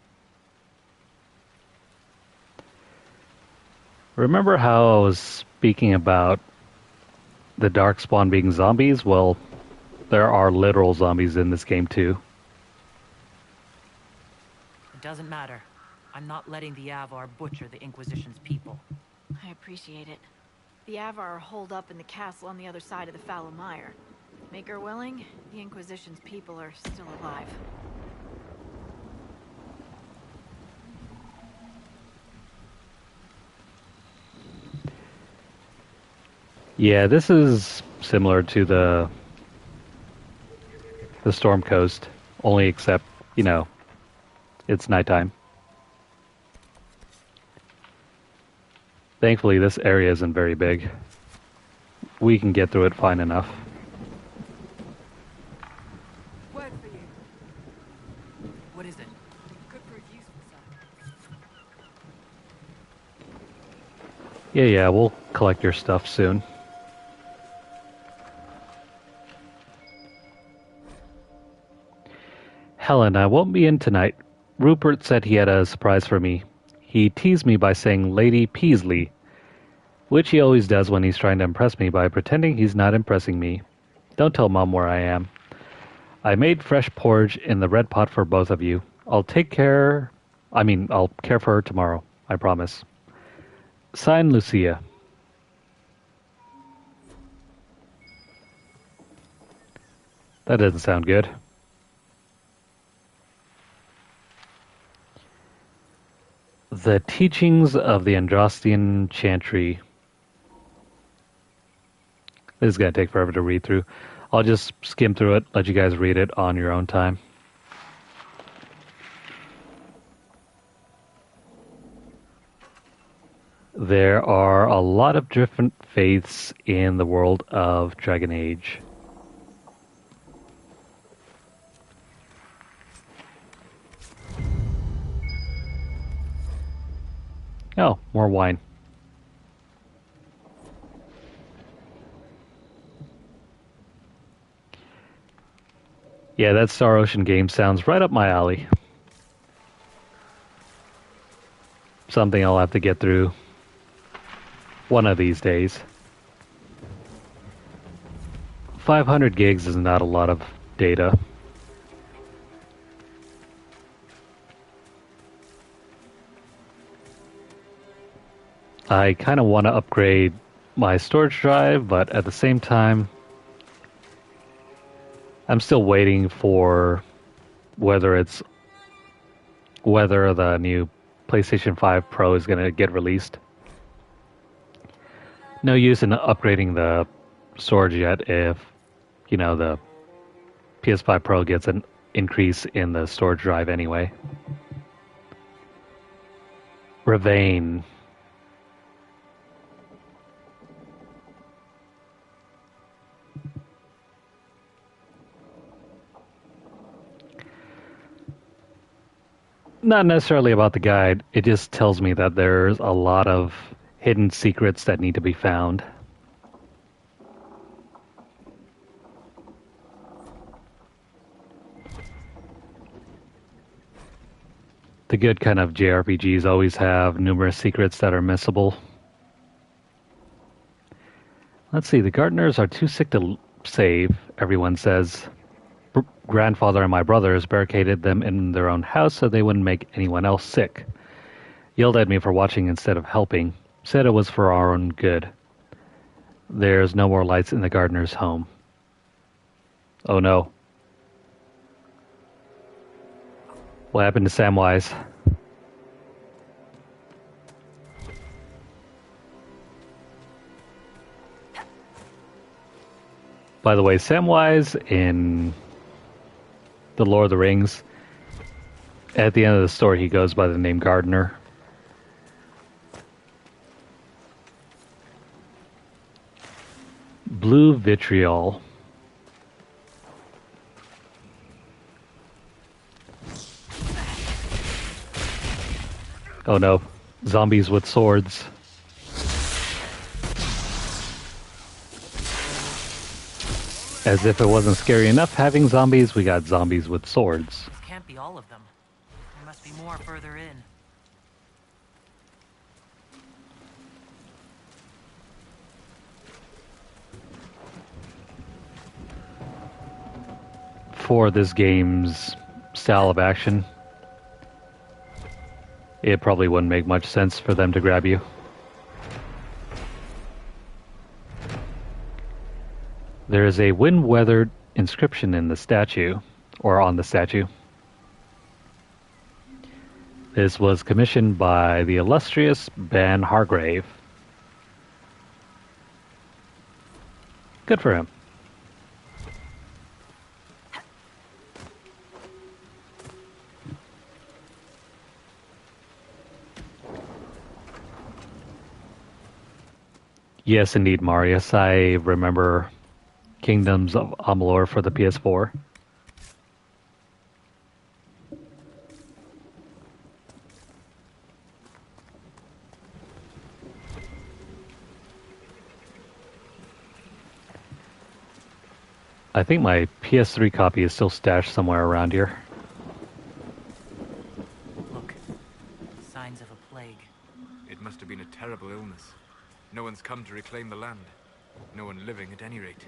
Remember how I was speaking about the Darkspawn being zombies? Well, there are literal zombies in this game too. It doesn't matter. I'm not letting the Avar butcher the Inquisition's people. I appreciate it. The Avar are holed up in the castle on the other side of the Fallow Mire. Make her willing, the Inquisition's people are still alive. Yeah, this is similar to the Storm Coast, only except, you know, it's nighttime. Thankfully, this area isn't very big. We can get through it fine enough. Yeah, we'll collect your stuff soon. Helen, I won't be in tonight. Rupert said he had a surprise for me. He teased me by saying Lady Peasley, which he always does when he's trying to impress me by pretending he's not impressing me. Don't tell Mom where I am. I made fresh porridge in the red pot for both of you. I'll care for her tomorrow. I promise. Signed, Lucia. That doesn't sound good. The Teachings of the Androstian Chantry. This is going to take forever to read through. I'll just skim through it, let you guys read it on your own time. There are a lot of different faiths in the world of Dragon Age. Oh, more wine. Yeah, that Star Ocean game sounds right up my alley. Something I'll have to get through one of these days. 500 gigs is not a lot of data. I kind of want to upgrade my storage drive, but at the same time, I'm still waiting for whether the new PlayStation 5 Pro is going to get released. No use in upgrading the storage yet if, the PS5 Pro gets an increase in the storage drive anyway. Ravane. Not necessarily about the guide. It just tells me that there's a lot of hidden secrets that need to be found. The good kind of JRPGs always have numerous secrets that are missable. Let's see, the gardeners are too sick to save, everyone says. Grandfather and my brothers barricaded them in their own house so they wouldn't make anyone else sick. Yelled at me for watching instead of helping. Said it was for our own good. There's no more lights in the gardener's home. Oh no. What happened to Samwise? By the way, Samwise in The Lord of the Rings, at the end of the story, he goes by the name Gardener. Blue vitriol. Oh no, zombies with swords. As if it wasn't scary enough having zombies, we got zombies with swords. This can't be all of them. There must be more further in. For this game's style of action, it probably wouldn't make much sense for them to grab you. There is a wind-weathered inscription in the statue, or on the statue. This was commissioned by the illustrious Ben Hargrave. Good for him. Yes, indeed, Marius. I remember Kingdoms of Amalur for the PS4. I think my PS3 copy is still stashed somewhere around here. Look, signs of a plague. It must have been a terrible illness. No one's come to reclaim the land. No one living at any rate.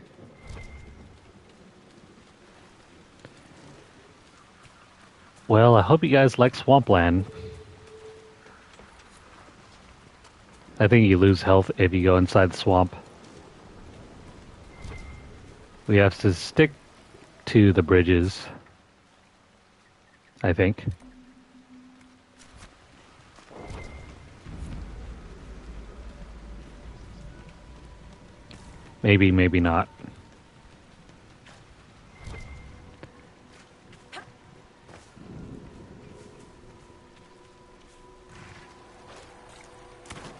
Well, I hope you guys like Swampland. I think you lose health if you go inside the swamp. We have to stick to the bridges, I think. Maybe, maybe not.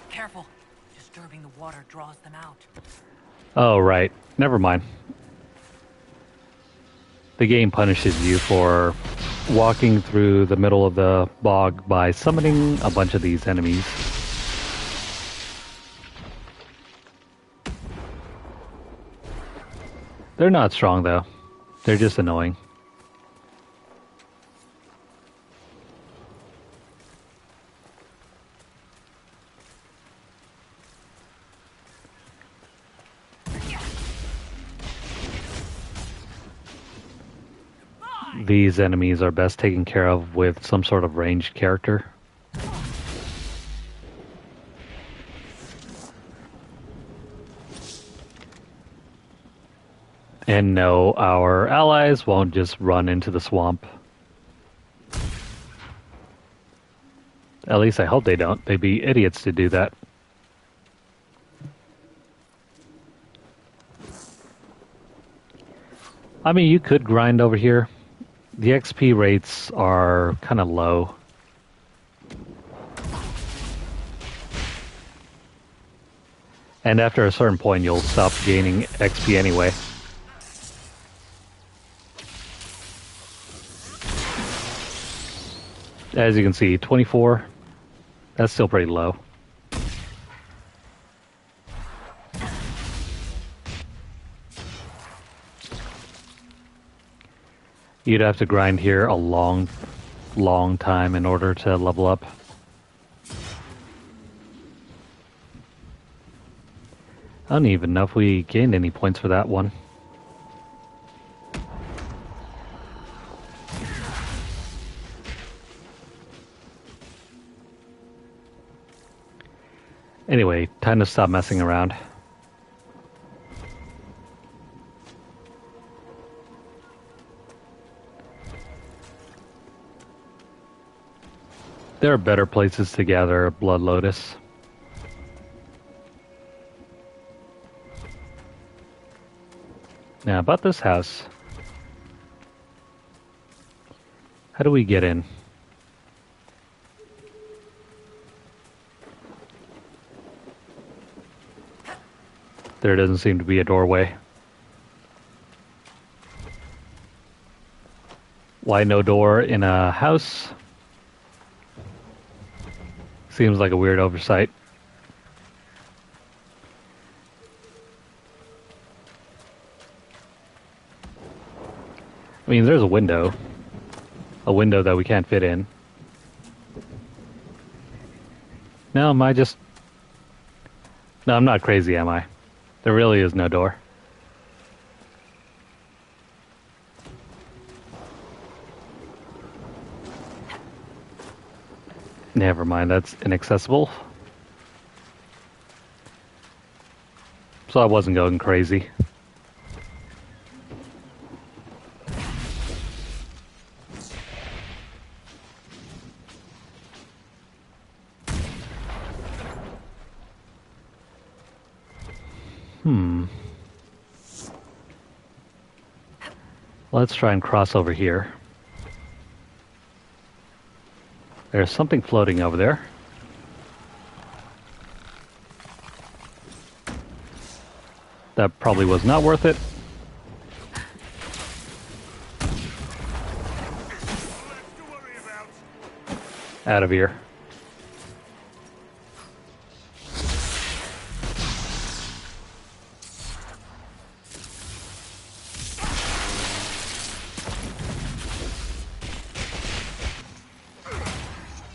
Careful. Disturbing the water draws them out. Oh, right. Never mind. The game punishes you for walking through the middle of the bog by summoning a bunch of these enemies. They're not strong, though. They're just annoying. These enemies are best taken care of with some sort of ranged character. And no, our allies won't just run into the swamp. At least I hope they don't. They'd be idiots to do that. I mean, you could grind over here. The XP rates are kind of low. And after a certain point, you'll stop gaining XP anyway. As you can see, 24, that's still pretty low. You'd have to grind here a long time in order to level up. I don't even know if we gained any points for that one. Anyway, time to stop messing around. There are better places to gather Blood Lotus. Now, about this house. How do we get in? There doesn't seem to be a doorway. Why no door in a house? Seems like a weird oversight. I mean, there's a window. A window that we can't fit in. No, am I just... No, I'm not crazy, am I? There really is no door. Never mind, that's inaccessible. So I wasn't going crazy. Let's try and cross over here. There's something floating over there. That probably was not worth it. Out of here.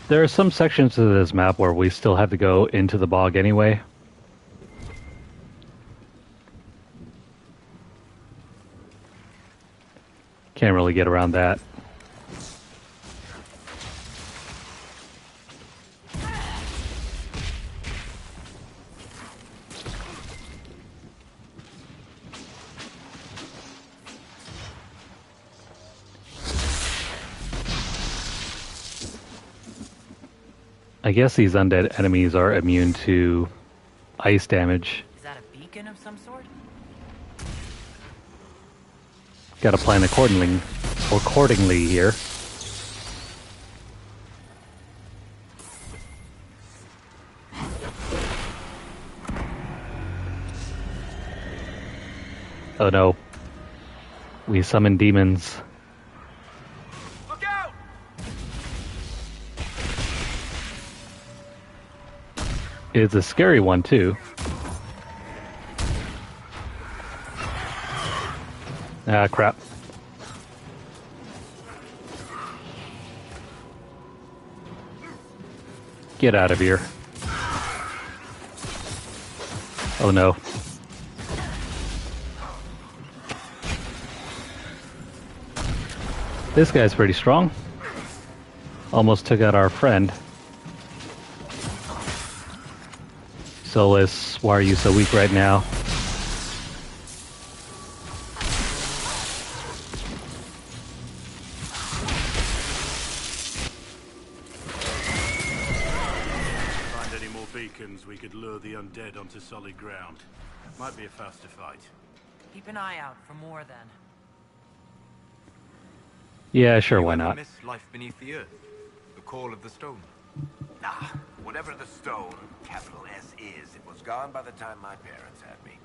There are some sections of this map where we still have to go into the bog anyway. Can't really get around that. I guess these undead enemies are immune to ice damage. Is that a beacon of some sort? Gotta plan accordingly here. Oh no. We summon demons. Look out! It's a scary one too. Ah, crap. Get out of here. Oh no. This guy's pretty strong. Almost took out our friend. Solus, why are you so weak right now? Find any more beacons, we could lure the undead onto solid ground. Might be a faster fight. Keep an eye out for more then. Yeah, sure, why not? Miss life beneath the earth, the call of the stone. Ah, whatever the stone, capital S, is, it was gone by the time my parents had me.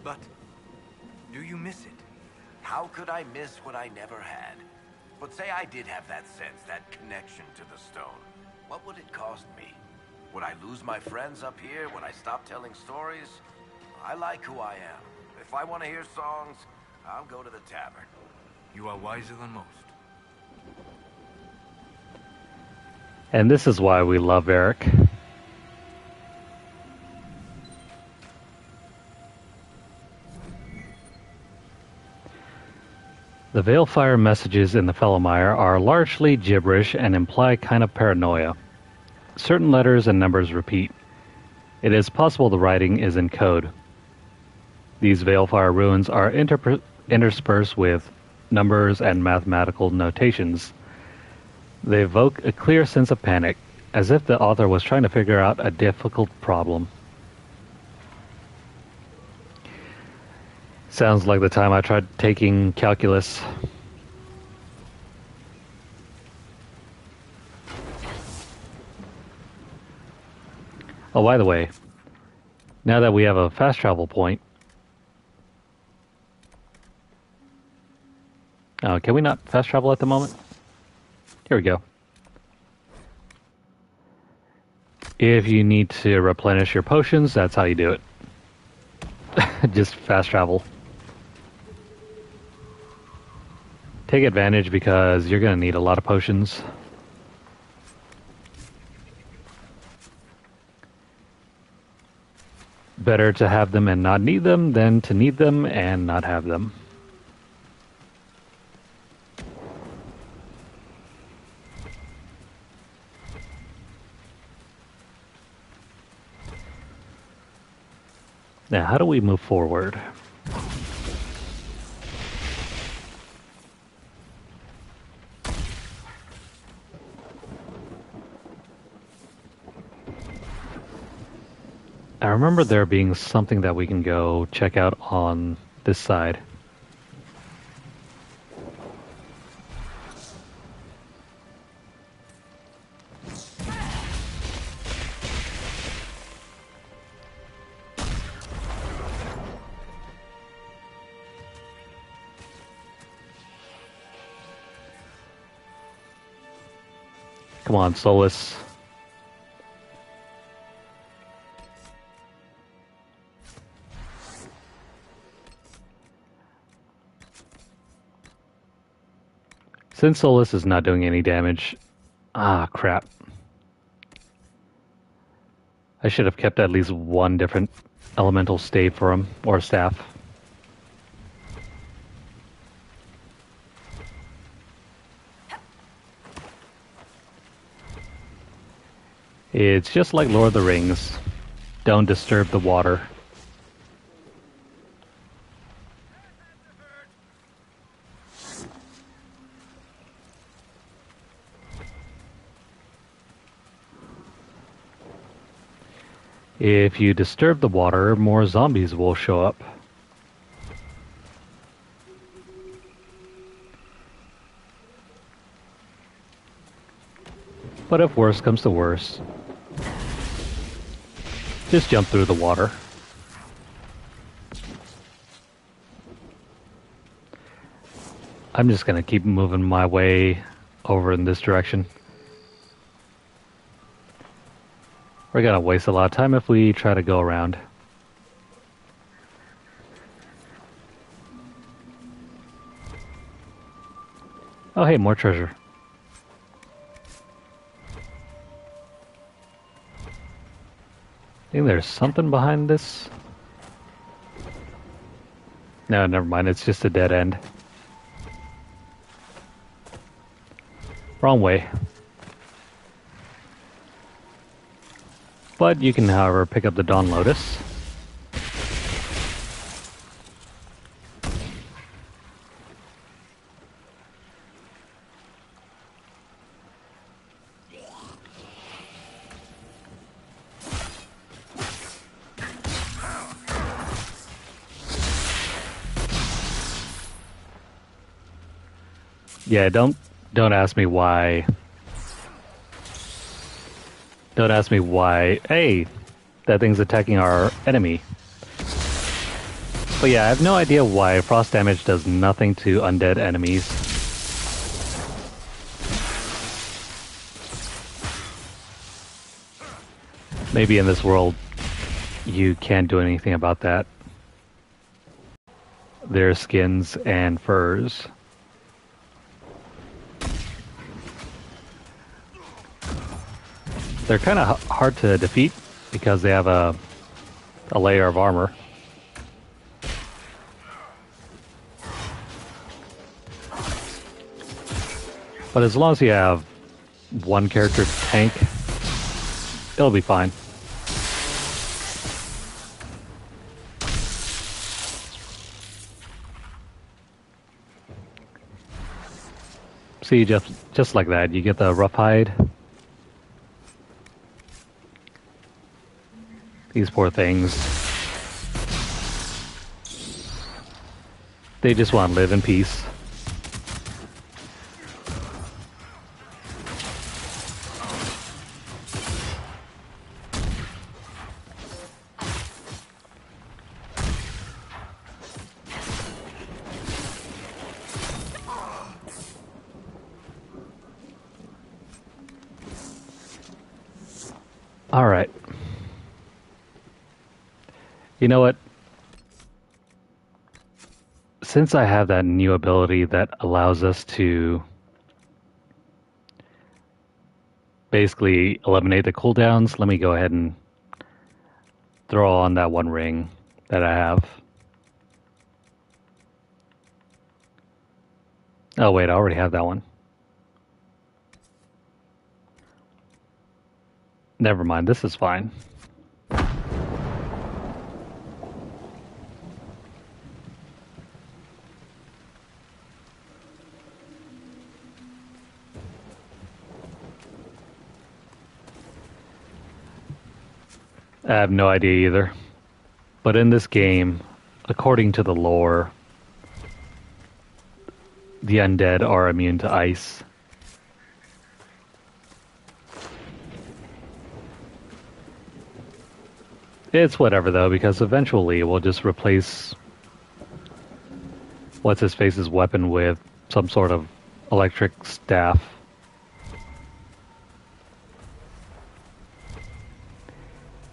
But do you miss it? How could I miss what I never had? But say I did have that sense, that connection to the stone. What would it cost me? Would I lose my friends up here? Would I stop telling stories? I like who I am. If I want to hear songs, I'll go to the tavern. You are wiser than most. And this is why we love Eric. The Veilfire messages in the Fallow Mire are largely gibberish and imply kind of paranoia. Certain letters and numbers repeat. It is possible the writing is in code. These Veilfire runes are interspersed with numbers and mathematical notations. They evoke a clear sense of panic, as if the author was trying to figure out a difficult problem. Sounds like the time I tried taking calculus. Oh, by the way, now that we have a fast travel point, can we not fast travel at the moment? Here we go. If you need to replenish your potions, that's how you do it. Just fast travel. Take advantage because you're going to need a lot of potions. Better to have them and not need them than to need them and not have them. Now, how do we move forward? I remember there being something that we can go check out on this side. Come on, Solus. Since Solus is not doing any damage... Ah, crap. I should have kept at least one different elemental stave for him, or staff. It's just like Lord of the Rings. Don't disturb the water. If you disturb the water, more zombies will show up. But if worse comes to worse, just jump through the water. I'm just gonna keep moving my way over in this direction. We're gonna waste a lot of time if we try to go around. Oh hey, more treasure. I think there's something behind this. No, never mind, it's just a dead end. Wrong way. But you can, however, pick up the Dawn Lotus. Yeah, don't ask me why. Don't ask me why. Hey, that thing's attacking our enemy. But yeah, I have no idea why frost damage does nothing to undead enemies. Maybe in this world you can't do anything about that. Their skins and furs. They're kind of hard to defeat because they have a layer of armor. But as long as you have one character tank, it'll be fine. See, just like that, you get the rough hide. These poor things. They just want to live in peace. All right. You know what? Since I have that new ability that allows us to basically eliminate the cooldowns, let me go ahead and throw on that one ring that I have. Oh wait, I already have that one. Never mind, this is fine. I have no idea either. But in this game, according to the lore, the undead are immune to ice. It's whatever though, because eventually we'll just replace what's-his-face's weapon with some sort of electric staff.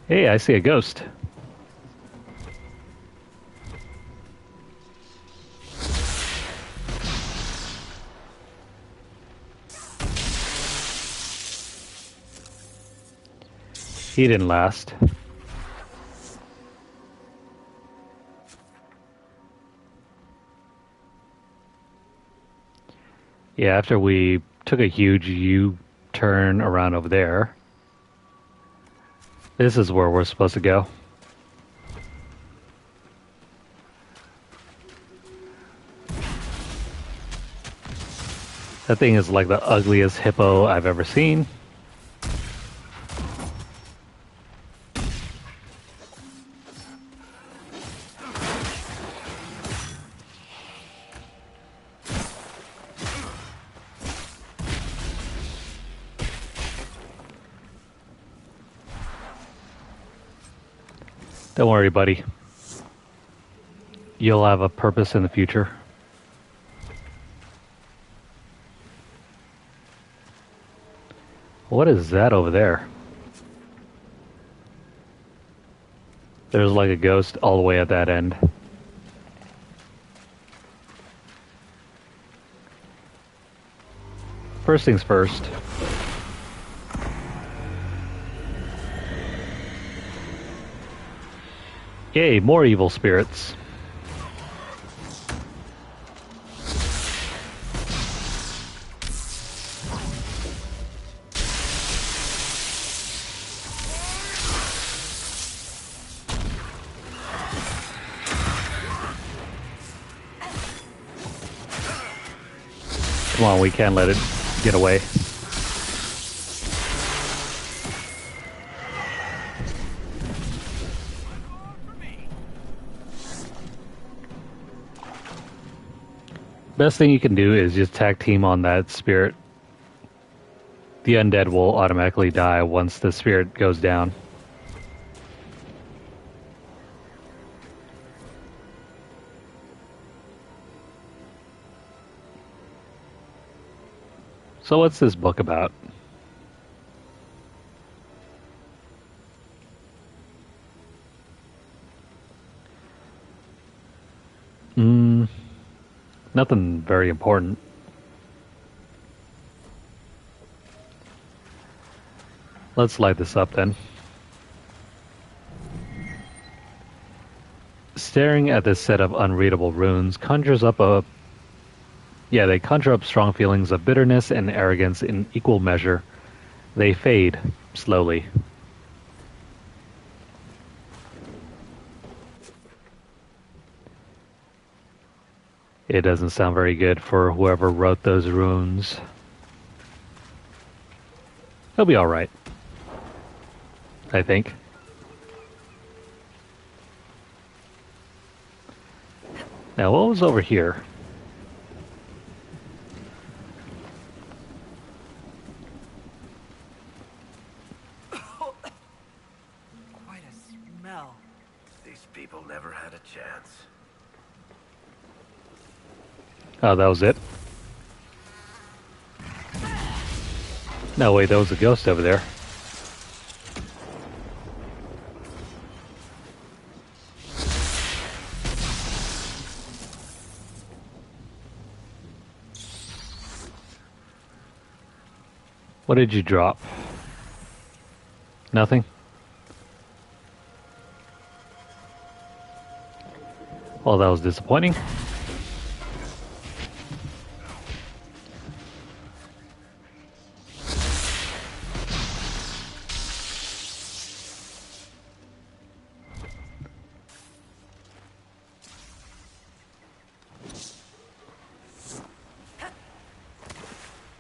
Hey, I see a ghost. He didn't last. Yeah, after we took a huge U-turn around over there, this is where we're supposed to go. That thing is like the ugliest hippo I've ever seen. Don't worry, buddy. You'll have a purpose in the future. What is that over there? There's like a ghost all the way at that end. First things first. Yay, more evil spirits. Come on, we can't let it get away. Best thing you can do is just tag team on that spirit. The undead will automatically die once the spirit goes down. So what's this book about? Nothing very important. Let's light this up then. Staring at this set of unreadable runes conjures up they conjure up strong feelings of bitterness and arrogance in equal measure. They fade slowly. It doesn't sound very good for whoever wrote those runes. He'll be alright, I think. Now, what was over here? Quite a smell. These people never had a chance. Oh, that was it? No, wait, there was a ghost over there. What did you drop? Nothing? Well, that was disappointing.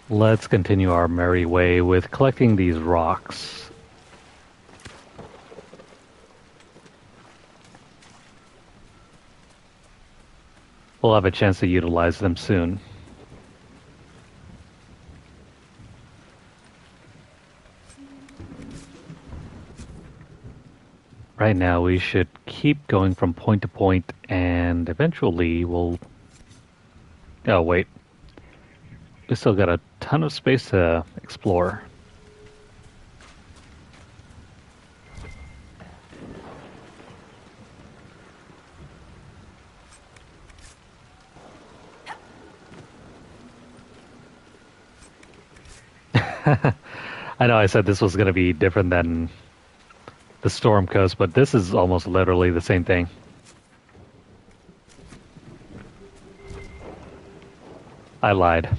Let's continue our merry way with collecting these rocks. We'll have a chance to utilize them soon. Right now we should keep going from point to point and eventually we'll... Oh, wait. We still got a ton of space to explore. I know I said this was going to be different than the Storm Coast, but this is almost literally the same thing. I lied.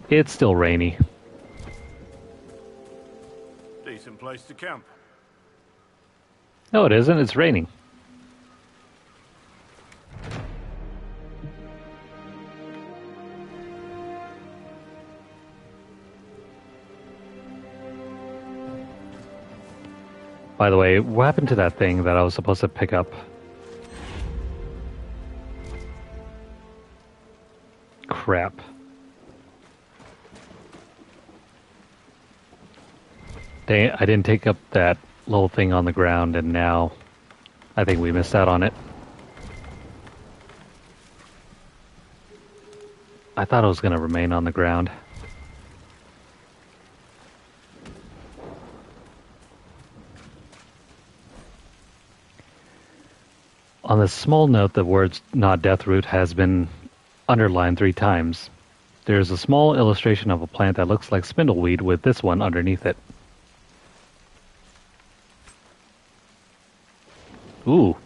It's still rainy. Decent place to camp. No, it isn't. It's raining. By the way, what happened to that thing that I was supposed to pick up? Crap. Dang it, I didn't take up that little thing on the ground, and now I think we missed out on it. I thought it was going to remain on the ground. On the small note, the words "not death root" has been underlined 3 times. There's a small illustration of a plant that looks like spindleweed with this one underneath it. Ooh.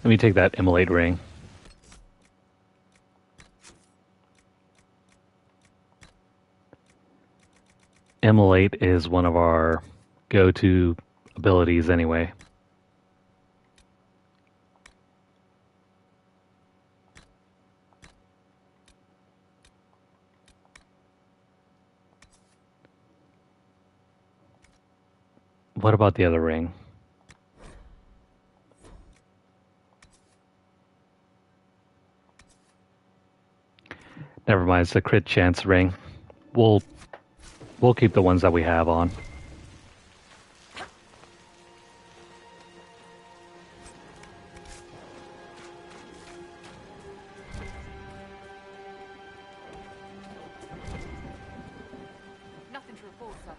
Let me take that immolate ring. Immolate is one of our go-to abilities anyway. What about the other ring? Never mind, it's the crit chance ring. We'll keep the ones that we have on. Nothing to report, sir.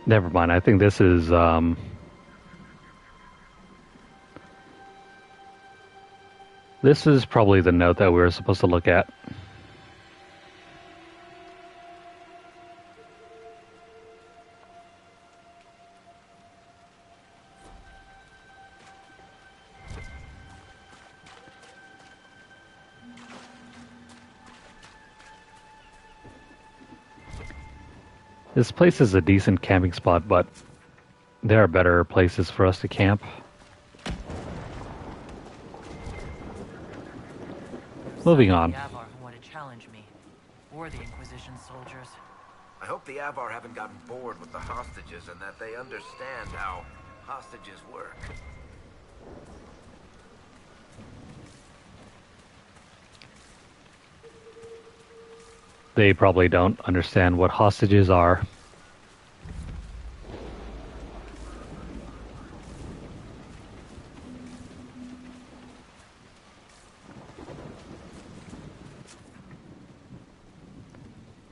Never mind, I think this is this is probably the note that we were supposed to look at. This place is a decent camping spot, but there are better places for us to camp. Moving on. The Avar who want to challenge me, or the Inquisition soldiers. I hope the Avar haven't gotten bored with the hostages and that they understand how hostages work. They probably don't understand what hostages are.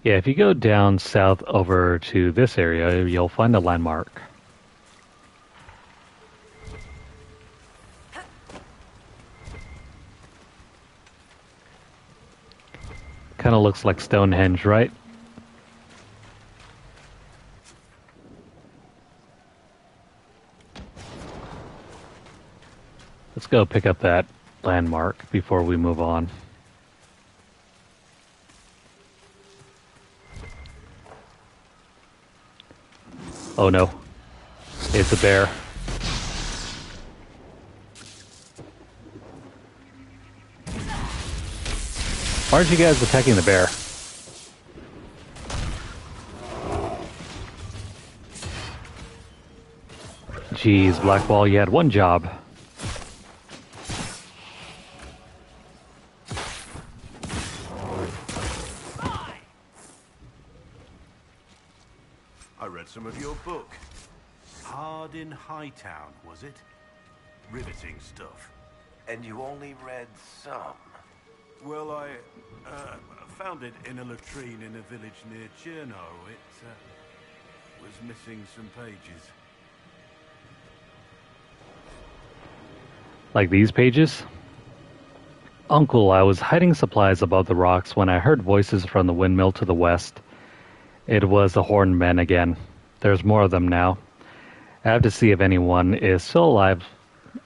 Yeah, if you go down south over to this area, you'll find a landmark. Kind of looks like Stonehenge, right? Let's go pick up that landmark before we move on. Oh no, it's a bear. Why aren't you guys attacking the bear? Jeez, Blackball, you had one job. I read some of your book. Hard in Hightown, was it? Riveting stuff. And you only read some? Well, I found it in a latrine in a village near Cherno. It was missing some pages. Like these pages? Uncle, I was hiding supplies above the rocks when I heard voices from the windmill to the west. It was the horned men again. There's more of them now. I have to see if anyone is still alive.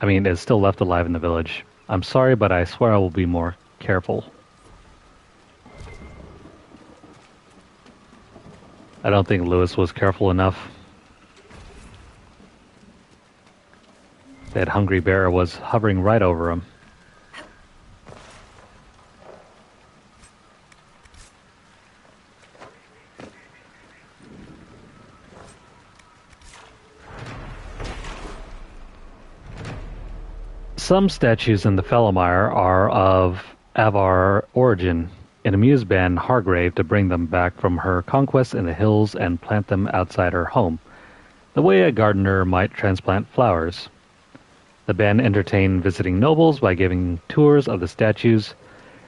Is still left alive in the village. I'm sorry, but I swear I will be more careful. I don't think Lewis was careful enough. That hungry bear was hovering right over him. Some statues in the Fallow Mire are of Avar origin. An amused band Hargrave to bring them back from her conquest in the hills and plant them outside her home, the way a gardener might transplant flowers. The band entertained visiting nobles by giving tours of the statues,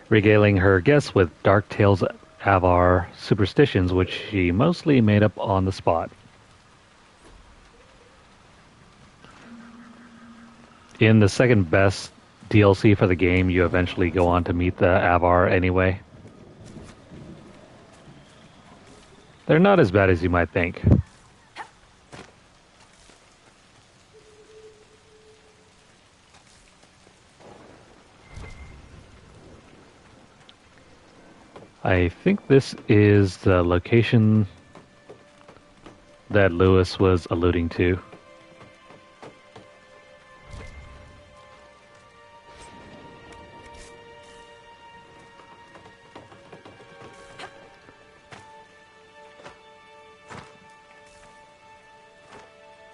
regaling her guests with dark tales of Avar superstitions which she mostly made up on the spot. In the second best DLC for the game, you eventually go on to meet the Avar anyway. They're not as bad as you might think. I think this is the location that Lewis was alluding to.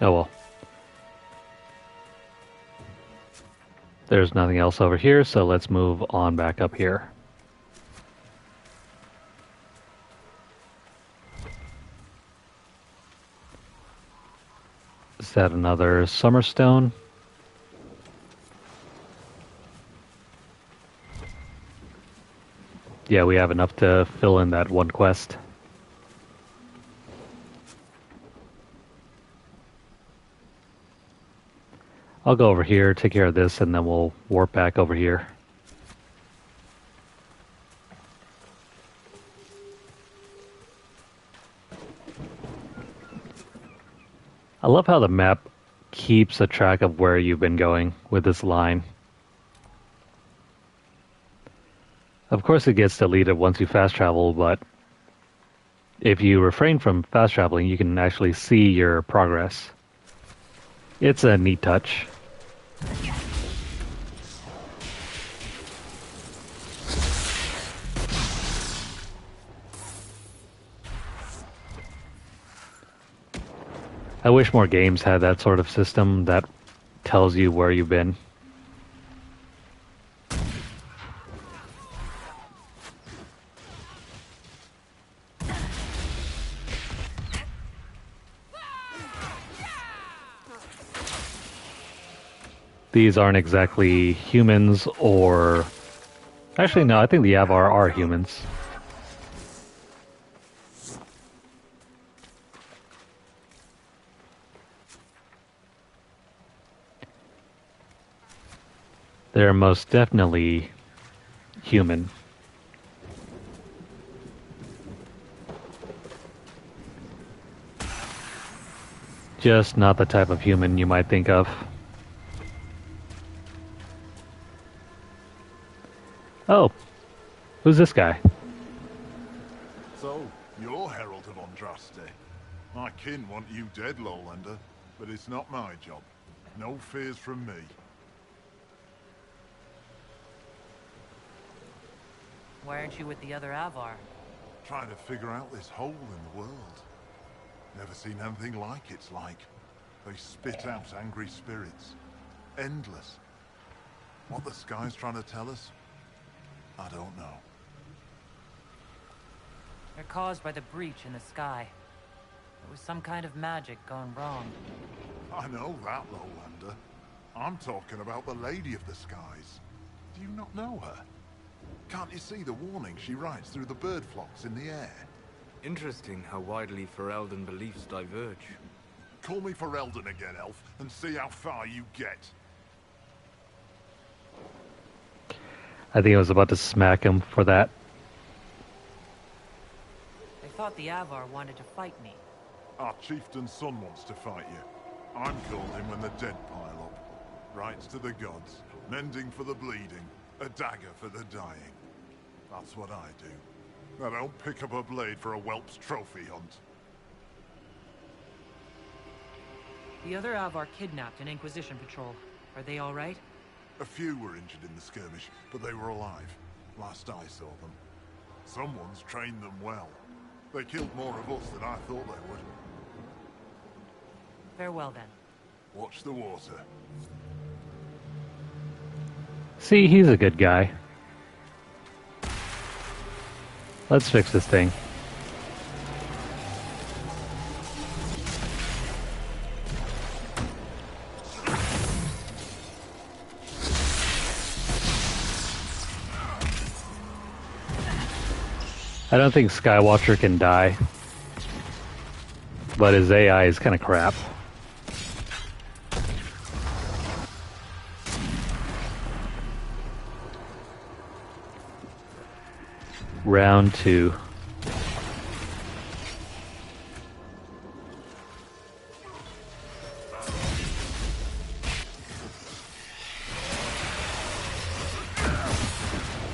Oh well. There's nothing else over here, so let's move on back up here. Is that another summer stone? Yeah, we have enough to fill in that one quest. I'll go over here, take care of this, and then we'll warp back over here. I love how the map keeps a track of where you've been going with this line. Of course it gets deleted once you fast travel, but if you refrain from fast traveling, you can actually see your progress. It's a neat touch. I wish more games had that sort of system that tells you where you've been. These aren't exactly humans or... Actually, no, I think the Avar are humans. They're most definitely human. Just not the type of human you might think of. Oh, who's this guy? So, you're Herald of Andraste. My kin want you dead, Lowlander, but it's not my job. No fears from me. Why aren't you with the other Avar? Trying to figure out this hole in the world. Never seen anything like it's like. They spit out angry spirits. Endless. What the sky's trying to tell us? I don't know. They're caused by the breach in the sky. There was some kind of magic gone wrong. I know that, Lowlander. I'm talking about the Lady of the Skies. Do you not know her? Can't you see the warning she writes through the bird flocks in the air? Interesting how widely Ferelden beliefs diverge. Call me Ferelden again, Elf, and see how far you get. I think I was about to smack him for that. I thought the Avar wanted to fight me. Our chieftain's son wants to fight you. I'm called him when the dead pile up. Rights to the gods, mending for the bleeding, a dagger for the dying. That's what I do. I don't pick up a blade for a whelp's trophy hunt. The other Avar kidnapped an Inquisition patrol. Are they all right? A few were injured in the skirmish, but they were alive. Last I saw them. Someone's trained them well. They killed more of us than I thought they would. Farewell, then. Watch the water. See, he's a good guy. Let's fix this thing. I don't think Skywatcher can die, but his AI is kind of crap. Round 2.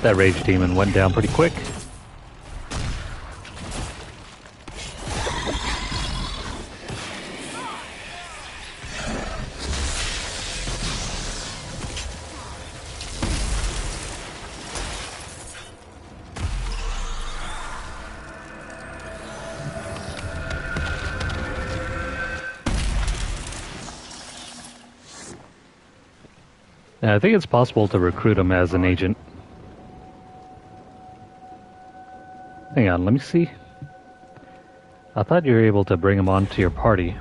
That rage demon went down pretty quick. I think it's possible to recruit him as an agent. Hang on, let me see. I thought you were able to bring him onto your party.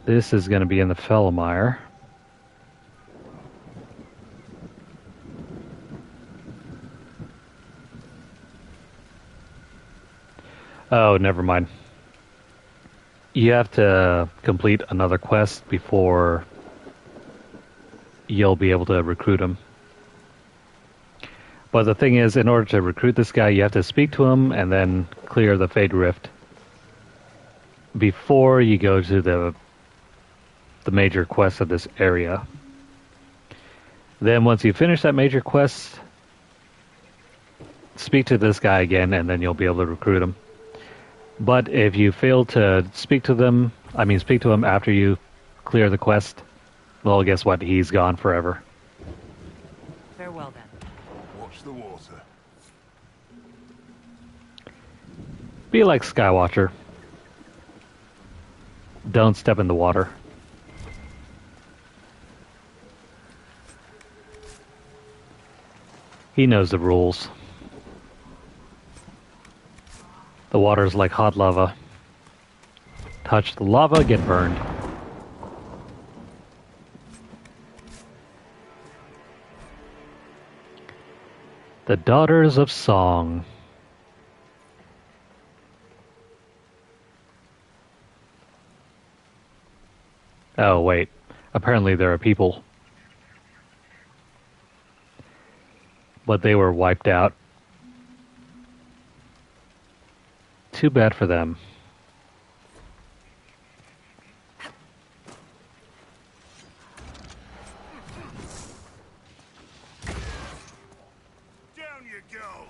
This is going to be in the Fallow Mire. Oh, never mind. You have to complete another quest before you'll be able to recruit him. But the thing is, in order to recruit this guy, you have to speak to him and then clear the Fade Rift before you go to the major quest of this area. Then once you finish that major quest, speak to this guy again, and then you'll be able to recruit him. But if you fail to speak to him after you clear the quest, well, guess what? He's gone forever. Farewell, then. Watch the water. Be like Skywatcher. Don't step in the water. He knows the rules. The water's like hot lava. Touch the lava, get burned. The Daughters of Song. Oh, wait. Apparently there are people. But they were wiped out. Too bad for them. Down you go.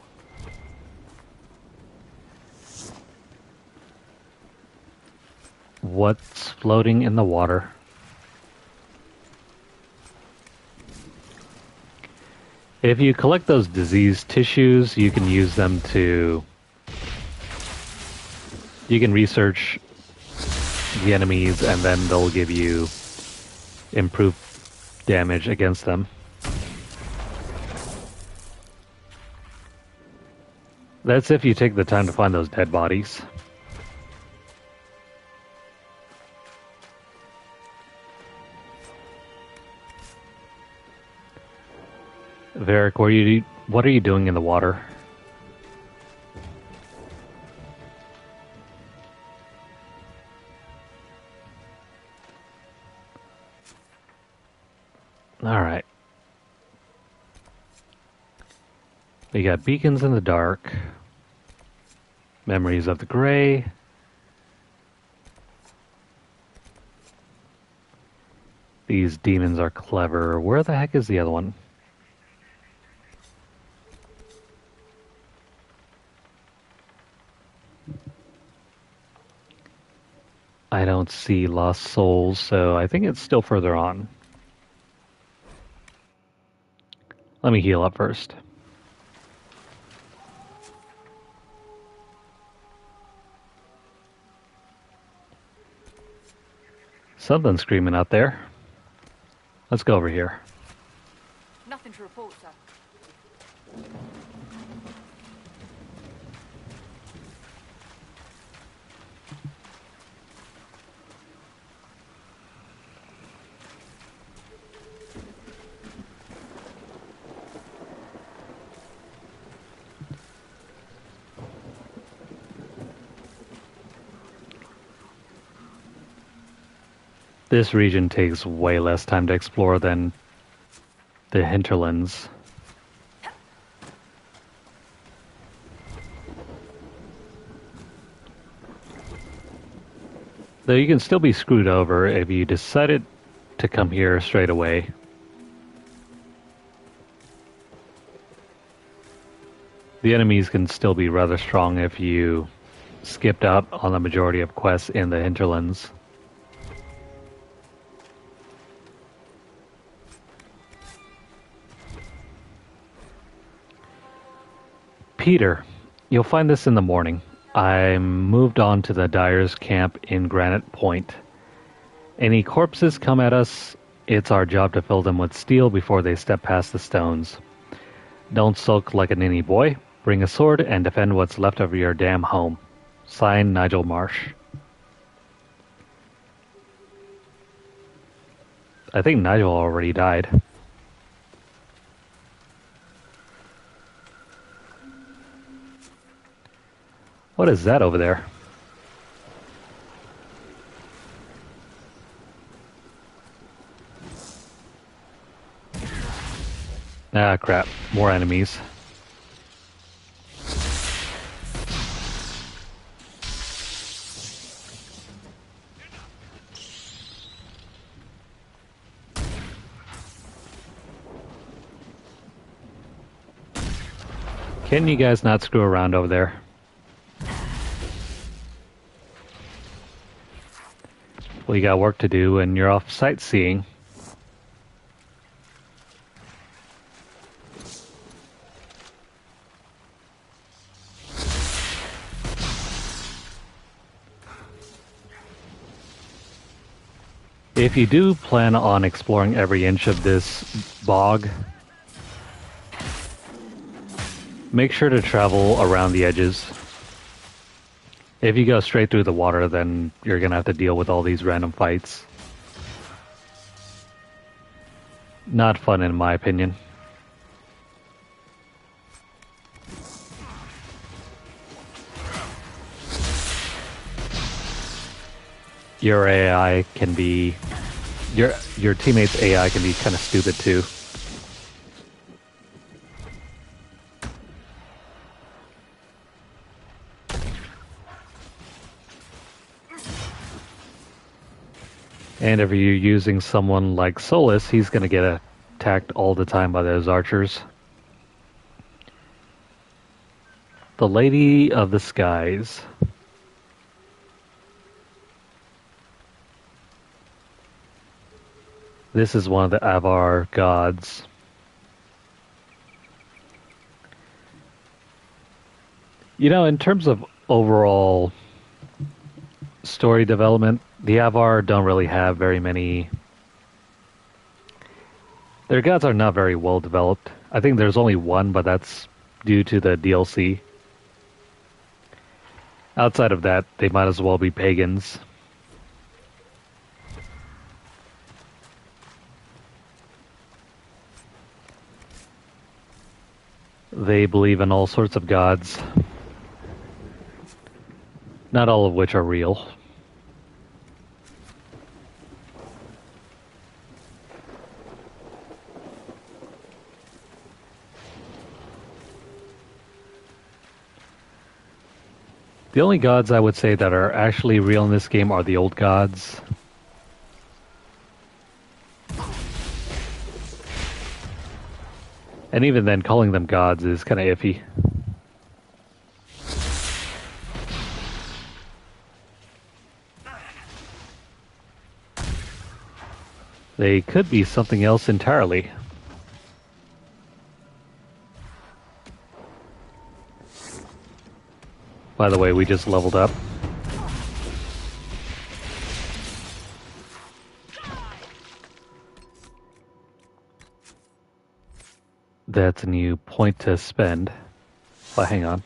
What's floating in the water? If you collect those diseased tissues, you can use them to... You can research the enemies, and then they'll give you improved damage against them. That's if you take the time to find those dead bodies. Varric, what are you doing in the water? Alright. We got beacons in the dark. Memories of the Grey. These demons are clever. Where the heck is the other one? I don't see Lost Souls, so I think it's still further on. Let me heal up first. Something's screaming out there. Let's go over here. Nothing to report, sir. This region takes way less time to explore than the Hinterlands. Though you can still be screwed over if you decided to come here straight away. The enemies can still be rather strong if you skipped out on the majority of quests in the Hinterlands. Peter, you'll find this in the morning. I moved on to the Dyer's camp in Granite Point. Any corpses come at us, it's our job to fill them with steel before they step past the stones. Don't sulk like a ninny boy. Bring a sword and defend what's left of your damn home. Signed, Nigel Marsh. I think Nigel already died. What is that over there? Ah, crap. More enemies. Can you guys not screw around over there? Well, you got work to do and you're off sightseeing. If you do plan on exploring every inch of this bog, make sure to travel around the edges. If you go straight through the water, then you're gonna have to deal with all these random fights. Not fun in my opinion. Your AI can be... Your teammate's AI can be kind of stupid too. And if you're using someone like Solus, he's going to get attacked all the time by those archers. The Lady of the Skies. This is one of the Avar gods. You know, in terms of overall story development, the Avar don't really have very many... Their gods are not very well developed. I think there's only one, but that's due to the DLC. Outside of that, they might as well be pagans. They believe in all sorts of gods, not all of which are real. The only gods I would say that are actually real in this game are the old gods. And even then, calling them gods is kind of iffy. They could be something else entirely. By the way, we just leveled up. That's a new point to spend. But hang on.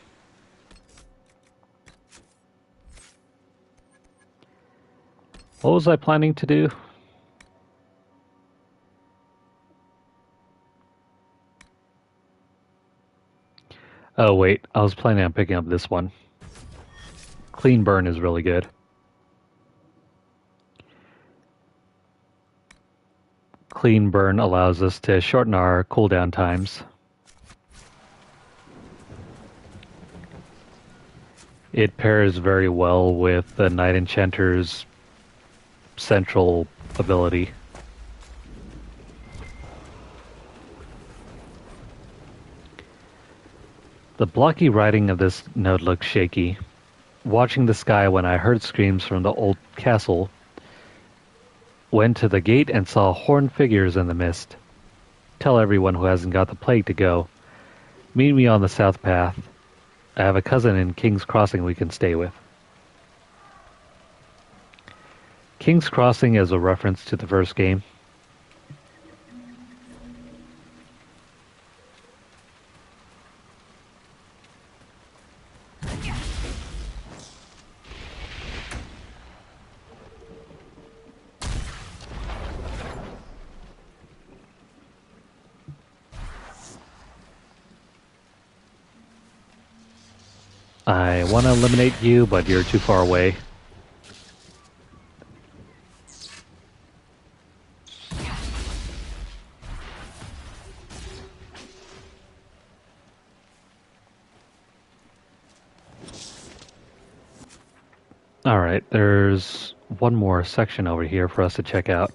What was I planning to do? Oh wait, I was planning on picking up this one. Clean burn is really good. Clean burn allows us to shorten our cooldown times. It pairs very well with the Knight Enchanter's central ability. The blocky writing of this note looks shaky. Watching the sky when I heard screams from the old castle, went to the gate and saw horned figures in the mist. Tell everyone who hasn't got the plague to go. Meet me on the south path. I have a cousin in King's Crossing we can stay with. King's Crossing is a reference to the first game. I want to eliminate you, but you're too far away. Alright, there's one more section over here for us to check out.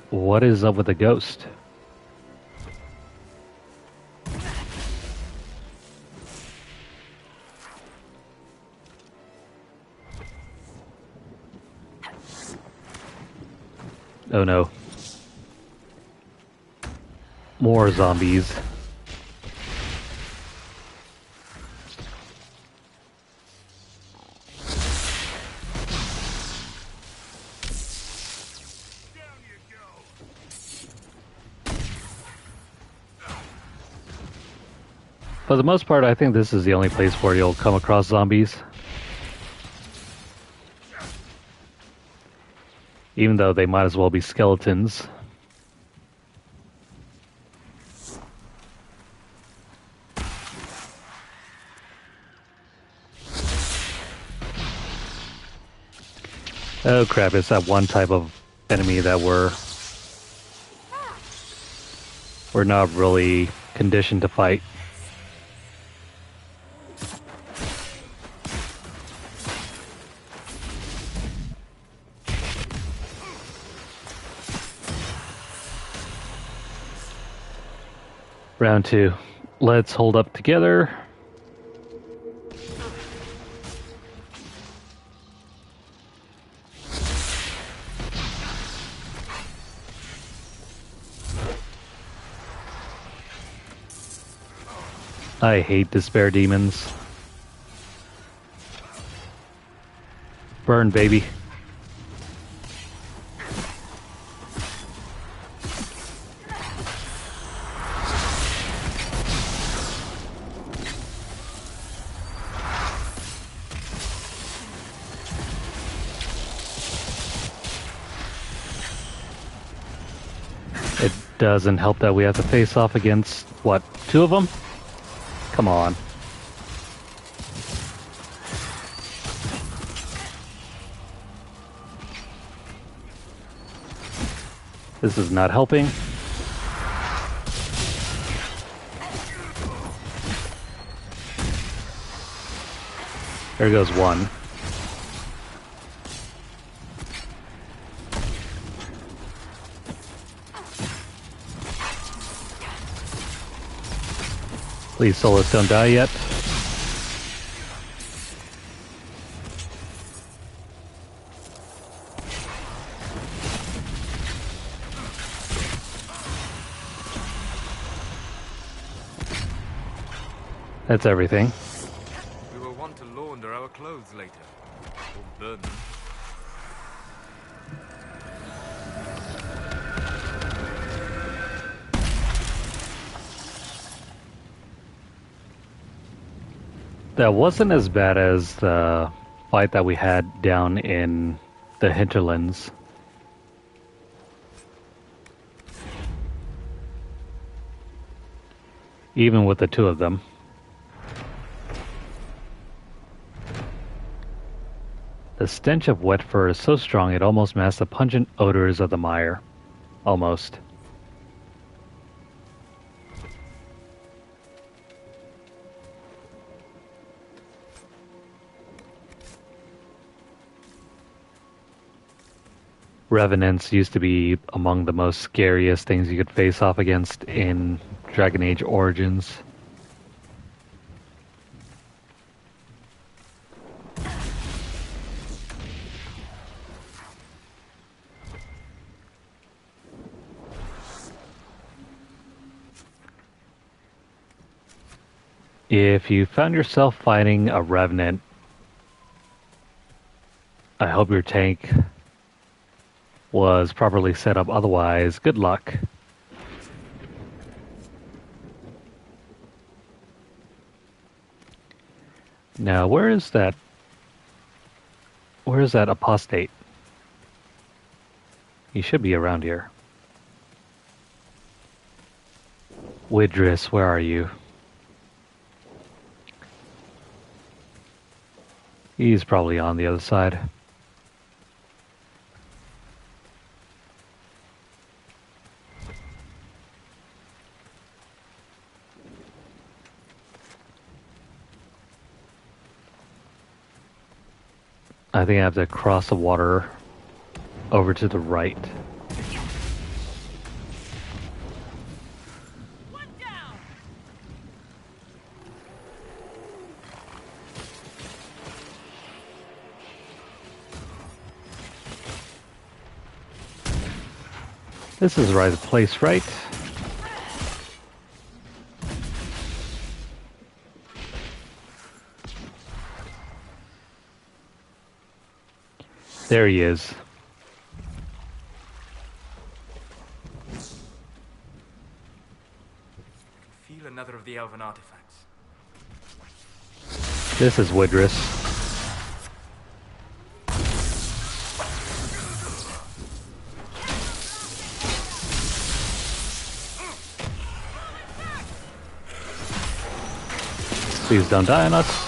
What is up with the ghost? Oh no. More zombies. For the most part, I think this is the only place where you'll come across zombies. Even though they might as well be skeletons. Oh crap, it's that one type of enemy that we're not really conditioned to fight. Round 2. Let's hold up together. I hate despair demons. Burn, baby. It doesn't help that we have to face off against, what, 2 of them? Come on. This is not helping. There goes one. Please, Solus, don't die yet. That's everything. We will want to launder our clothes later. Or burn them. That wasn't as bad as the fight that we had down in the Hinterlands. Even with the two of them. The stench of wet fur is so strong it almost masks the pungent odors of the mire. Almost. Revenants used to be among the most scariest things you could face off against in Dragon Age Origins. If you found yourself fighting a Revenant, I hope your tank was properly set up. Otherwise, good luck. Now, where is that apostate? He should be around here. Widris, where are you? He's probably on the other side. I think I have to cross the water over to the right. This is the right place, right? There he is. Feel another of the elven artifacts. This is Widris. Please don't die on us.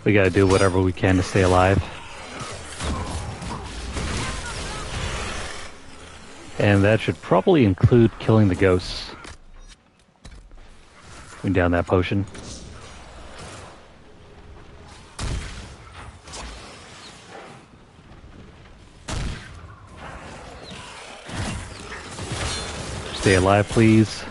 We gotta do whatever we can to stay alive. And that should probably include killing the ghosts. Bring down that potion. Stay alive, please.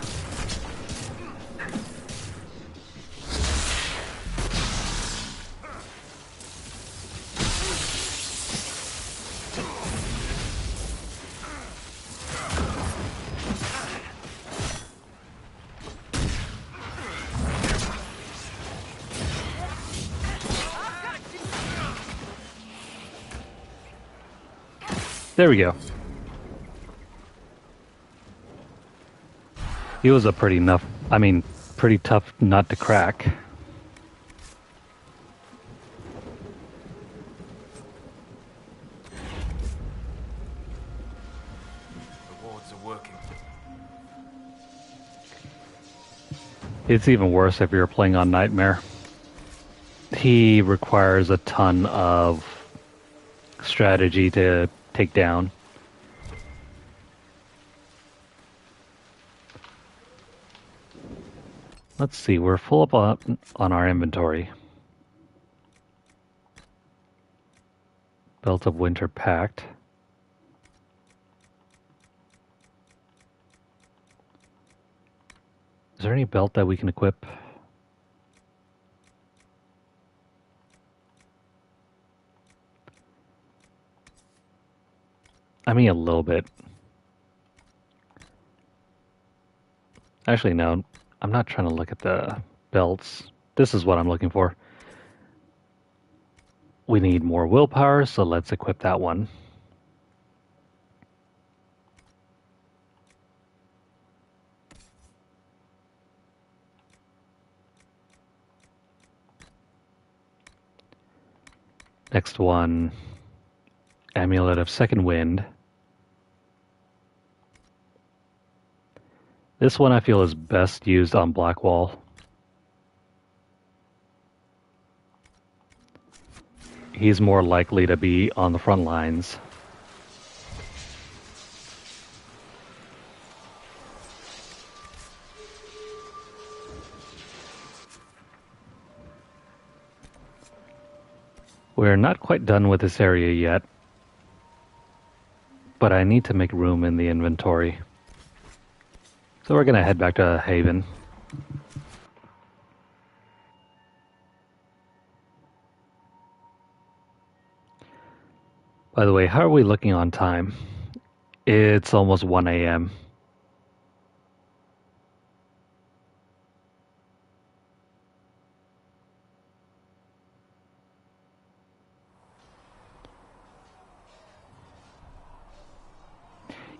There we go. He was a pretty tough nut to crack. The wards are working. It's even worse if you're playing on Nightmare. He requires a ton of strategy to take down. Let's see, we're full up on our inventory. Belt of Winter Pact. Is there any belt that we can equip? I mean, a little bit. Actually, no. I'm not trying to look at the belts. This is what I'm looking for. We need more willpower, so let's equip that one. Next one, Amulet of Second Wind. This one I feel is best used on Blackwall. He's more likely to be on the front lines. We're not quite done with this area yet, but I need to make room in the inventory. So we're going to head back to Haven. By the way, how are we looking on time? It's almost 1 a.m.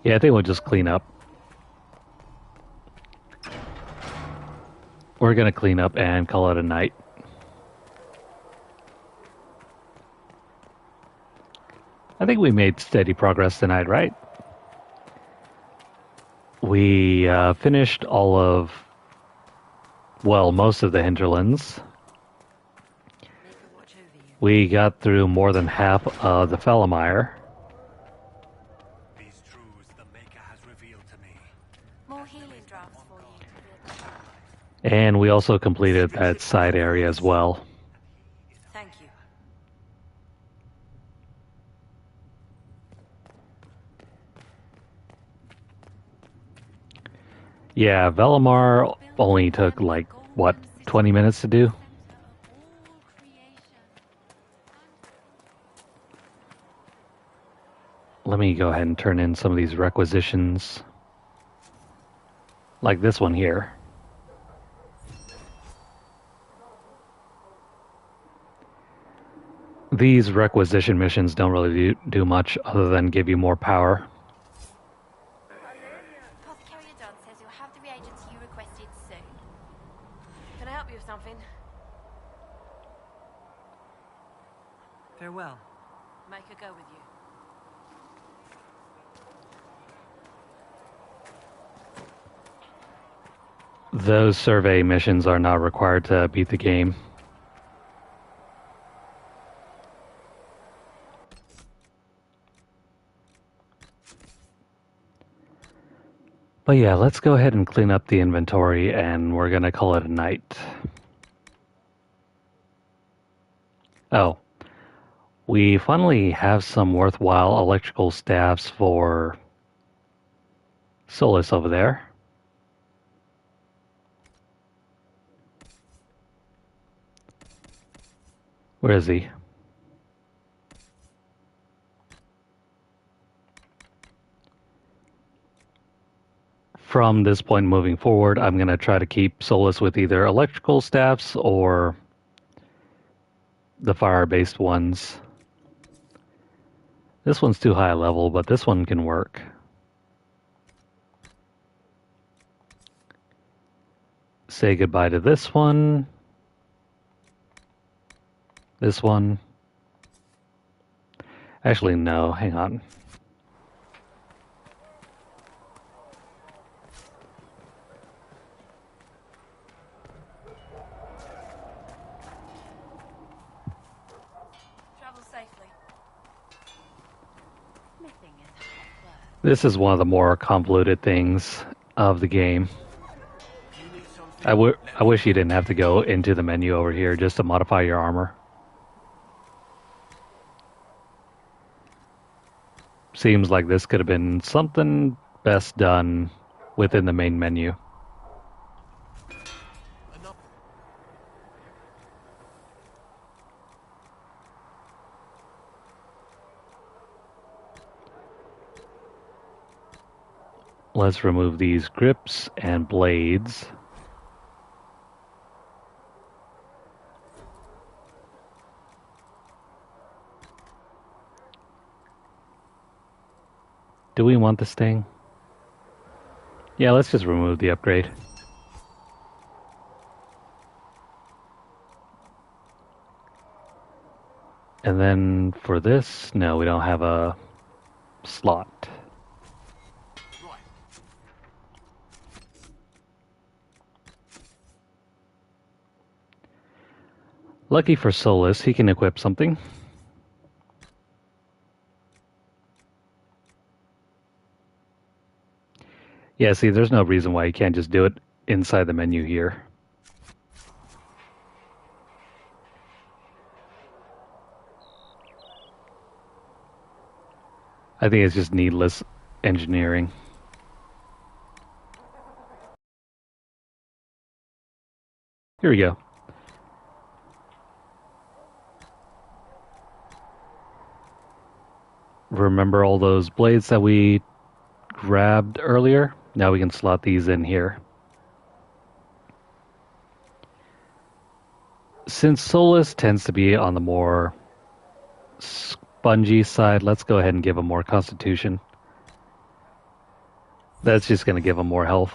Yeah, I think we'll just clean up. We're going to clean up and call it a night. I think we made steady progress tonight, right? We finished all of, well, most of the Hinterlands. We got through more than half of the Fallow Mire. These truths the Maker has revealed to me. More healing drafts for you. And we also completed that side area as well. Thank you. Yeah, Valamar only took like, what, 20 minutes to do? Let me go ahead and turn in some of these requisitions. Like this one here. These requisition missions don't really do much other than give you more power. Apothecary Don says you'll have the reagents you requested soon. Can I help you with something? Farewell. Make her go with you. Those survey missions are not required to beat the game. But yeah, let's go ahead and clean up the inventory and we're gonna call it a night. Oh, we finally have some worthwhile electrical staffs for Solus over there. Where is he? From this point moving forward, I'm going to try to keep Solus with either electrical staffs or the fire-based ones. This one's too high level, but this one can work. Say goodbye to this one. This one. Actually, no, hang on. Travel safely. This is one of the more convoluted things of the game. I wish you didn't have to go into the menu over here just to modify your armor. Seems like this could have been something best done within the main menu. Let's remove these grips and blades. Do we want this thing? Yeah, let's just remove the upgrade. And then for this, no, we don't have a slot. Lucky for Solus, he can equip something. Yeah, see, there's no reason why you can't just do it inside the menu here. I think it's just needless engineering. Here we go. Remember all those blades that we grabbed earlier? Now we can slot these in here. Since Solus tends to be on the more spongy side, let's go ahead and give him more constitution. That's just going to give him more health.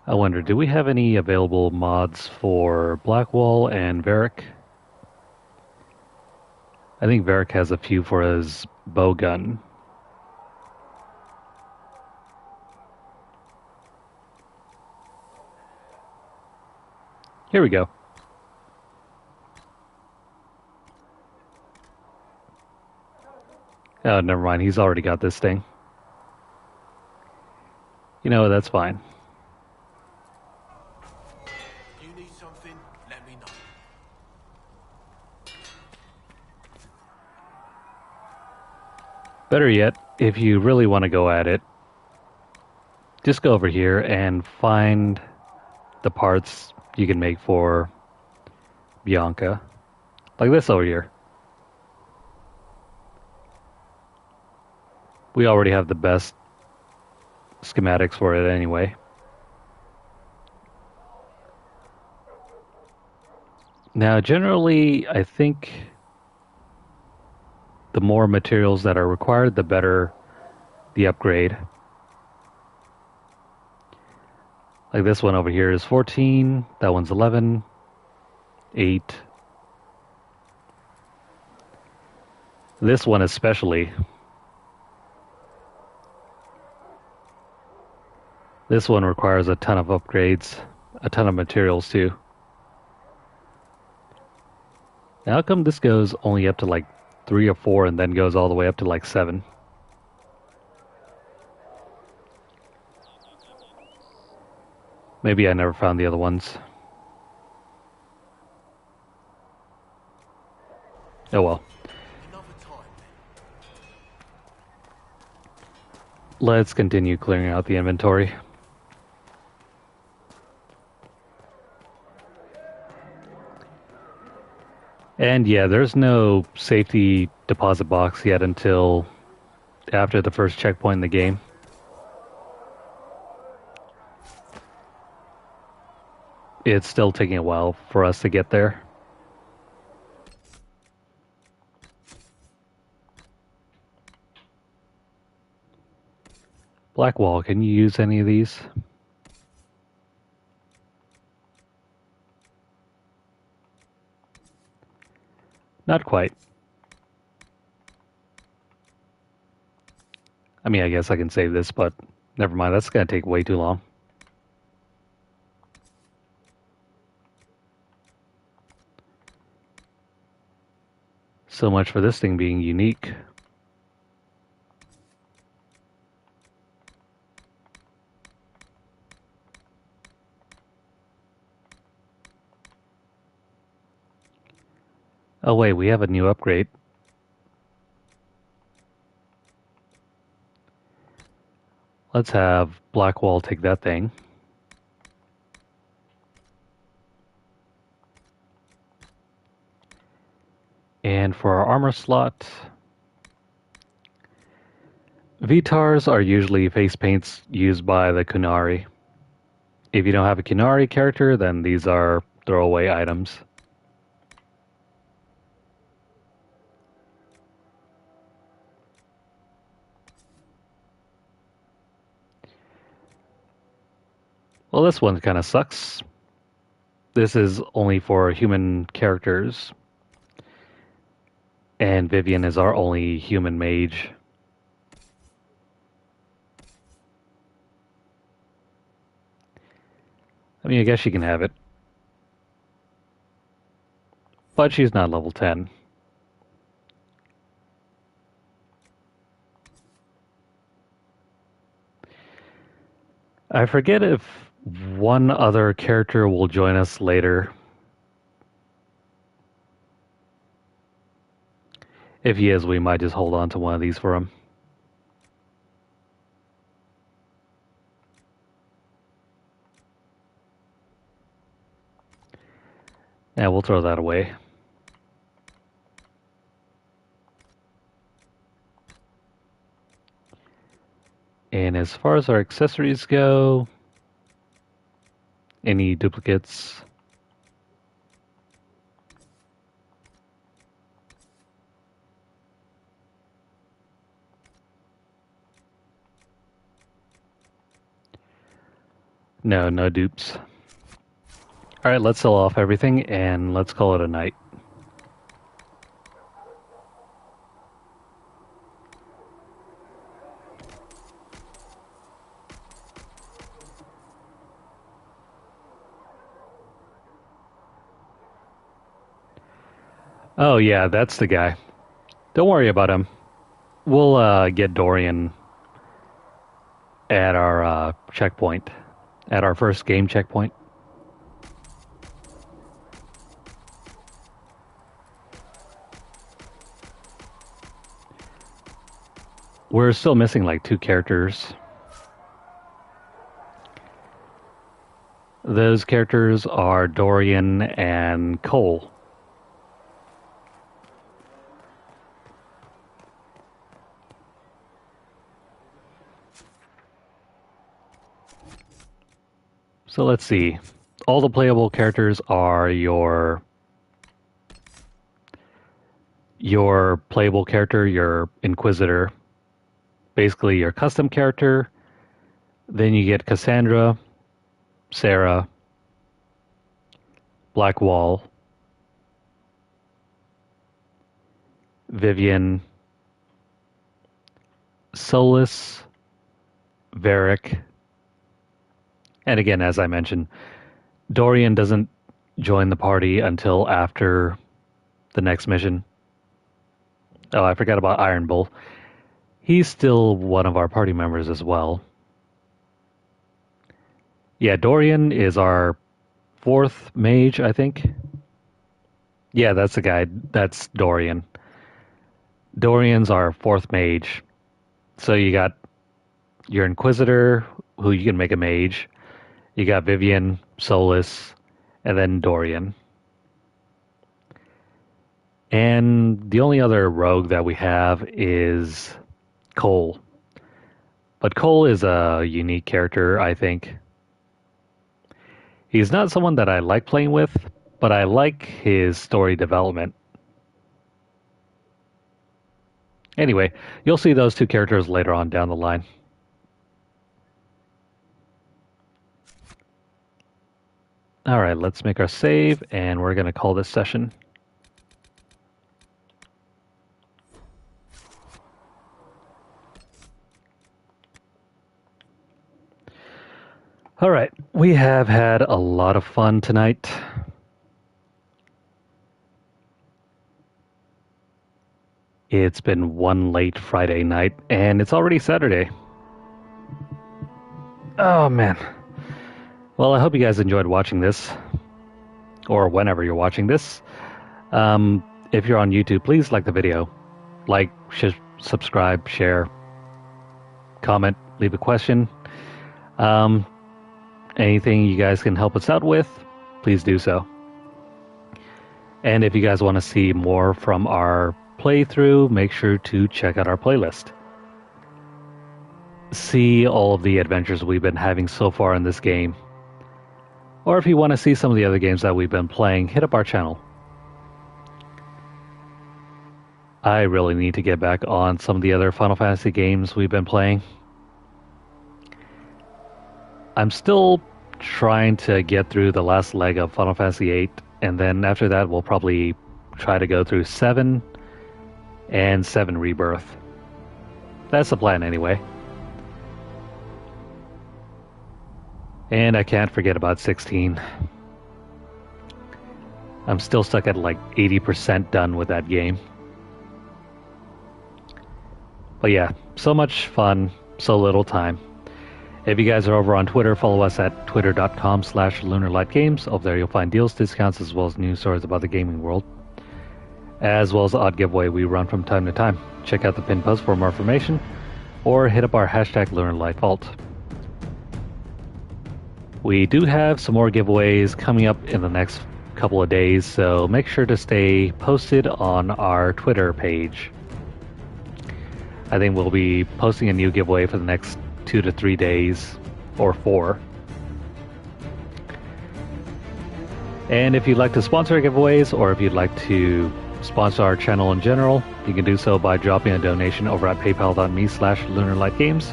I wonder, do we have any available mods for Blackwall and Varric? I think Varric has a few for his bow gun. Here we go. Oh, never mind. He's already got this thing. You know, that's fine. You need something? Let me know. Better yet, if you really want to go at it, just go over here and find the parts you can make for Bianca. Like this over here. We already have the best schematics for it anyway. Now, generally, I think the more materials that are required, the better the upgrade. Like this one over here is 14, that one's 11, 8. This one especially. This one requires a ton of upgrades, a ton of materials too. Now, how come this goes only up to like 3 or 4 and then goes all the way up to like 7? Maybe I never found the other ones. Oh well. Let's continue clearing out the inventory. And yeah, there's no safety deposit box yet until after the first checkpoint in the game. It's still taking a while for us to get there. Blackwall, can you use any of these? Not quite. I mean, I guess I can save this, but never mind. That's going to take way too long. So much for this thing being unique. Oh wait, we have a new upgrade. Let's have Blackwall take that thing. And for our armor slot, Vitars are usually face paints used by the Kunari. If you don't have a Kunari character, then these are throwaway items. Well, this one kind of sucks. This is only for human characters. And Vivian is our only human mage. I mean, I guess she can have it. But she's not level 10. I forget if one other character will join us later. If he is, we might just hold on to one of these for him. Yeah, we'll throw that away. And as far as our accessories go, any duplicates? No, no dupes. Alright, let's sell off everything and let's call it a night. Oh yeah, that's the guy. Don't worry about him. We'll get Dorian at our checkpoint. At our first game checkpoint. We're still missing like 2 characters. Those characters are Dorian and Cole. So let's see. All the playable characters are your playable character, your Inquisitor, basically your custom character. Then you get Cassandra, Sarah, Blackwall, Vivian, Solus, Varric, and again, as I mentioned, Dorian doesn't join the party until after the next mission. Oh, I forgot about Iron Bull. He's still one of our party members as well. Yeah, Dorian is our 4th mage, I think. Yeah, that's the guy. That's Dorian. Dorian's our 4th mage. So you got your Inquisitor, who you can make a mage. You got Vivian, Solus, and then Dorian. And the only other rogue that we have is Cole. But Cole is a unique character, I think. He's not someone that I like playing with, but I like his story development. Anyway, you'll see those 2 characters later on down the line. Alright, let's make our save, and we're going to call this session. Alright, we have had a lot of fun tonight. It's been one late Friday night, and it's already Saturday. Oh, man. Well, I hope you guys enjoyed watching this, or whenever you're watching this. If you're on YouTube, please like the video. Like, subscribe, share, comment, leave a question. Anything you guys can help us out with, please do so. And if you guys want to see more from our playthrough, make sure to check out our playlist. See all of the adventures we've been having so far in this game. Or if you want to see some of the other games that we've been playing, hit up our channel. I really need to get back on some of the other Final Fantasy games we've been playing. I'm still trying to get through the last leg of Final Fantasy VIII, and then after that we'll probably try to go through 7 and 7 Rebirth. That's the plan anyway. And I can't forget about 16. I'm still stuck at like 80% done with that game. But yeah, so much fun, so little time. If you guys are over on Twitter, follow us at twitter.com/LunarlightGames. Over there you'll find deals, discounts, as well as news stories about the gaming world, as well as the odd giveaway we run from time to time. Check out the pinned post for more information, or hit up our hashtag LunarlightVault. We do have some more giveaways coming up in the next couple of days, so make sure to stay posted on our Twitter page. I think we'll be posting a new giveaway for the next 2 to 3 days, or 4. And if you'd like to sponsor giveaways, or if you'd like to sponsor our channel in general, you can do so by dropping a donation over at paypal.me/LunarlightGames.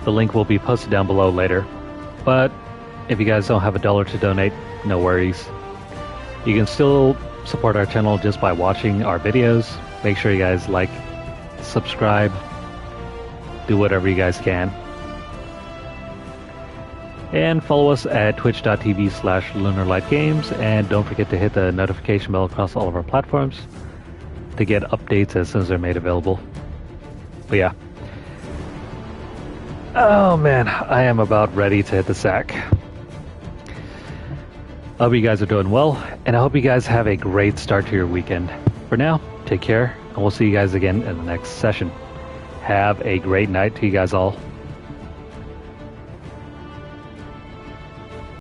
The link will be posted down below later. But if you guys don't have $1 to donate, no worries. You can still support our channel just by watching our videos. Make sure you guys like, subscribe, do whatever you guys can. And follow us at twitch.tv/LunarlightGames, and don't forget to hit the notification bell across all of our platforms to get updates as soon as they're made available. But yeah. Oh man, I am about ready to hit the sack. I hope you guys are doing well, and I hope you guys have a great start to your weekend. For now, take care, and we'll see you guys again in the next session. Have a great night to you guys all.